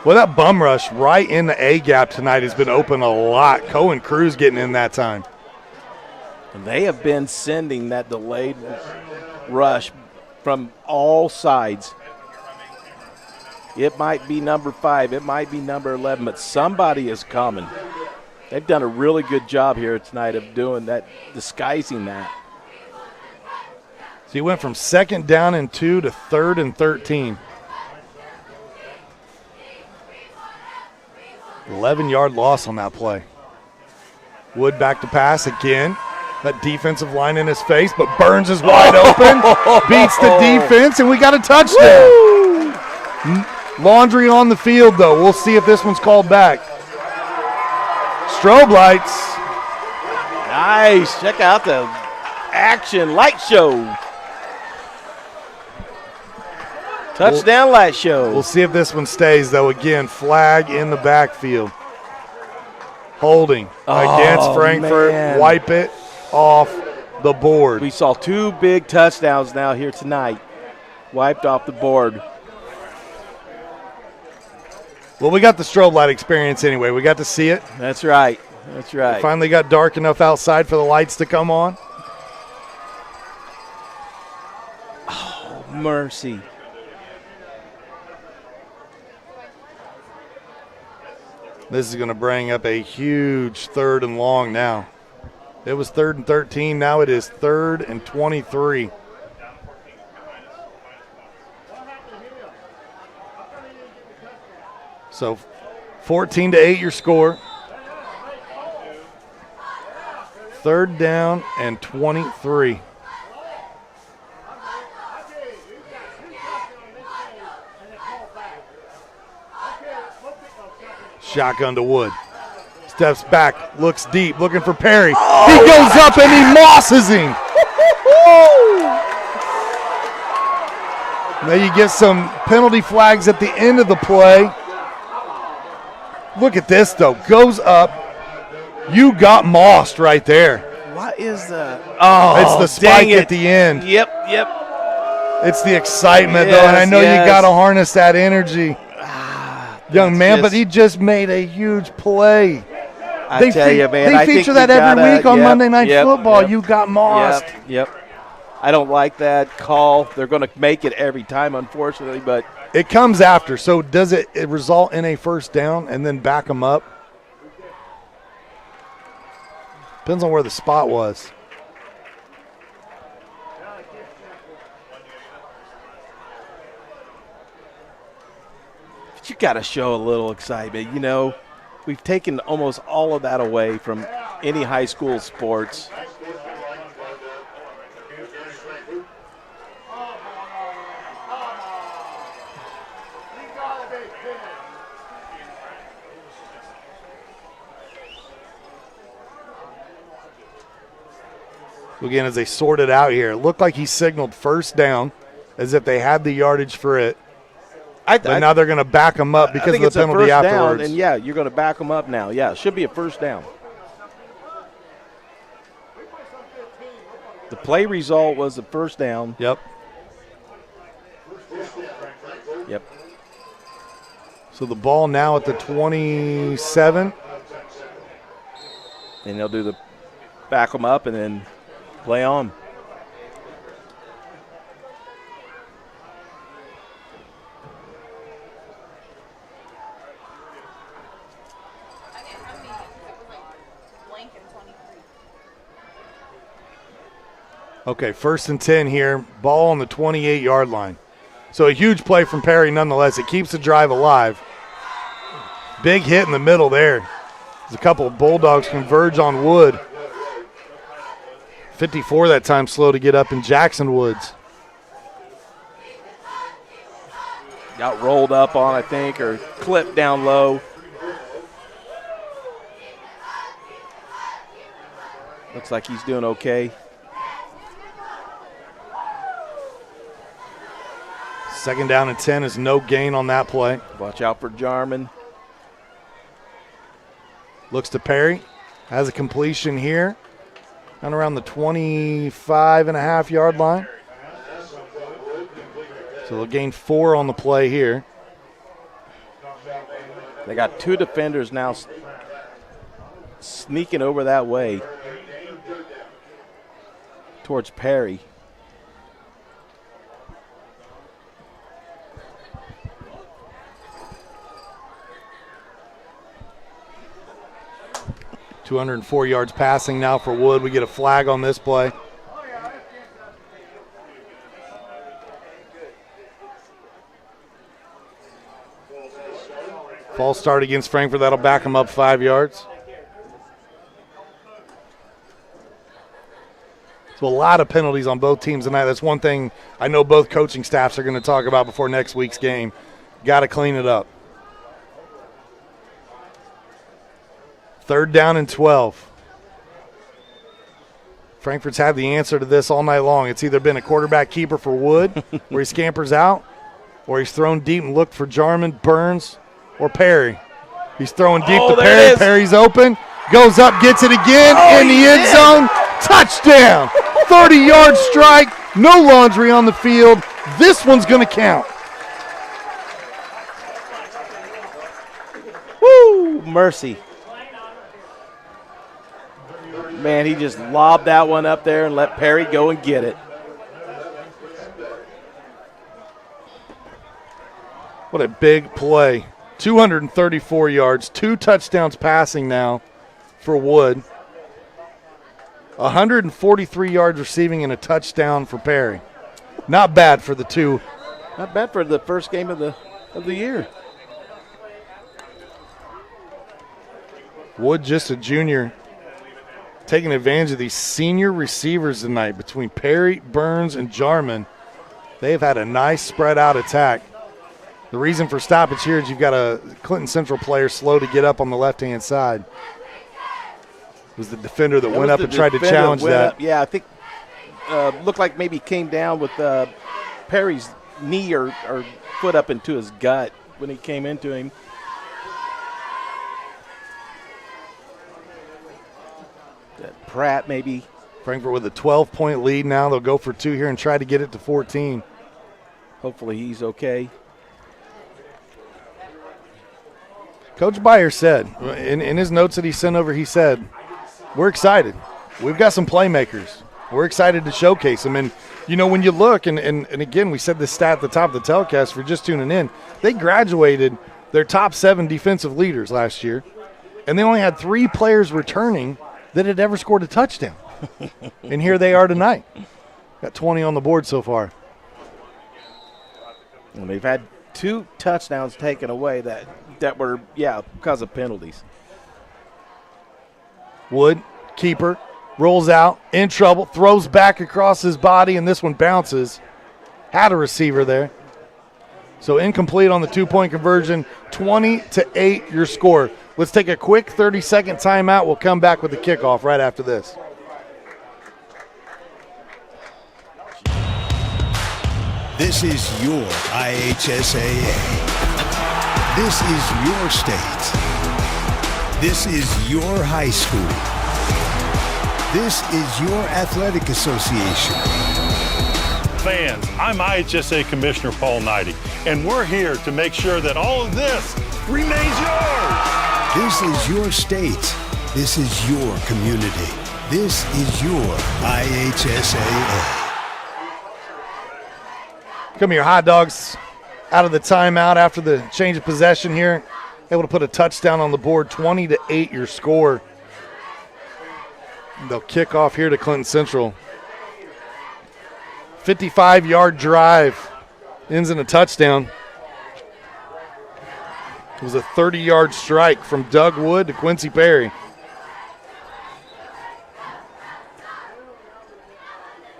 Well, that bum rush right in the A-gap tonight has been open a lot. Cohen Cruz getting in that time. And they have been sending that delayed rush from all sides. It might be number 5. It might be number 11, but somebody is coming. They've done a really good job here tonight of doing that, disguising that. So he went from 2nd down and 2 to 3rd and 13. 11-yard loss on that play. Wood back to pass again. That defensive line in his face, but Burns is wide open. Beats the defense, and we got a touchdown. Laundry on the field, though. We'll see if this one's called back. Strobe lights. Nice. Check out the action light show. Touchdown light show. We'll see if this one stays, though. Again, flag in the backfield. Holding against Frankfort. Man. Wipe it off the board. We saw 2 big touchdowns now here tonight. Wiped off the board. Well, we got the strobe light experience anyway. We got to see it. That's right. That's right. It finally got dark enough outside for the lights to come on. Oh, mercy. This is going to bring up a huge 3rd and long now. It was 3rd and 13. Now it is 3rd and 23. So 14-8 your score. 3rd down and 23. Shotgun to Wood. Steps back, looks deep, looking for Perry. He goes up and he mosses him. Now you get some penalty flags at the end of the play. Look at this, though. Goes up. You got mossed right there. What is the? Oh, it's the spike at the end. Yep. It's the excitement, though, and I know you got to harness that energy. Young man, but he just made a huge play. I tell you, man. They feature that every week on Monday Night Football. You got mossed. Yep. I don't like that call. They're going to make it every time, unfortunately, but it comes after. So does it result in a first down and then back them up? Depends on where the spot was. But you got to show a little excitement. You know, we've taken almost all of that away from any high school sports. Again, as they sort it out here, it looked like he signaled first down as if they had the yardage for it. But now they're going to back them up because of the penalty afterwards. Down, and, yeah, you're going to back them up now. Yeah, it should be a first down. The play result was the first down. Yep. So the ball now at the 27. And they'll do the back them up and then play on. Okay, 1st and 10 here. Ball on the 28-yard line. So a huge play from Perry nonetheless. It keeps the drive alive. Big hit in the middle there. There's a couple of Bulldogs converge on Wood. 54 that time slow to get up in Jackson Woods. Got rolled up on, I think, or clipped down low. Looks like he's doing okay. 2nd down and 10 is no gain on that play. Watch out for Jarman. Looks to Perry. Has a completion here. Down around the 25.5-yard line. So they'll gain 4 on the play here. They got 2 defenders now sneaking over that way towards Perry. .204 yards passing now for Wood. We get a flag on this play. False start against Frankfort. That'll back them up 5 yards. So a lot of penalties on both teams tonight. That's one thing I know both coaching staffs are going to talk about before next week's game. Got to clean it up. 3rd down and 12. Frankfort's had the answer to this all night long. It's either been a quarterback keeper for Wood, where he scampers out, or he's thrown deep and looked for Jarman, Burns, or Perry. He's throwing deep to Perry. Perry's open. Goes up, gets it again in the end zone. Touchdown. 30-yard strike. No laundry on the field. This one's going to count. Woo! Mercy. Man, he just lobbed that one up there and let Perry go and get it. What a big play. 234 yards, 2 touchdowns passing now for Wood. 143 yards receiving and a touchdown for Perry. Not bad for the two. Not bad for the first game of the year. Wood, just a junior, taking advantage of these senior receivers tonight between Perry, Burns, and Jarman. They've had a nice spread out attack. The reason for stoppage here is you've got a Clinton Central player slow to get up on the left-hand side. It was the defender that went up and tried to challenge that. Yeah, I think looked like maybe came down with Perry's knee or foot up into his gut when he came into him. Pratt maybe. Frankfort with a 12-point lead now. They'll go for 2 here and try to get it to 14. Hopefully he's okay. Coach Beyer said, in his notes that he sent over, he said, we're excited. We've got some playmakers. We're excited to showcase them. And, you know, when you look, and again, we said this stat at the top of the telecast for just tuning in, they graduated their top 7 defensive leaders last year, and they only had 3 players returning that had ever scored a touchdown. And here they are tonight. Got 20 on the board so far. And they've had 2 touchdowns taken away that were, because of penalties. Wood, keeper, rolls out, in trouble, throws back across his body, and this one bounces. Had a receiver there. So incomplete on the 2-point conversion, 20-8 your score. Let's take a quick 30-second timeout. We'll come back with the kickoff right after this. This is your IHSAA. This is your state. This is your high school. This is your athletic association. Fans, I'm IHSA Commissioner Paul Knighty, and we're here to make sure that all of this remains yours. This is your state. This is your community. This is your IHSAA. Come here, Hot Dogs, out of the timeout after the change of possession here. Able to put a touchdown on the board, 20-8 your score. They'll kick off here to Clinton Central. 55-yard drive ends in a touchdown. It was a 30-yard strike from Doug Wood to Quincy Perry.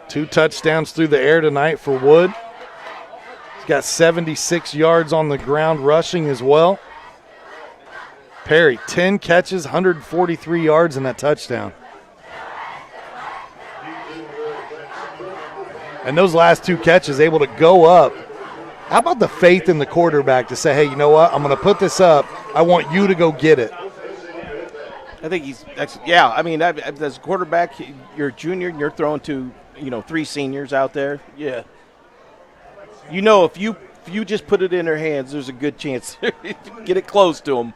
Two touchdowns through the air tonight for Wood. He's got 76 yards on the ground rushing as well. Perry, 10 catches, 143 yards in that touchdown. And those last 2 catches able to go up. How about the faith in the quarterback to say, hey, you know what? I'm going to put this up. I want you to go get it. I think as a quarterback, you're a junior and you're throwing to, 3 seniors out there. Yeah. If you just put it in their hands, there's a good chance. Get it close to them.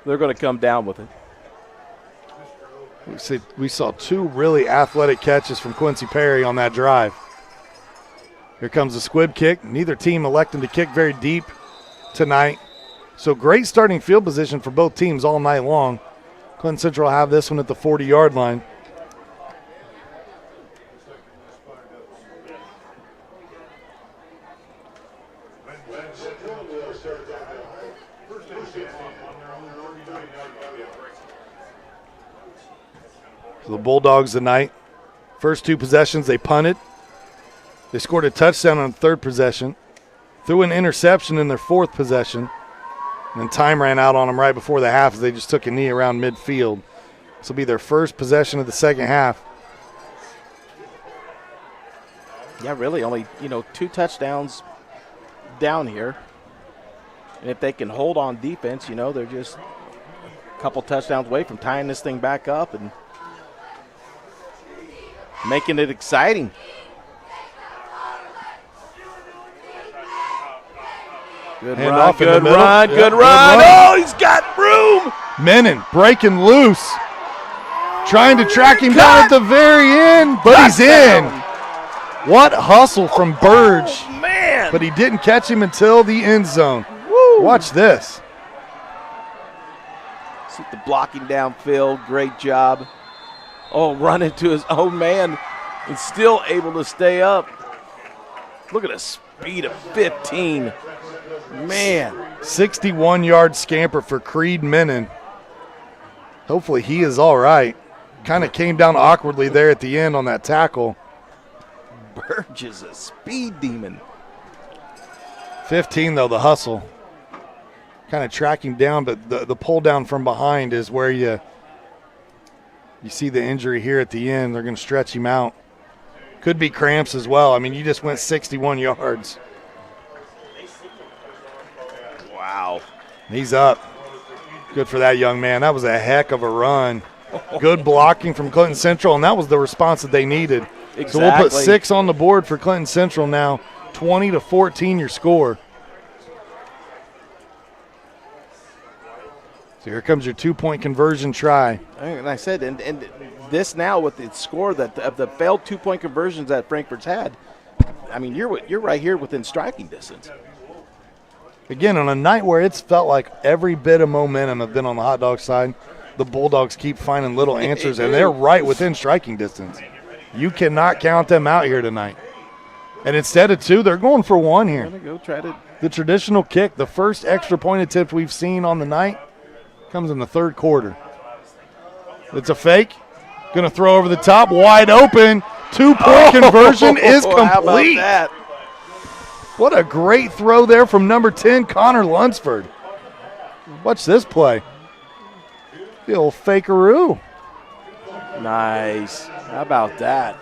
They're going to come down with it. We saw 2 really athletic catches from Quincy Perry on that drive. Here comes the squib kick. Neither team electing to kick very deep tonight. So great starting field position for both teams all night long. Clinton Central will have this one at the 40-yard line. So the Bulldogs tonight, first 2 possessions, they punted. They scored a touchdown on the 3rd possession, threw an interception in their 4th possession, and then time ran out on them right before the half as they just took a knee around midfield. This will be their first possession of the second half. Yeah, really, only, 2 touchdowns down here. And if they can hold on defense, they're just a couple touchdowns away from tying this thing back up and making it exciting. Good run, good run. Oh, he's got room. Menon breaking loose. Trying to track him down at the very end, but he's in. What hustle from Burge. Oh, man. But he didn't catch him until the end zone. Woo. Watch this. See the blocking downfield. Great job. Oh, run into his own man and still able to stay up. Look at the speed of 15. Man. 61-yard scamper for Creed Menon. Hopefully he is all right. Kind of came down awkwardly there at the end on that tackle. Burge is a speed demon. 15, though, the hustle. Kind of tracking down, but the pull down from behind is where you see the injury here at the end. They're going to stretch him out. Could be cramps as well. I mean, you just went 61 yards. Wow. He's up. Good for that young man. That was a heck of a run. Good blocking from Clinton Central, and that was the response that they needed. Exactly. So we'll put 6 on the board for Clinton Central now. 20-14 your score. So here comes your 2-point conversion try. And I said, and this now with the score that of the failed 2-point conversions that Frankfort's had, I mean, you're right here within striking distance. Again, on a night where it's felt like every bit of momentum have been on the hot dog side, the Bulldogs keep finding little answers, and they're right within striking distance. You cannot count them out here tonight. And instead of 2, they're going for 1 here. Go try to. The traditional kick, the first extra point attempt we've seen on the night, comes in the third quarter. It's a fake. Going to throw over the top, wide open. 2-point conversion is complete. How about that? What a great throw there from number 10, Connor Lunsford. Watch this play. The old fakeroo. Nice. How about that?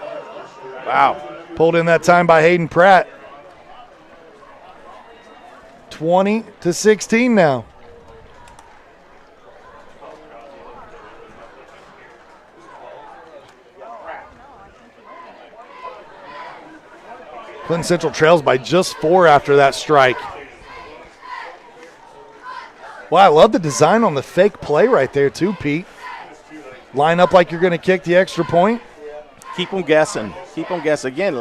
Wow. Pulled in that time by Hayden Pratt. 20-16 now. Clinton Central trails by just 4 after that strike. Well, I love the design on the fake play right there too, Pete. Line up like you're going to kick the extra point. Keep them guessing. Keep them guessing. Again,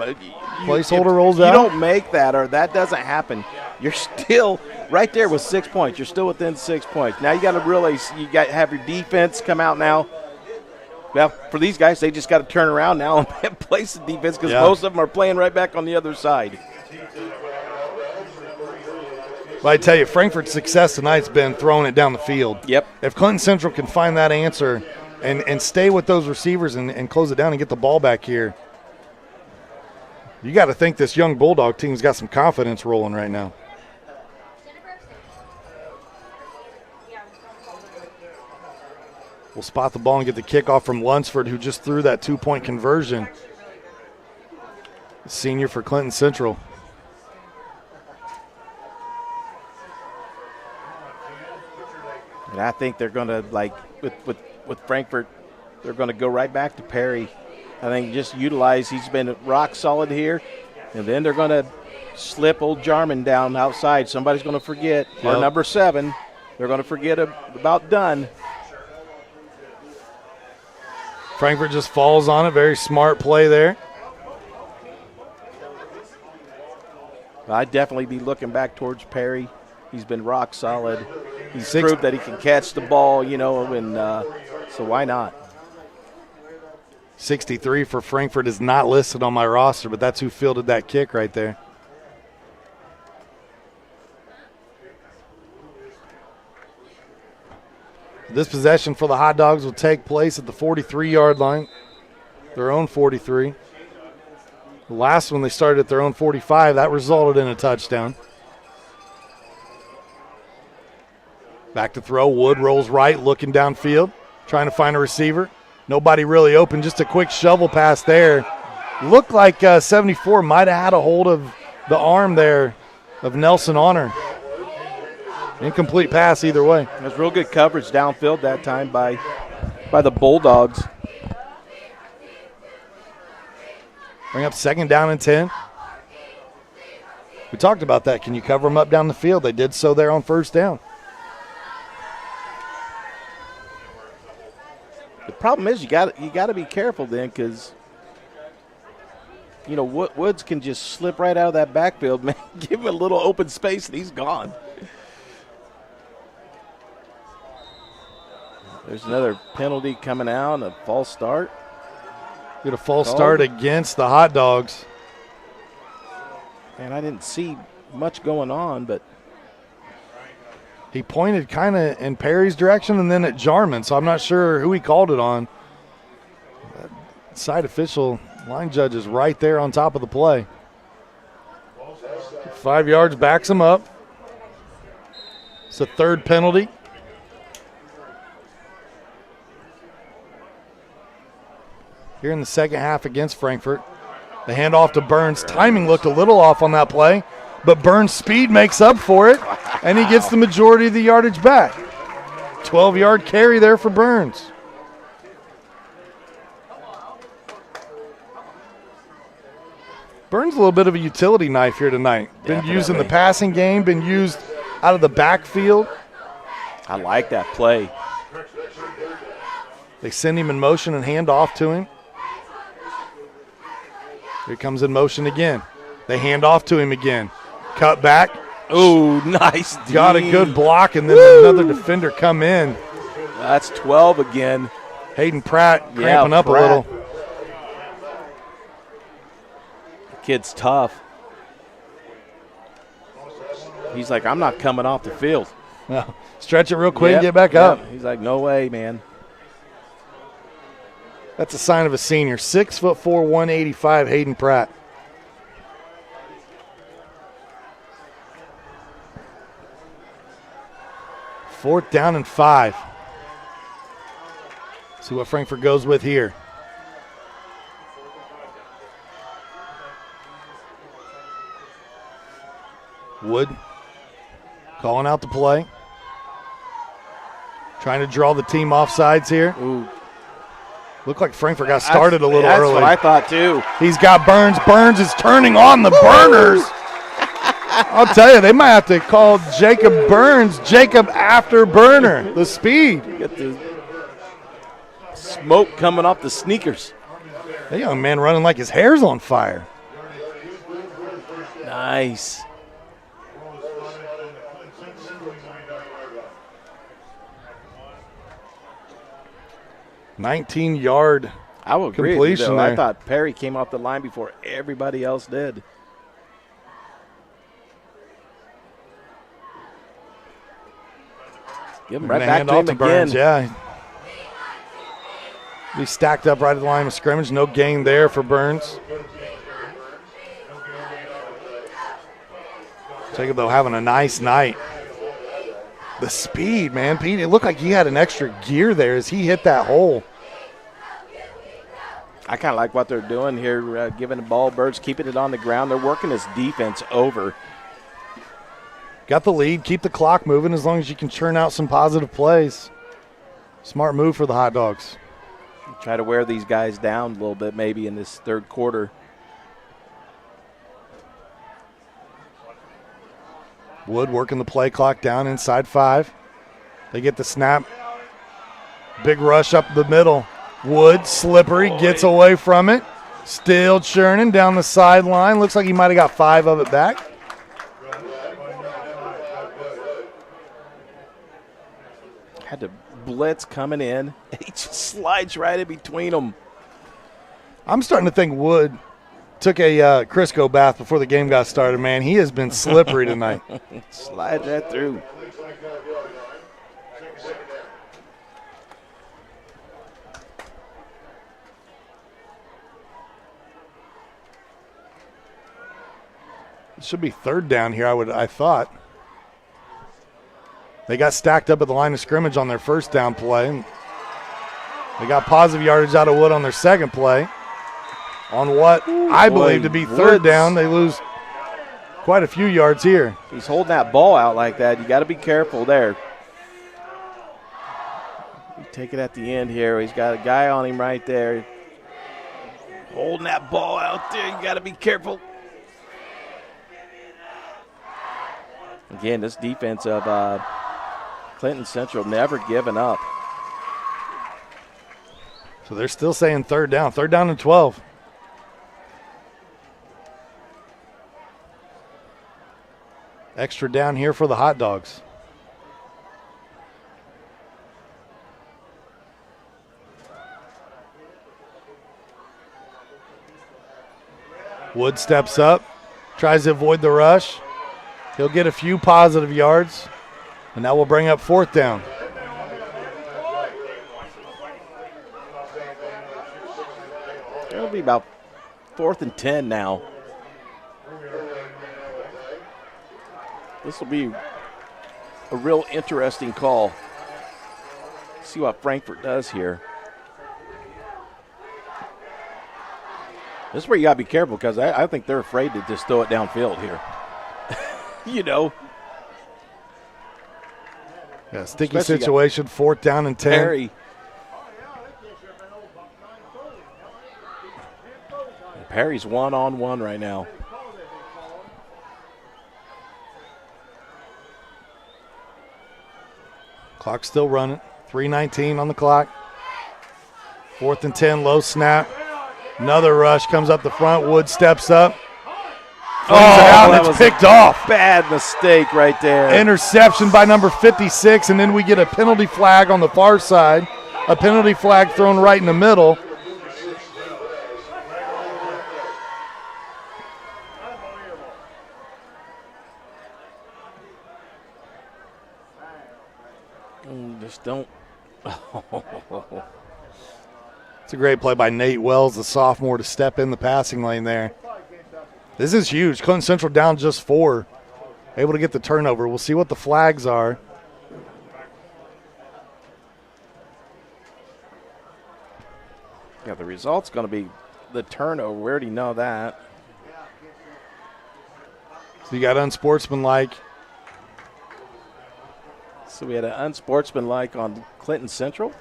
placeholder rolls out. You don't make that or that doesn't happen. You're still right there with 6 points. You're still within 6 points. Now you got to realize you got to have your defense come out now. Well, for these guys, they just got to turn around now and place the defense because most of them are playing right back on the other side. Well, I tell you, Frankfort's success tonight's been throwing it down the field. Yep. If Clinton Central can find that answer and stay with those receivers and close it down and get the ball back here, you got to think this young Bulldog team's got some confidence rolling right now. We'll spot the ball and get the kickoff from Lunsford, who just threw that 2-point conversion. Senior for Clinton Central. And I think they're going to, like, with Frankfort, they're going to go right back to Perry. I think just utilize, he's been rock solid here. And then they're going to slip old Jarman down outside. Somebody's going to forget. Or number 7, they're going to forget about Dunn. Frankfort just falls on it. Very smart play there. I'd definitely be looking back towards Perry. He's been rock solid. He's proved that he can catch the ball, you know, and so why not? 63 for Frankfort is not listed on my roster, but that's who fielded that kick right there. This possession for the Hot Dogs will take place at the 43-yard line, their own 43. The last one they started at their own 45. That resulted in a touchdown. Back to throw. Wood rolls right, looking downfield, trying to find a receiver. Nobody really open, just a quick shovel pass there. Looked like 74 might have had a hold of the arm there of Nelson Honor. Incomplete pass either way. There's real good coverage downfield that time by the Bulldogs. Bring up 2nd down and 10. We talked about that. Can you cover them up down the field? They did so there on 1st down. problem is you got to be careful then, because Woods can just slip right out of that backfield, man. Give him a little open space and he's gone. There's another penalty coming out, a false start. Get a false start against the Hot Dogs. And I didn't see much going on, but he pointed kind of in Perry's direction and then at Jarman, so I'm not sure who he called it on. Side official, line judge is right there on top of the play. 5 yards backs him up. It's a third penalty. Here in the second half against Frankfort. The handoff to Burns. Timing looked a little off on that play, but Burns' speed makes up for it, and he gets the majority of the yardage back. 12-yard carry there for Burns. Burns a little bit of a utility knife here tonight. Been used in the passing game, been used out of the backfield. I like that play. They send him in motion and hand off to him. Here comes in motion again. They hand off to him again. Cut back. Oh, nice. Got a good block, and then another defender come in. That's 12 again. Hayden Pratt cramping up a little. The kid's tough. He's like, I'm not coming off the field. No. Stretch it real quick and get back up. He's like, no way, man. That's a sign of a senior. 6'4", 185, Hayden Pratt. Fourth down and 5. See what Frankfort goes with here. Wood calling out the play. Trying to draw the team off sides here. Ooh. Looked like Frankfort got started a little early. That's what I thought, too. He's got Burns. Burns is turning on the burners. I'll tell you, they might have to call Jacob Burns Jacob after burner. The speed. Get the smoke coming off the sneakers. That young man running like his hair's on fire. Nice. $19-yard I will agree completion with you, there. I thought Perry came off the line before everybody else did. Give him right back to him again. Burns, yeah. He stacked up right at the line of scrimmage. No gain there for Burns. Jacob, though, having a nice night. The speed, man. Pete, it looked like he had an extra gear there as he hit that hole. I kind of like what they're doing here, giving the ball Birds, keeping it on the ground. They're working this defense over. Got the lead. Keep the clock moving as long as you can churn out some positive plays. Smart move for the Hot Dogs. Try to wear these guys down a little bit maybe in this third quarter. Wood working the play clock down inside 5. They get the snap. Big rush up the middle. Wood, slippery, gets away from it. Still churning down the sideline. Looks like he might have got 5 of it back. Had to blitz coming in. He just slides right in between them. I'm starting to think Wood took a Crisco bath before the game got started, man. He has been slippery tonight. Slide that through. It should be third down here, I thought. They got stacked up at the line of scrimmage on their first down play. They got positive yardage out of Wood on their second play. On what I believe to be third down, they lose quite a few yards here. He's holding that ball out like that. You got to be careful there. You take it at the end here. He's got a guy on him right there. Holding that ball out there. You got to be careful. Again, this defense of Clinton Central never giving up. So they're still saying third down and 12. Extra down here for the Hot Dogs. Wood steps up, tries to avoid the rush. He'll get a few positive yards, and that will bring up fourth down. It'll be about 4th and 10 now. This will be a real interesting call. See what Frankfort does here. This is where you got to be careful because I think they're afraid to just throw it downfield here. You know. Yeah, sticky situation, 4th down and 10. Perry. Perry's one-on-one right now. Clock's still running. 3:19 on the clock. 4th and 10, low snap. Another rush comes up the front. Wood steps up. That it's picked off. Bad mistake right there. Interception by number 56, and then we get a penalty flag on the far side. A penalty flag thrown right in the middle. Just don't. It's a great play by Nate Wells, the sophomore, to step in the passing lane there. This is huge. Clinton Central down just 4. Able to get the turnover. We'll see what the flags are. Yeah, the result's going to be the turnover. We already know that. So you got unsportsmanlike. So we had an unsportsmanlike on Clinton Central.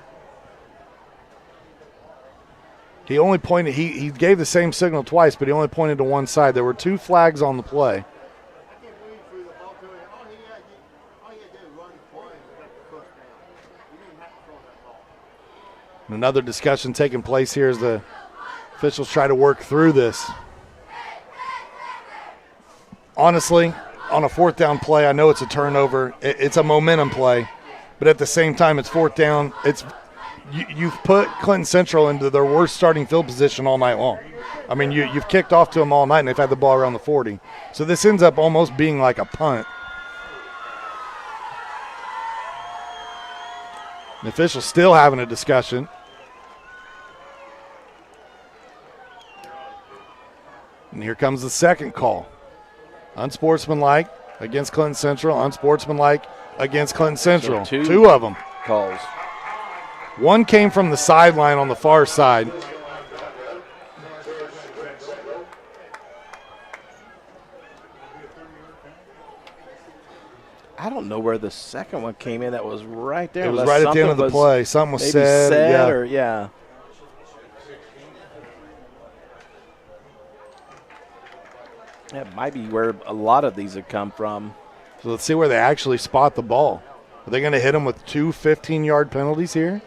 He only pointed, he gave the same signal twice, but he only pointed to one side. There were 2 flags on the play. And another discussion taking place here as the officials try to work through this. Honestly, on a 4th down play, I know it's a turnover. It's a momentum play, but at the same time, it's 4th down. You've put Clinton Central into their worst starting field position all night long. I mean, you've kicked off to them all night, and they've had the ball around the 40. So this ends up almost being like a punt. The officials still having a discussion. And here comes the second call. Unsportsmanlike against Clinton Central, unsportsmanlike against Clinton Central. So 2 of them. Calls. One came from the sideline on the far side. I don't know where the second one came in. That was right there. It was right at the end of the play. Something was maybe said. Yeah. Or, yeah. That might be where a lot of these have come from. So let's see where they actually spot the ball. Are they going to hit them with 2 15-yard penalties here?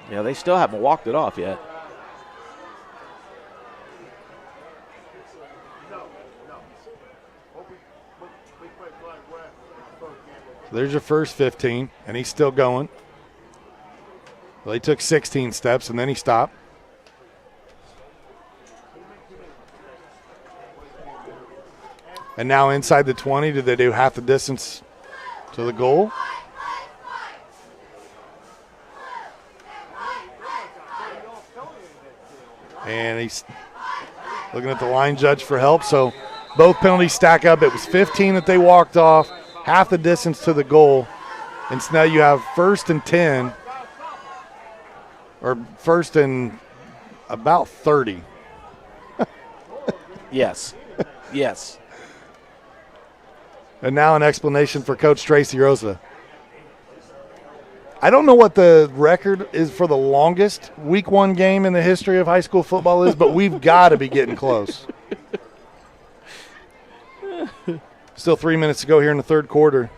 Yeah, they still haven't walked it off yet. So there's your first 15, and he's still going. Well, he took 16 steps, and then he stopped. And now inside the 20, did they do half the distance to the goal? And he's looking at the line judge for help. So both penalties stack up. It was 15 that they walked off, half the distance to the goal. And so now you have 1st and 10, or 1st and about 30. Yes. Yes. And now an explanation for Coach Tracy Rosa. I don't know what the record is for the longest Week 1 game in the history of high school football is, but we've got to be getting close. Still 3 minutes to go here in the third quarter.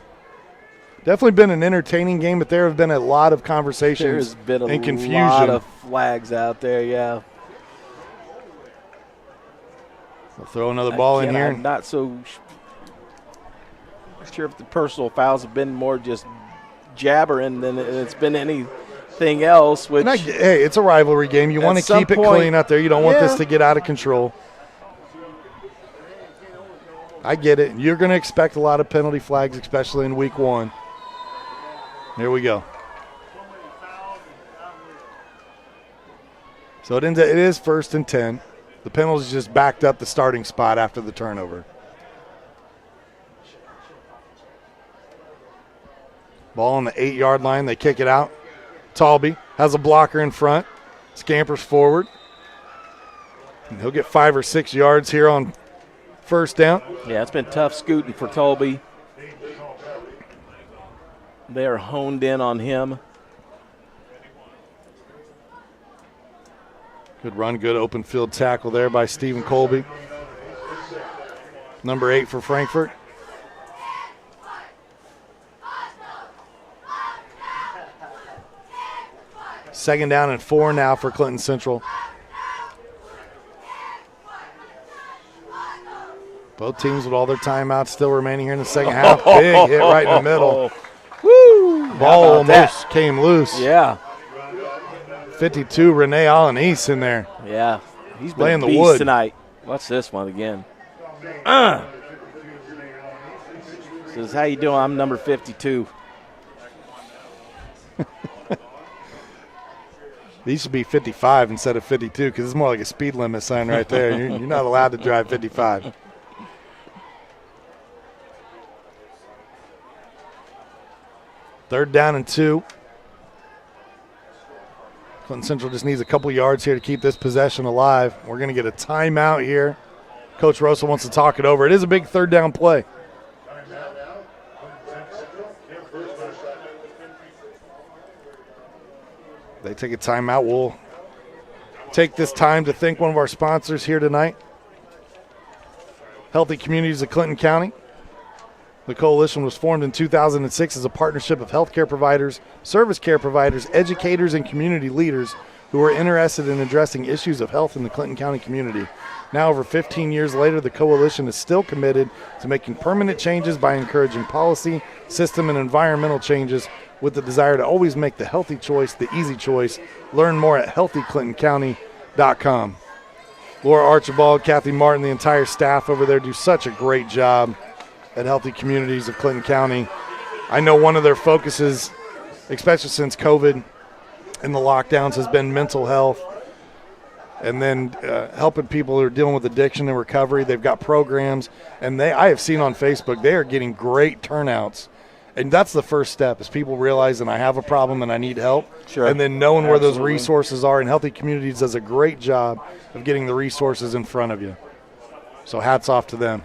Definitely been an entertaining game, but there have been a lot of conversations There's been and confusion. A lot of flags out there, yeah. We'll throw another ball in here. I'm not so sure if the personal fouls have been more just jabbering than it's been anything else. Which, hey, it's a rivalry game. You want to keep it clean out there. You don't want this to get out of control. I get it. You're going to expect a lot of penalty flags, especially in week 1. Here we go. So it is 1st and 10. The penalty just backed up the starting spot after the turnover. Ball on the 8-yard line. They kick it out. Talby has a blocker in front. Scampers forward. And he'll get 5 or 6 yards here on first down. Yeah, it's been tough scooting for Talby. They are honed in on him. Good run, good open field tackle there by Stephen Colby. Number 8 for Frankfort. Second down and 4 now for Clinton Central. Both teams with all their timeouts still remaining here in the second half. Big hit right in the middle. Woo! Ball almost came loose. Yeah. 52, Renee Alanice in there. Yeah. He's been laying a the beast wood tonight. What's this one again? Says, how you doing? I'm number 52. These should be 55 instead of 52 because it's more like a speed limit sign right there. You're not allowed to drive 55. Third down and 2. Clinton Central just needs a couple yards here to keep this possession alive. We're going to get a timeout here. Coach Rosa wants to talk it over. It is a big third down play. They take a timeout. We'll take this time to thank one of our sponsors here tonight, Healthy Communities of Clinton County. The coalition was formed in 2006 as a partnership of healthcare providers, service care providers, educators, and community leaders who are interested in addressing issues of health in the Clinton County community. Now, over 15 years later, the coalition is still committed to making permanent changes by encouraging policy, system, and environmental changes with the desire to always make the healthy choice the easy choice. Learn more at healthyclintoncounty.com. Laura Archibald, Kathy Martin, the entire staff over there do such a great job at Healthy Communities of Clinton County. I know one of their focuses, especially since COVID and the lockdowns, has been mental health and then helping people who are dealing with addiction and recovery. They've got programs, and I have seen on Facebook they are getting great turnouts. And that's the first step, is people realizing I have a problem and I need help. Sure. And then knowing where those resources are. And Healthy Communities does a great job of getting the resources in front of you. So hats off to them.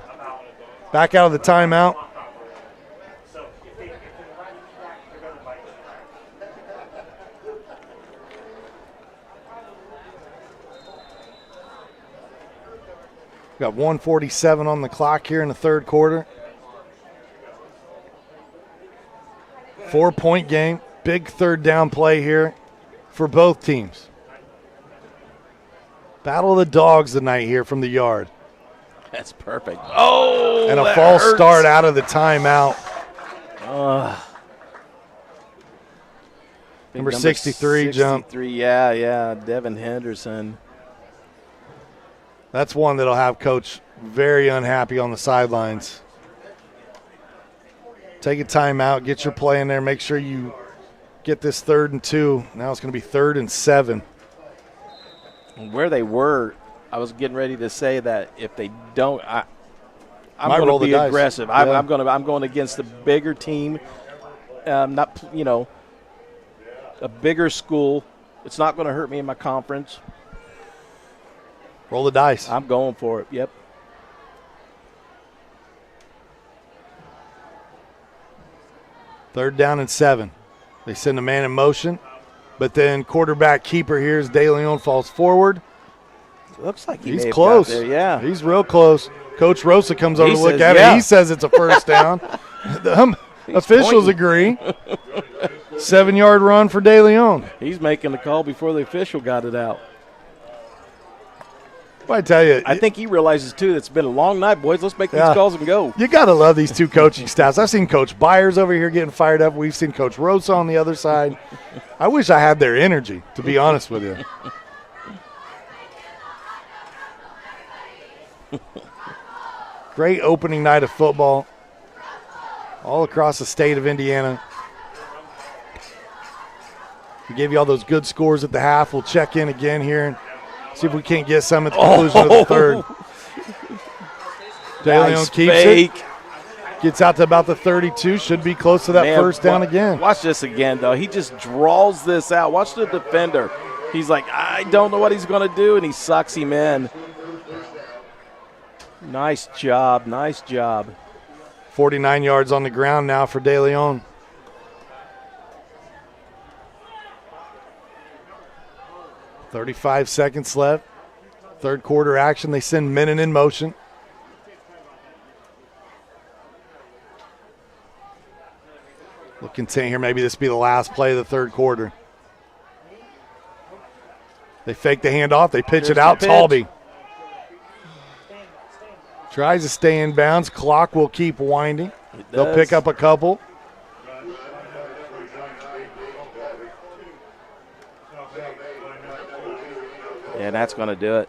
Back out of the timeout. Got 1:47 on the clock here in the third quarter. 4-point game. Big third down play here for both teams. Battle of the dogs tonight here from the yard. That's perfect. Oh, and a false start out of the timeout. Number 63 jump. Yeah, Devin Henderson. That's one that'll have Coach very unhappy on the sidelines. Take a timeout, get your play in there, make sure you get this 3rd and 2. Now it's going to be 3rd and 7. Where they were, I was getting ready to say that if they don't, I'm going to be aggressive. Yeah. I'm going against the bigger team, a bigger school. It's not going to hurt me in my conference. Roll the dice. I'm going for it. Yep. Third down and 7. They send a man in motion, but then quarterback keeper here is De Leon falls forward. Looks like he's close. There, yeah, he's real close. Coach Rosa comes over to look at it. He says it's a first down. Officials agree. 7-yard run for De Leon. He's making the call before the official got it out. I tell you, I think he realizes too that it's been a long night, boys. Let's make these calls and go. You got to love these two coaching staffs. I've seen Coach Byers over here getting fired up. We've seen Coach Rosa on the other side. I wish I had their energy, to be honest with you. Great opening night of football all across the state of Indiana. We gave you all those good scores at the half. We'll check in again here and see if we can't get some at the conclusion of the third. De Leon keeps it. Gets out to about the 32. Should be close to that first down again. Watch this again, though. He just draws this out. Watch the defender. He's like, I don't know what he's going to do, and he sucks him in. Nice job. Nice job. 49 yards on the ground now for De Leon. .35 seconds left. Third quarter action. They send Menon in motion. Looking to here, maybe this be the last play of the third quarter. They fake the handoff. They pitch it out. Talby tries to stay in bounds. Clock will keep winding. They'll pick up a couple. Yeah, that's going to do it.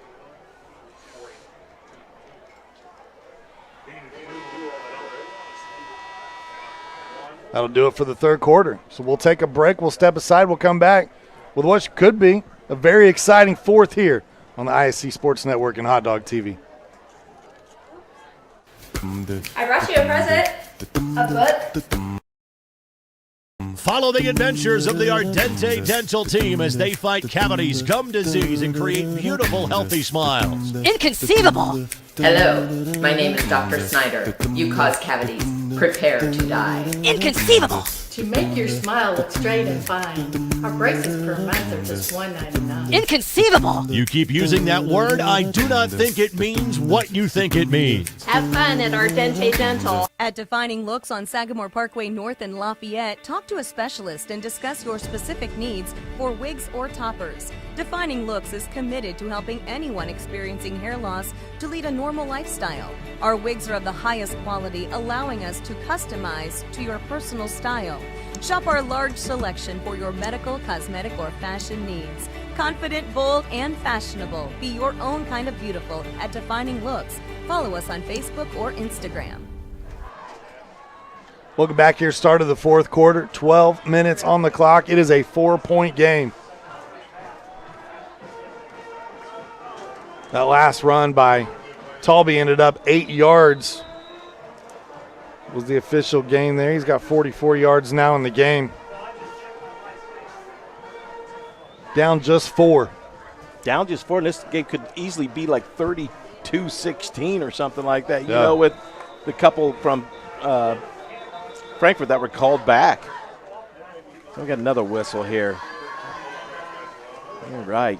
That'll do it for the third quarter. So we'll take a break. We'll step aside. We'll come back with what could be a very exciting fourth here on the ISC Sports Network and Hot Dog TV. I brought you a present. A book. Follow the adventures of the Ardente Dental team as they fight cavities, gum disease, and create beautiful, healthy smiles. Inconceivable! Hello, my name is Dr. Snyder. You cause cavities. Prepare to die. Inconceivable! To make your smile look straight and fine, our braces per month are just $1.99. Inconceivable! You keep using that word, I do not think it means what you think it means. Have fun at Ardente Dental. At Defining Looks on Sagamore Parkway North in Lafayette, talk to a specialist and discuss your specific needs for wigs or toppers. Defining Looks is committed to helping anyone experiencing hair loss to lead a normal lifestyle. Our wigs are of the highest quality, allowing us to customize to your personal style. Shop our large selection for your medical, cosmetic, or fashion needs. Confident, bold, and fashionable. Be your own kind of beautiful at Defining Looks. Follow us on Facebook or Instagram. Welcome back here. Start of the fourth quarter. 12 minutes on the clock. It is a 4-point game. That last run by Talby ended up 8 yards. Was the official gain there. He's got 44 yards now in the game. Down just 4. Down just 4. And this game could easily be like 32-16 or something like that. You know, with the couple from Frankfort that were called back. We got another whistle here. All right.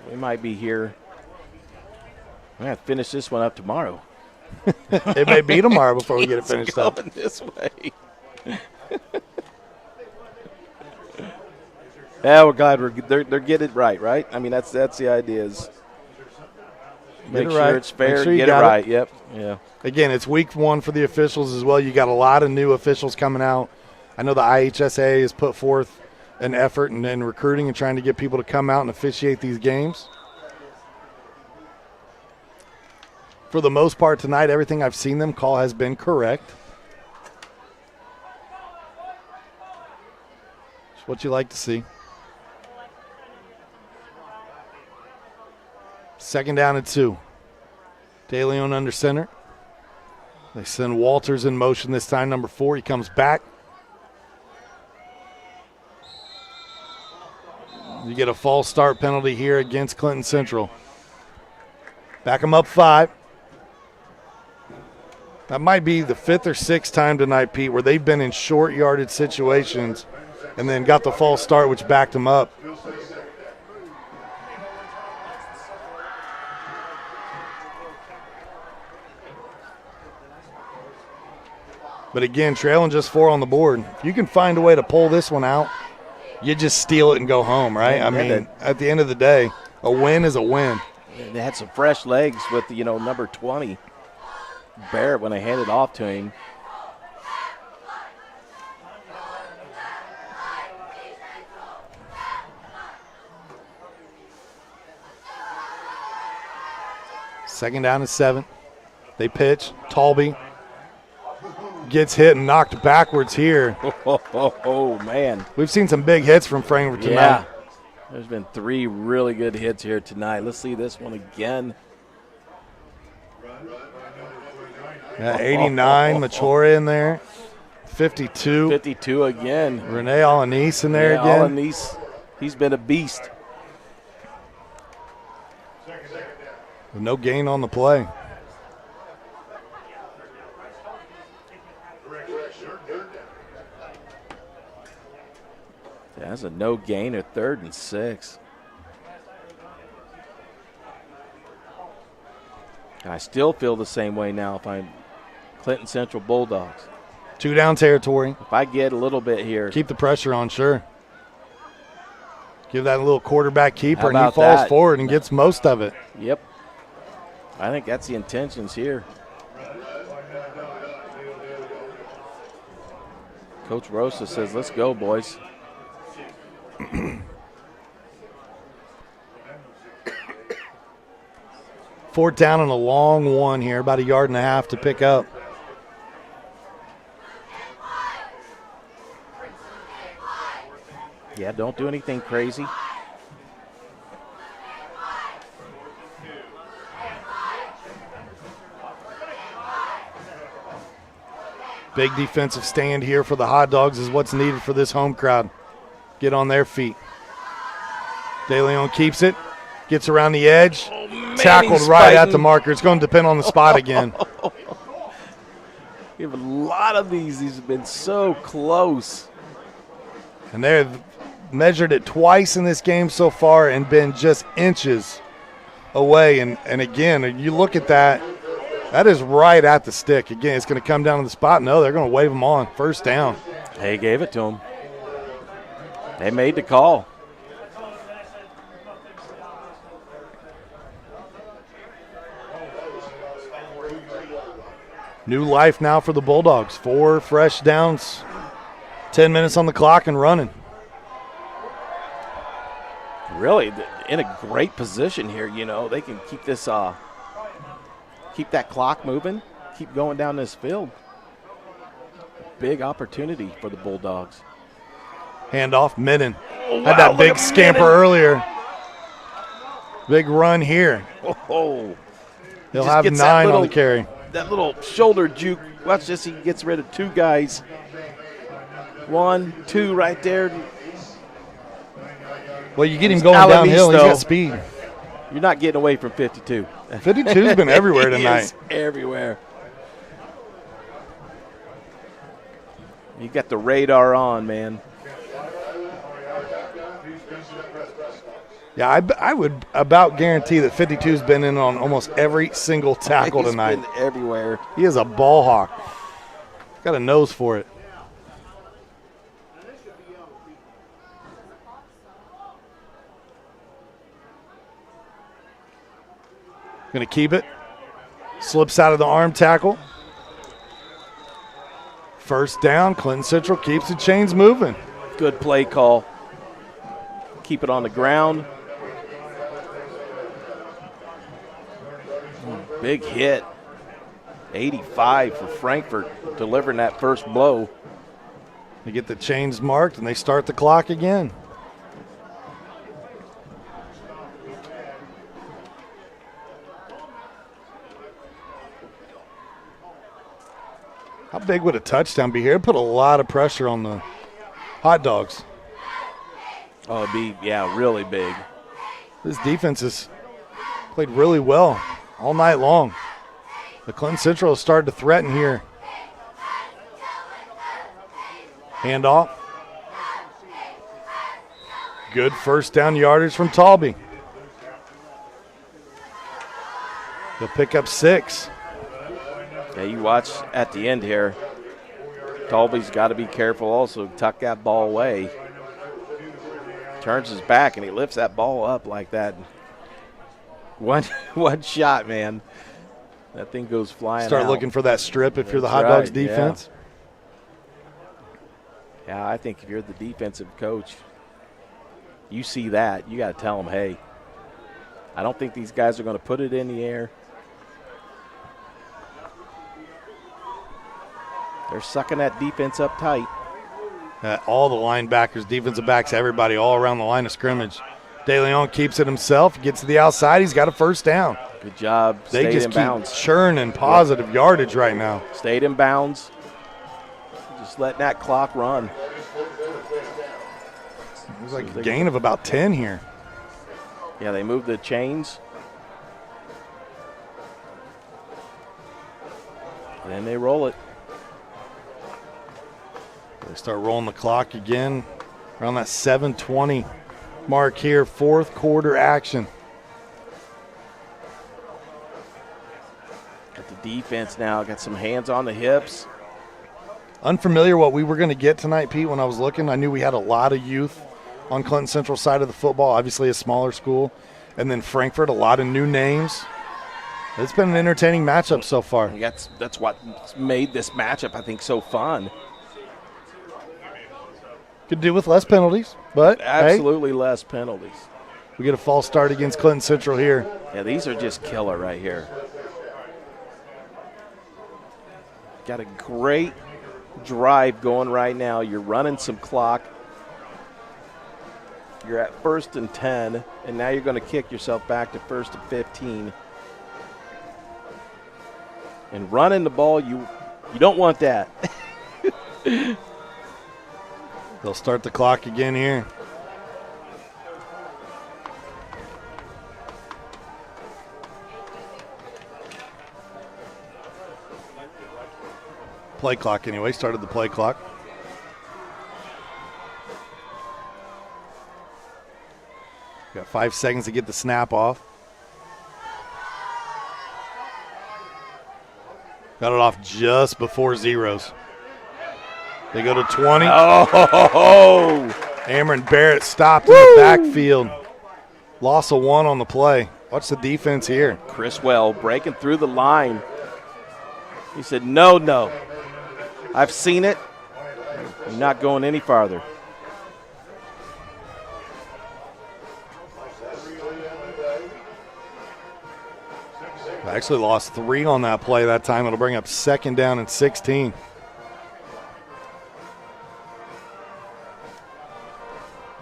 We might be here. I have to finish this one up tomorrow. It may be tomorrow before we get it finished up. This way. Yeah, we're glad they're getting it right? I mean, that's the idea is make sure it's fair, get it right. Yep. Yeah. Again, it's week 1 for the officials as well. You got a lot of new officials coming out. I know the IHSA has put forth an effort in recruiting and trying to get people to come out and officiate these games. For the most part tonight, everything I've seen them call has been correct. It's what you like to see. Second down and 2. De Leon under center. They send Walters in motion this time, number 4. He comes back. You get a false start penalty here against Clinton Central. Back them up 5. That might be the 5th or 6th time tonight, Pete, where they've been in short yardage situations and then got the false start, which backed them up. But again, trailing just 4 on the board. If you can find a way to pull this one out, you just steal it and go home, right? Yeah, I mean, at the end of the day, a win is a win. They had some fresh legs with, number 20, Barrett, when they handed off to him. Second down and 7. They pitch. Talby gets hit and knocked backwards here. Oh, man. We've seen some big hits from Frankfort tonight. Yeah. There's been 3 really good hits here tonight. Let's see this one again. Yeah, 89, Machore in there. 52. 52 again. Rene Alanis in there again. Alanis, he's been a beast. With no gain on the play. That's a no gain at 3rd and 6. And I still feel the same way now if I'm Clinton Central Bulldogs. 2 down territory. If I get a little bit here. Keep the pressure on, sure. Give that little quarterback keeper, and How he about falls that? forward and gets most of it. Yep. I think that's the intentions here. Coach Rosa says, let's go, boys. Fourth down and a long one here, about 1.5 yards to pick up. Yeah, don't do anything crazy. Big defensive stand here for the Hot Dogs is what's needed for this home crowd. Get on their feet. De Leon keeps it, gets around the edge, tackled right at the marker. It's going to depend on the spot again. We have a lot of these. These have been so close. And they've measured it twice in this game so far and been just inches away. And again, you look at that, that is right at the stick. Again, it's going to come down to the spot. No, they're going to wave them on. First down. They gave it to them. They made the call. New life now for the Bulldogs. 4 fresh downs, 10 minutes on the clock and running. Really in a great position here, They can keep this, keep that clock moving, keep going down this field. Big opportunity for the Bulldogs. Handoff, Minnan. Oh, had that big scamper earlier. Big run here. Oh, He'll have 9 on the carry. That little shoulder juke. Watch this. He gets rid of 2 guys. 1, 2 right there. Well, you get him going downhill. He's got speed. You're not getting away from 52. 52's been everywhere tonight. He is everywhere. You got the radar on, man. Yeah, I would about guarantee that 52's been in on almost every single tackle tonight. He's been everywhere. He is a ball hawk. Got a nose for it. Going to keep it. Slips out of the arm tackle. First down. Clinton Central keeps the chains moving. Good play call. Keep it on the ground. Big hit. 85 for Frankfort, delivering that first blow. They get the chains marked, and they start the clock again. How big would a touchdown be here? It'd put a lot of pressure on the Hot Dogs. Oh, it'd be, really big. This defense has played really well all night long. The Clinton Central has started to threaten here. Handoff. Good first down yardage from Talby. They'll pick up 6. Yeah, you watch at the end here. Colby's got to be careful also. Tuck that ball away. Turns his back, and he lifts that ball up like that. One shot, man. That thing goes flying Start out. looking for that strip if you're the Hot Dogs defense. Yeah, I think if you're the defensive coach, you see that, you got to tell them, hey, I don't think these guys are going to put it in the air. They're sucking that defense up tight. All the linebackers, defensive backs, everybody all around the line of scrimmage. De Leon keeps it himself, gets to the outside, he's got a first down. Good job. They just keep churning positive yardage right now. Stayed in bounds. Just letting that clock run. It was like a gain of about 10 here. Yeah, they moved the chains. And then they roll it. They start rolling the clock again around that 7:20 mark here, fourth quarter action. Got the defense now, got some hands on the hips. Unfamiliar what we were going to get tonight, Pete, when I was looking. I knew we had a lot of youth on Clinton Central side of the football, obviously a smaller school. And then Frankfort, a lot of new names. It's been an entertaining matchup so far. That's what made this matchup, I think, so fun. Could do with less penalties, but absolutely less penalties. We get a false start against Clinton Central here. Yeah, these are just killer right here. Got a great drive going right now. You're running some clock. You're at 1st and 10, and now you're going to kick yourself back to 1st and 15. And running the ball, you don't want that. They'll start the clock again here. Play clock anyway, started the play clock. Got 5 seconds to get the snap off. Got it off just before zeros. They go to 20. Oh! Amron Barrett stopped in the backfield. Loss of 1 on the play. Watch the defense here. Criswell breaking through the line. He said, no. I've seen it. I'm not going any farther. I actually lost 3 on that play that time. It'll bring up 2nd down and 16.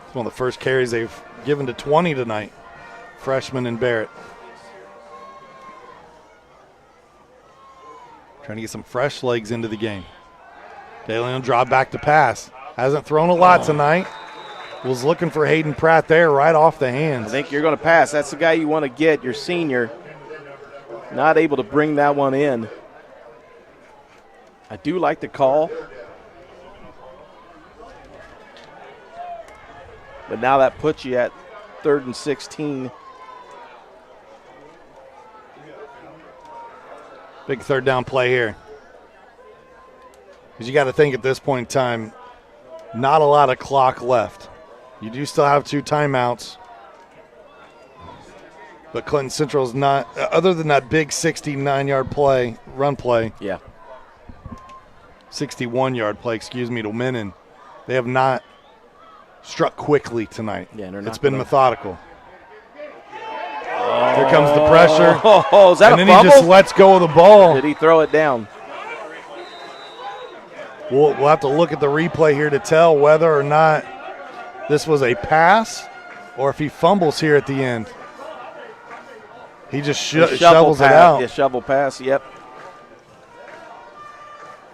It's one of the first carries they've given to 20 tonight. Freshman and Barrett. Trying to get some fresh legs into the game. De Leon drop back to pass. Hasn't thrown a lot tonight. Was looking for Hayden Pratt there right off the hands. I think you're going to pass. That's the guy you want to get, your senior. Not able to bring that one in. I do like the call. But now that puts you at 3rd and 16. Big 3rd down play here. Because you got to think at this point in time, not a lot of clock left. You do still have 2 timeouts. But Clinton Central is not, other than that big 69-yard play, run play. Yeah. 61-yard play, to Menin. They have not struck quickly tonight. Yeah, they're not. It's been methodical. Here comes the pressure. Oh, is that and a then fumble? He just lets go of the ball. Did he throw it down? We'll have to look at the replay here to tell whether or not this was a pass or if he fumbles here at the end. He just shovels it out. Yeah, shovel pass, yep.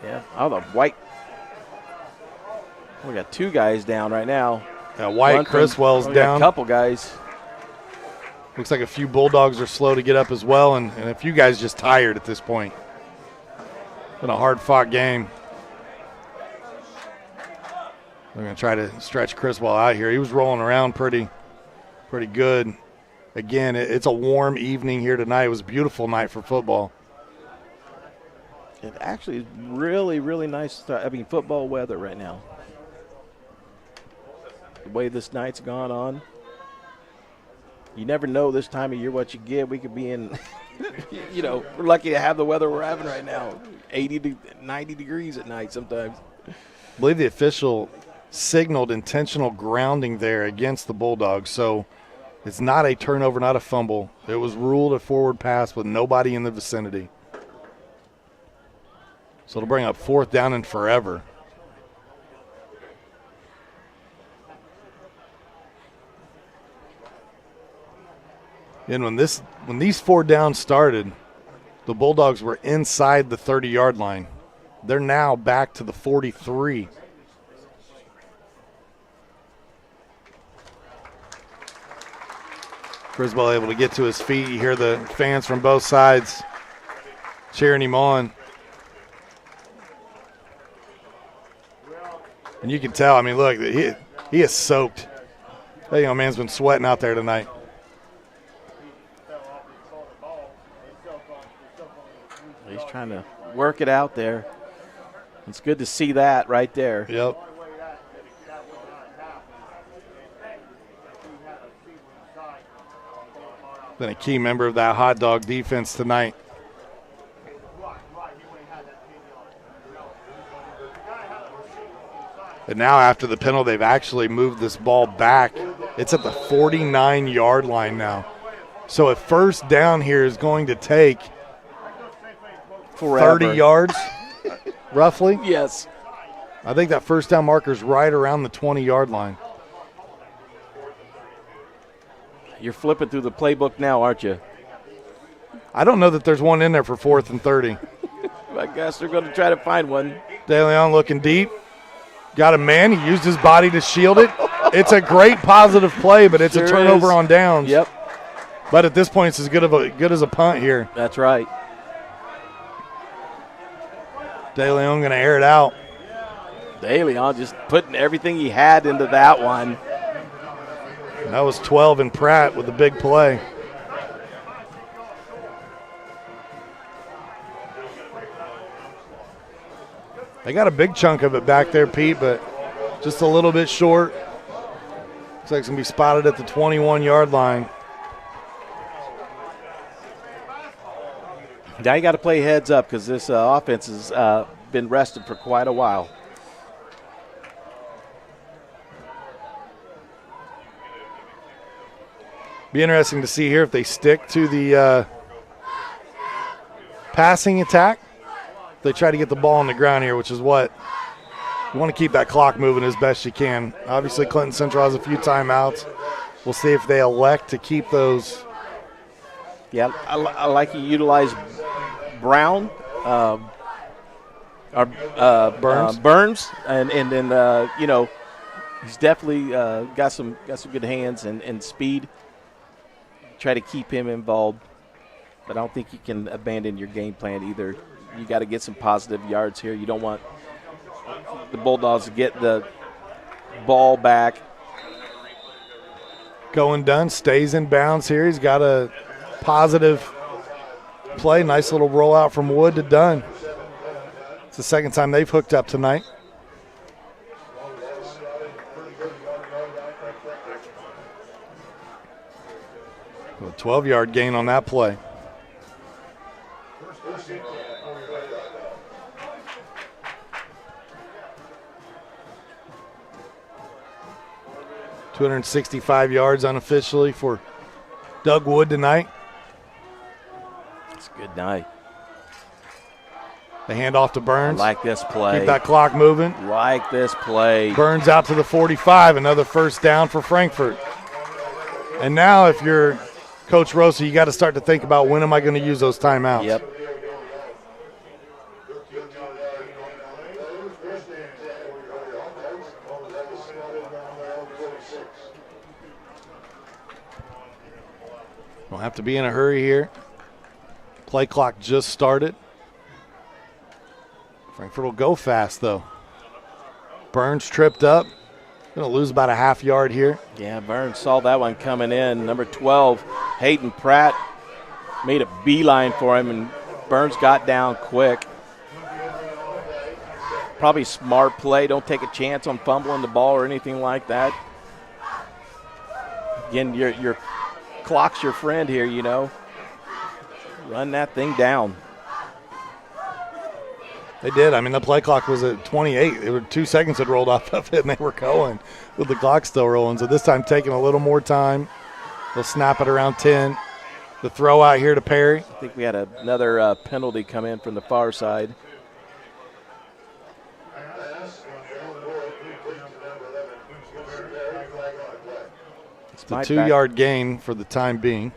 Yeah, the White. We got 2 guys down right now. Yeah, White, Criswell's down. A couple guys. Looks like a few Bulldogs are slow to get up as well, and a few guys just tired at this point. Been a hard-fought game. They're going to try to stretch Criswell out here. He was rolling around pretty good. Again, it's a warm evening here tonight. It was a beautiful night for football. It actually is really, really nice. Football weather right now. The way this night's gone on. You never know this time of year what you get. We could be in, we're lucky to have the weather we're having right now. 80 to 90 degrees at night sometimes. I believe the official signaled intentional grounding there against the Bulldogs. So it's not a turnover, not a fumble. It was ruled a forward pass with nobody in the vicinity. So it'll bring up 4th down and forever. And when these 4 downs started, the Bulldogs were inside the 30-yard line. They're now back to the 43. Criswell able to get to his feet. You hear the fans from both sides cheering him on. And you can tell, look, he is soaked. That young man's been sweating out there tonight. He's trying to work it out there. It's good to see that right there. Yep. Been a key member of that hot dog defense tonight. And now after the penalty, they've actually moved this ball back. It's at the 49-yard line now. So a first down here is going to take forever. 30 yards, roughly. Yes. I think that first down marker is right around the 20-yard line. You're flipping through the playbook now, aren't you? I don't know that there's one in there for 4th and 30. I guess they're going to try to find one. De Leon looking deep. Got a man. He used his body to shield it. It's a great positive play, but it's a turnover on downs. Yep. But at this point, it's as good as a punt here. That's right. De Leon going to air it out. De Leon just putting everything he had into that one. And that was 12 and Pratt with the big play. They got a big chunk of it back there, Pete, but just a little bit short. Looks like it's going to be spotted at the 21-yard line. Now you got to play heads up because this offense has been rested for quite a while. Be interesting to see here if they stick to the passing attack. They try to get the ball on the ground here, which is what you want to keep that clock moving as best you can. Obviously, Clinton Central has a few timeouts. We'll see if they elect to keep those. Yeah, I like you utilize Brown, Burns, and then he's definitely got some good hands and speed. Try to keep him involved, but I don't think you can abandon your game plan either. You got to get some positive yards here. You don't want the Bulldogs to get the ball back. Going Dunn stays in bounds here. He's got a positive play. Nice little rollout from Wood to Dunn. It's the second time they've hooked up tonight. A 12-yard gain on that play. .265 yards unofficially for Doug Wood tonight. It's a good night. The handoff to Burns. I like this play. Keep that clock moving. Like this play. Burns out to the 45. Another first down for Frankfort. And now if you're Coach Rosa, you got to start to think about when am I going to use those timeouts. Yep. Don't have to be in a hurry here. Play clock just started. Frankfort will go fast, though. Burns tripped up. Going to lose about a half yard here. Yeah, Burns saw that one coming in. Number 12, Hayden Pratt, made a beeline for him, and Burns got down quick. Probably smart play. Don't take a chance on fumbling the ball or anything like that. Again, your clock's your friend here, you know. Run that thing down. They did. I mean, the play clock was at 28. It were 2 seconds had rolled off of it, and they were going with the clock still rolling. So this time taking a little more time. They'll snap it around 10. The throw out here to Perry. I think we had another penalty come in from the far side. It's a 2-yard gain for the time being.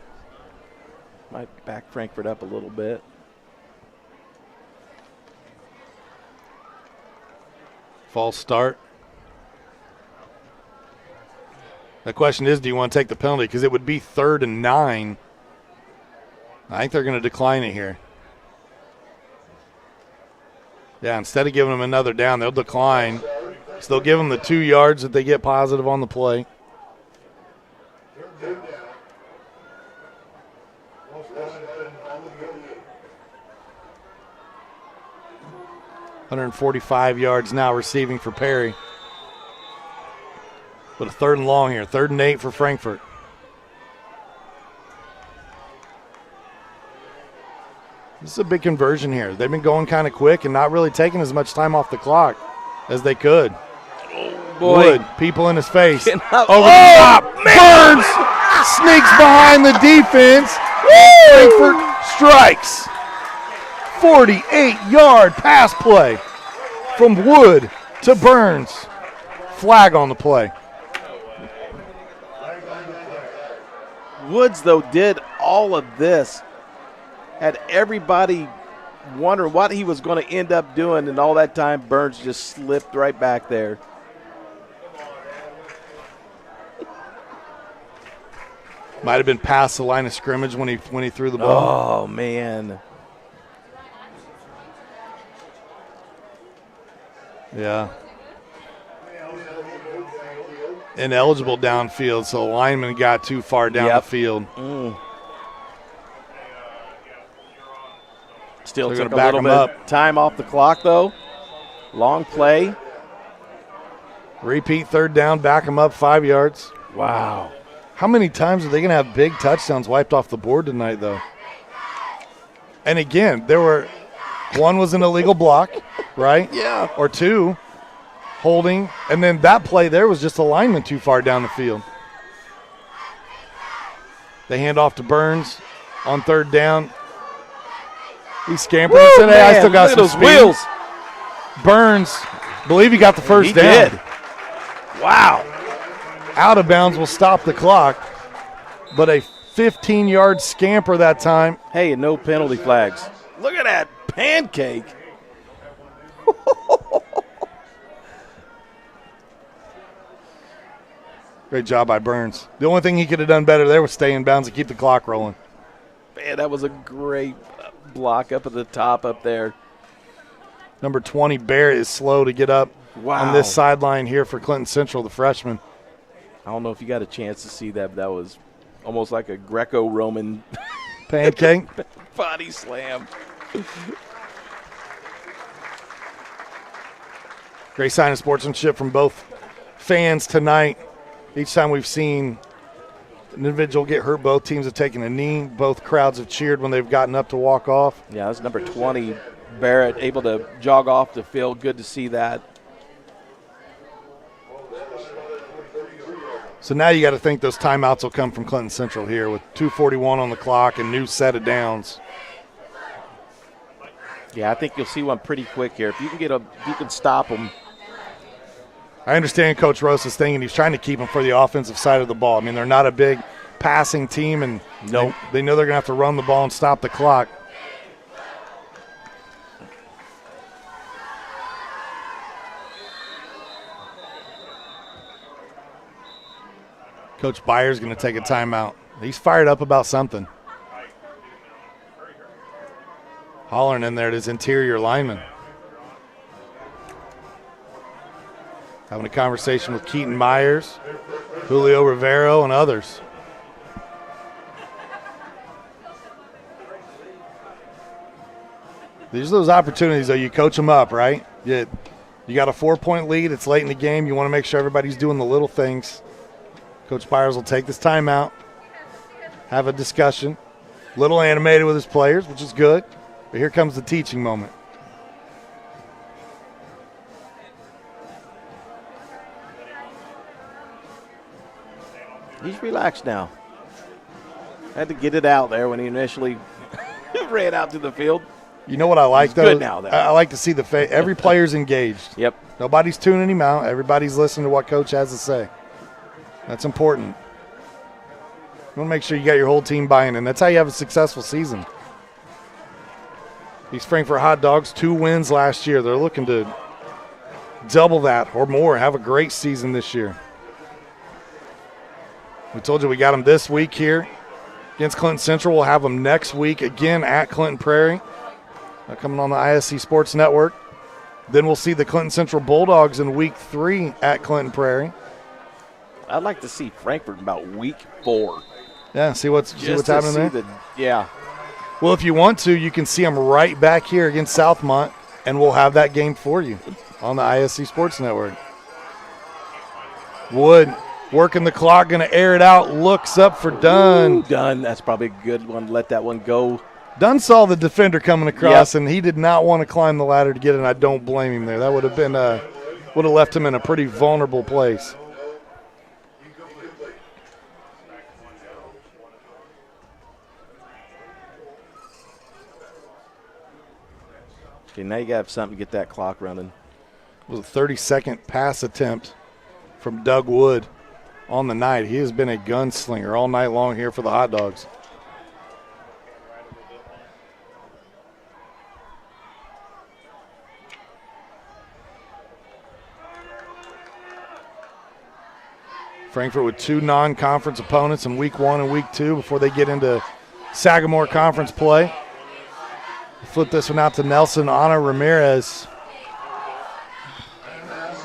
Might back Frankfort up a little bit. False start. The question is, do you want to take the penalty? Because it would be 3rd and 9. I think they're going to decline it here. Yeah, instead of giving them another down, they'll decline. So they'll give them the 2 yards that they get positive on the play. $145 yards now receiving for Perry. But a 3rd and long here. 3rd and 8 for Frankfort. This is a big conversion here. They've been going kind of quick and not really taking as much time off the clock as they could. Wood, people in his face. Over the top. Burns sneaks behind the defense. Frankfort strikes. 48-yard pass play from Wood to Burns. Flag on the play. Woods, though, did all of this. Had everybody wondering what he was going to end up doing, and all that time Burns just slipped right back there. Might have been past the line of scrimmage when he threw the ball. Oh, man. Yeah. Ineligible downfield, so lineman got too far down the field. Still took a little bit time off the clock, though. Long play. Repeat 3rd down, back him up 5 yards. Wow. How many times are they going to have big touchdowns wiped off the board tonight, though? And again, one was an illegal block, right? Yeah. Or 2, holding. And then that play there was just a lineman too far down the field. They hand off to Burns on 3rd down. He scampered and said, hey, I still got some speed. Wheels. Burns, believe he got the first down. Did. Wow. Out of bounds will stop the clock, but a 15-yard scamper that time. Hey, and no penalty flags. Look at that pancake. Great job by Burns. The only thing he could have done better there was stay in bounds and keep the clock rolling. Man, that was a great block up at the top up there. Number 20, Barrett, is slow to get up on this sideline here for Clinton Central, the freshman. I don't know if you got a chance to see that, but that was almost like a Greco-Roman pancake body slam. Great sign of sportsmanship from both fans tonight. Each time we've seen an individual get hurt, both teams have taken a knee. Both crowds have cheered when they've gotten up to walk off. Yeah, that's number 20, Barrett, able to jog off the field. Good to see that. So now you got to think those timeouts will come from Clinton Central here with 2:41 on the clock and new set of downs. Yeah, I think you'll see one pretty quick here. If you can stop them. I understand Coach Rosa's thinking he's trying to keep them for the offensive side of the ball. I mean, they're not a big passing team, and they know they're going to have to run the ball and stop the clock. Coach Byers going to take a timeout. He's fired up about something. Hollering in there at his interior lineman. Having a conversation with Keaton Myers, Julio Rivero, and others. These are those opportunities, though. You coach them up, right? You You got a 4-point lead. It's late in the game. You want to make sure everybody's doing the little things. Coach Byers will take this timeout, have a discussion. Little animated with his players, which is good. But here comes the teaching moment. He's relaxed now. Had to get it out there when he initially ran out to the field. You know what I like, though? Good now, though. I like to see every player's engaged. Yep. Nobody's tuning him out. Everybody's listening to what Coach has to say. That's important. You want to make sure you got your whole team buying in. That's how you have a successful season. These Frankfort Hot Dogs, 2 wins last year. They're looking to double that or more, have a great season this year. We told you we got them this week here against Clinton Central. We'll have them next week again at Clinton Prairie. Coming on the ISC Sports Network. Then we'll see the Clinton Central Bulldogs in week 3 at Clinton Prairie. I'd like to see Frankfort about week 4. Yeah, see what's happening there? Yeah. Well, if you want to, you can see them right back here against Southmont, and we'll have that game for you on the ISC Sports Network. Wood working the clock, going to air it out, looks up for Dunn. Ooh, Dunn, that's probably a good one. Let that one go. Dunn saw the defender coming across, and he did not want to climb the ladder to get it, and I don't blame him there. That would have been would have left him in a pretty vulnerable place. Okay, now you got to have something to get that clock running. It was a 30-second pass attempt from Doug Wood on the night. He has been a gunslinger all night long here for the Hot Dogs. Frankfort with 2 non-conference opponents in week 1 and week 2 before they get into Sagamore conference play. Flip this one out to Nelson Ana Ramirez.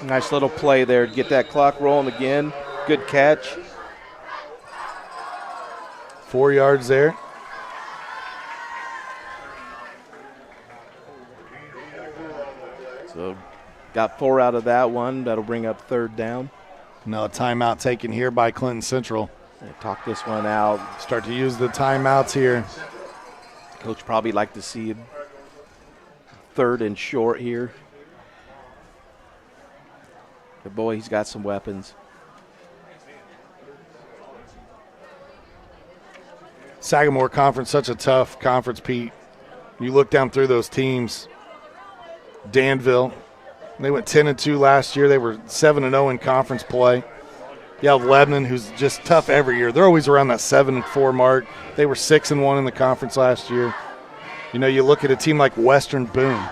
Nice little play there to get that clock rolling again. Good catch. 4 yards there. So got 4 out of that one. That'll bring up 3rd down. No timeout taken here by Clinton Central. Talk this one out. Start to use the timeouts here. Coach probably like to see 3rd and short here. But boy, he's got some weapons. Sagamore Conference, such a tough conference, Pete. You look down through those teams. Danville, they went 10-2 last year. They were 7-0 in conference play. You have Lebanon, who's just tough every year. They're always around that 7-4 mark. They were 6-1 in the conference last year. You know, you look at a team like Western Boone.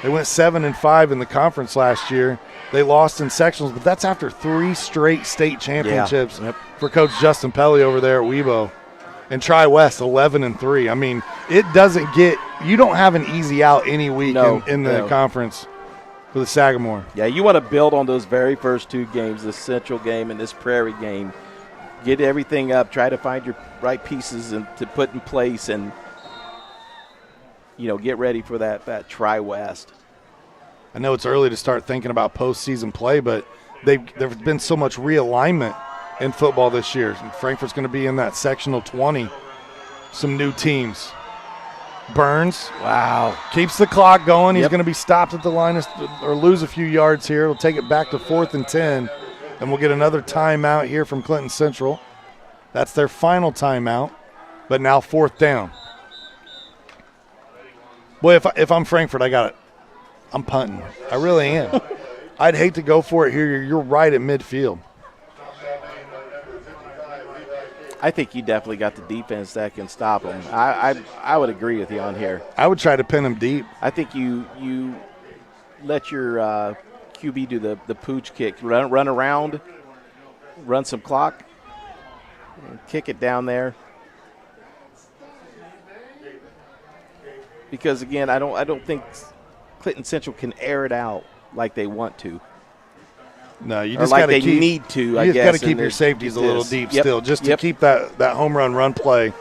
They went 7-5 in the conference last year. They lost in sectionals, but that's after 3 straight state championships for Coach Justin Pelly over there at Webo. And Tri-West, 11-3. I mean, it doesn't get – you don't have an easy out any week in the conference for the Sagamore. Yeah, you want to build on those very first 2 games, this Central game and this Prairie game. Get everything up. Try to find your right pieces to put in place and, you know, get ready for that Tri-West. I know it's early to start thinking about postseason play, but there's been so much realignment in football this year. Frankfort's going to be in that sectional 20. Some new teams. Burns. Wow. Keeps the clock going. He's going to be stopped at the line or lose a few yards here. He'll take it back to 4th and 10. And we'll get another timeout here from Clinton Central. That's their final timeout, but now 4th down. Boy, if I'm Frankfort, I'm punting. I really am. I'd hate to go for it here. You're right at midfield. I think you definitely got the defense that can stop him. I would agree with you on here. I would try to pin him deep. I think you let your QB do the pooch kick, run around, run some clock, and kick it down there. Because again, I don't think Clinton Central can air it out like they want to. No, you just like got to they keep. need to. You I just guess got to keep your safeties a little deep still, just to keep that home run play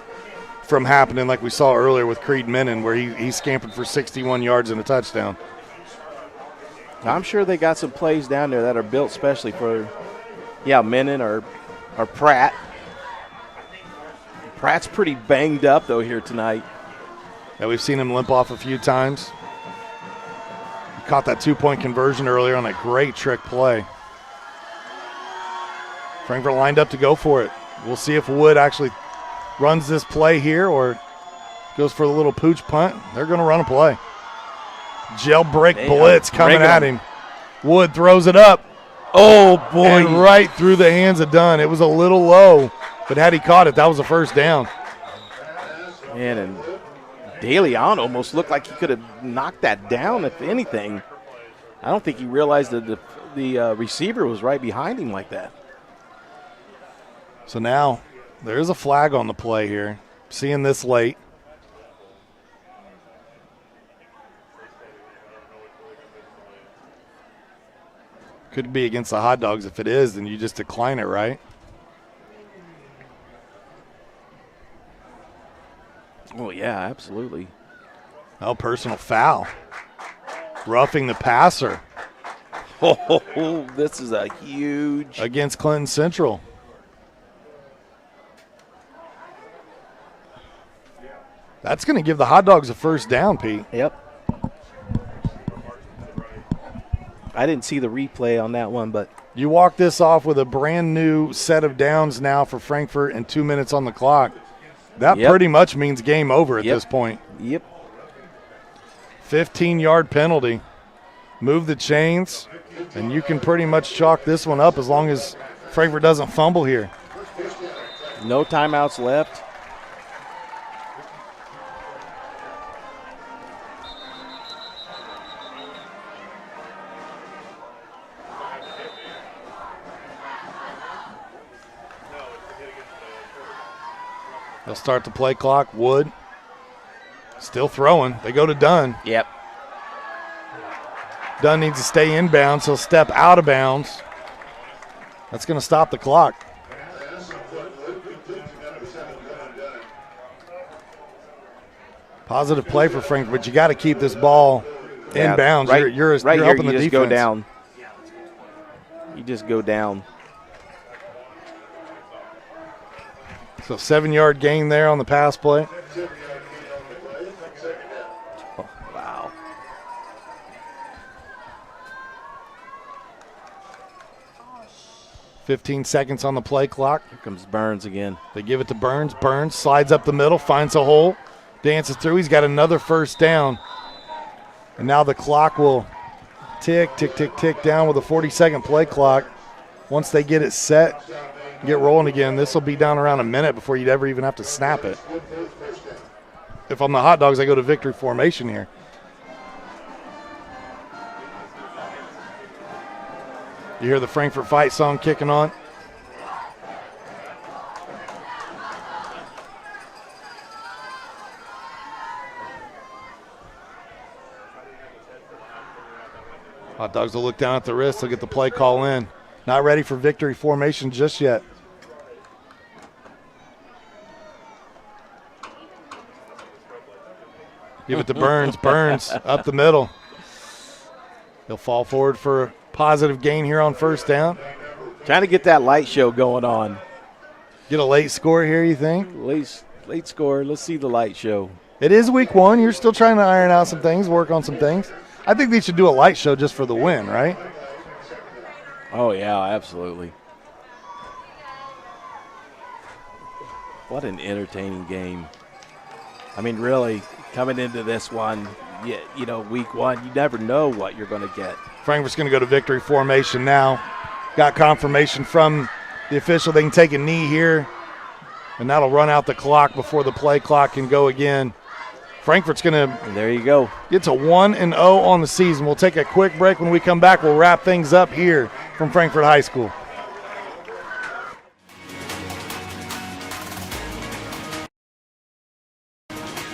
from happening, like we saw earlier with Creed Menon, where he scampered for 61 yards and a touchdown. I'm sure they got some plays down there that are built especially for, Menon or Pratt. Pratt's pretty banged up, though, here tonight. Yeah, we've seen him limp off a few times. He caught that two-point conversion earlier on a great trick play. Frankfort lined up to go for it. We'll see if Wood actually runs this play here or goes for the little pooch punt. They're going to run a play. Jailbreak blitz coming at him. Wood throws it up. Oh, boy. And right through the hands of Dunn. It was a little low, but had he caught it, that was a first down. Man, and DeLeon almost looked like he could have knocked that down, if anything. I don't think he realized that the receiver was right behind him like that. So now there is a flag on the play here. Seeing this late. Could be against the Hot Dogs. If it is, then you just decline it, right? Oh, yeah, absolutely. Oh, personal foul. Roughing the passer. Oh, this is a huge. Against Clinton Central. That's going to give the Hot Dogs a first down, Pete. Yep. I didn't see the replay on that one, but. You walk this off with a brand new set of downs now for Frankfort and 2 minutes on the clock. That pretty much means game over at this point. Yep. 15-yard penalty. Move the chains, and you can pretty much chalk this one up as long as Frankfort doesn't fumble here. No timeouts left. They'll start the play clock. Wood still throwing. They go to Dunn. Yep. Dunn needs to stay inbounds. He'll step out of bounds. That's going to stop the clock. Positive play for Frankfort, but you got to keep this ball inbounds. Right, you're right helping here, the you defense. just go down. You just go down. So 7-yard gain there on the pass play. Oh, wow. $15 seconds on the play clock. Here comes Burns again. They give it to Burns. Burns slides up the middle, finds a hole, dances through. He's got another first down. And now the clock will tick, tick, tick, tick down with a 40-second play clock. Once they get it set, get rolling again, this will be down around a minute before you'd ever even have to snap it. If I'm the Hot Dogs, I go to victory formation here. You hear the Frankfort fight song kicking on? Hot Dogs will look down at the wrist. They'll get the play call in. Not ready for victory formation just yet. Give it to Burns. Burns up the middle. He'll fall forward for a positive gain here on first down. Trying to get that light show going on. Get a late score here, you think? Late score. Let's see the light show. It is week one. You're still trying to iron out some things, work on some things. I think they should do a light show just for the win, right? Oh, yeah, absolutely. What an entertaining game. I mean, really, coming into this one, week one, you never know what you're going to get. Frankfort's going to go to victory formation now. Got confirmation from the official they can take a knee here, and that'll run out the clock before the play clock can go again. Frankfort's going to there you go. Get to 1-0 on the season. We'll take a quick break. When we come back, we'll wrap things up here from Frankfort High School.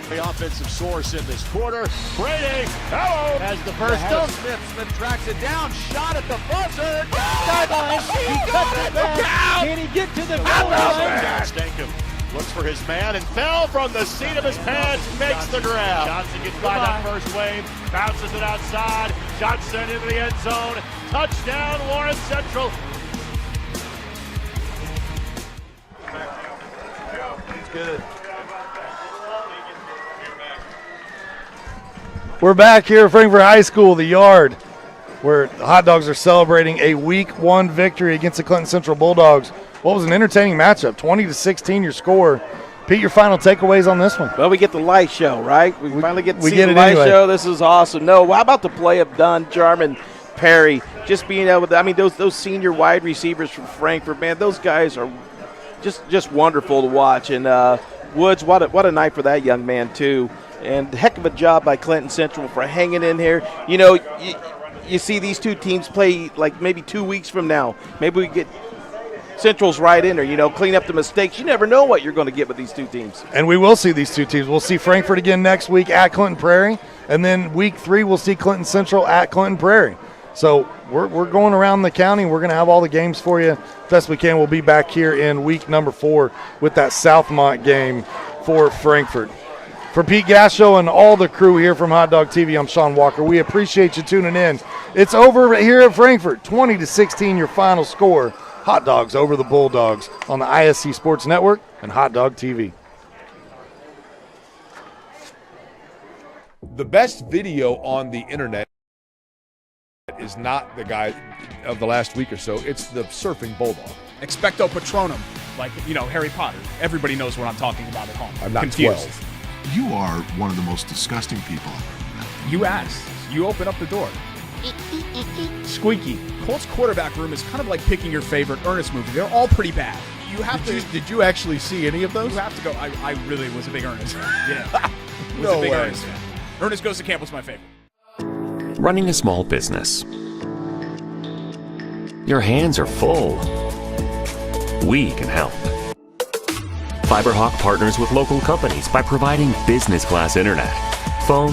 The offensive source in this quarter. Brady, hello! Has the first down. Smith tracks it down. Shot at the buzzer. Sideline. He cuts it back. Can he get to the goal line? Stankham looks for his man and fell from the seat of his pants. Makes the grab. Johnson gets by that first wave. Bounces it outside. Shot sent into the end zone. Touchdown, Warren Central. It's good. We're back here at Frankfort High School, the Yard, where the Hot Dogs are celebrating a Week 1 victory against the Clinton Central Bulldogs. What was an entertaining matchup, 20-16 your score. Pete, your final takeaways on this one? Well, we get the light show, right? We finally get to see get the it light anyway. show. This is awesome. No, how about the play of Dunn, Jarman, Perry? Just being able to, I mean, those senior wide receivers from Frankfort, man, those guys are just wonderful to watch. And Woods, what a night for that young man, too. And heck of a job by Clinton Central for hanging in here. You know, you see these two teams play like maybe 2 weeks from now. Maybe we get Central's right in there, you know, clean up the mistakes. You never know what you're going to get with these two teams. And we will see these two teams. We'll see Frankfort again next week at Clinton Prairie. And then week 3, we'll see Clinton Central at Clinton Prairie. So we're going around the county. We're going to have all the games for you best we can. We'll be back here in week number 4 with that Southmont game for Frankfort. For Pete Gasho and all the crew here from Hot Dog TV, I'm Sean Walker. We appreciate you tuning in. It's over here at Frankfort, 20-16 your final score. Hot Dogs over the Bulldogs on the ISC Sports Network and Hot Dog TV. The best video on the internet is not the guy of the last week or so. It's the surfing bulldog. Expecto Patronum, like, you know, Harry Potter. Everybody knows what I'm talking about at home. I'm not confused. 12. You are one of the most disgusting people I've ever met. You asked. You open up the door. Squeaky. Colts quarterback room is kind of like picking your favorite Ernest movie. They're all pretty bad. You have Did you actually see any of those? You have to go. I really was a big Ernest. Yeah. No a big way. Ernest fan. Ernest Goes to Camp was my favorite. Running a small business. Your hands are full. We can help. FiberHawk partners with local companies by providing business-class internet, phone,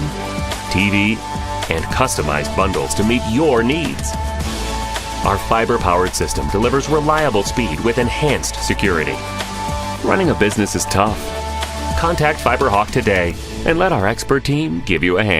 TV, and customized bundles to meet your needs. Our fiber-powered system delivers reliable speed with enhanced security. Running a business is tough. Contact FiberHawk today and let our expert team give you a hand.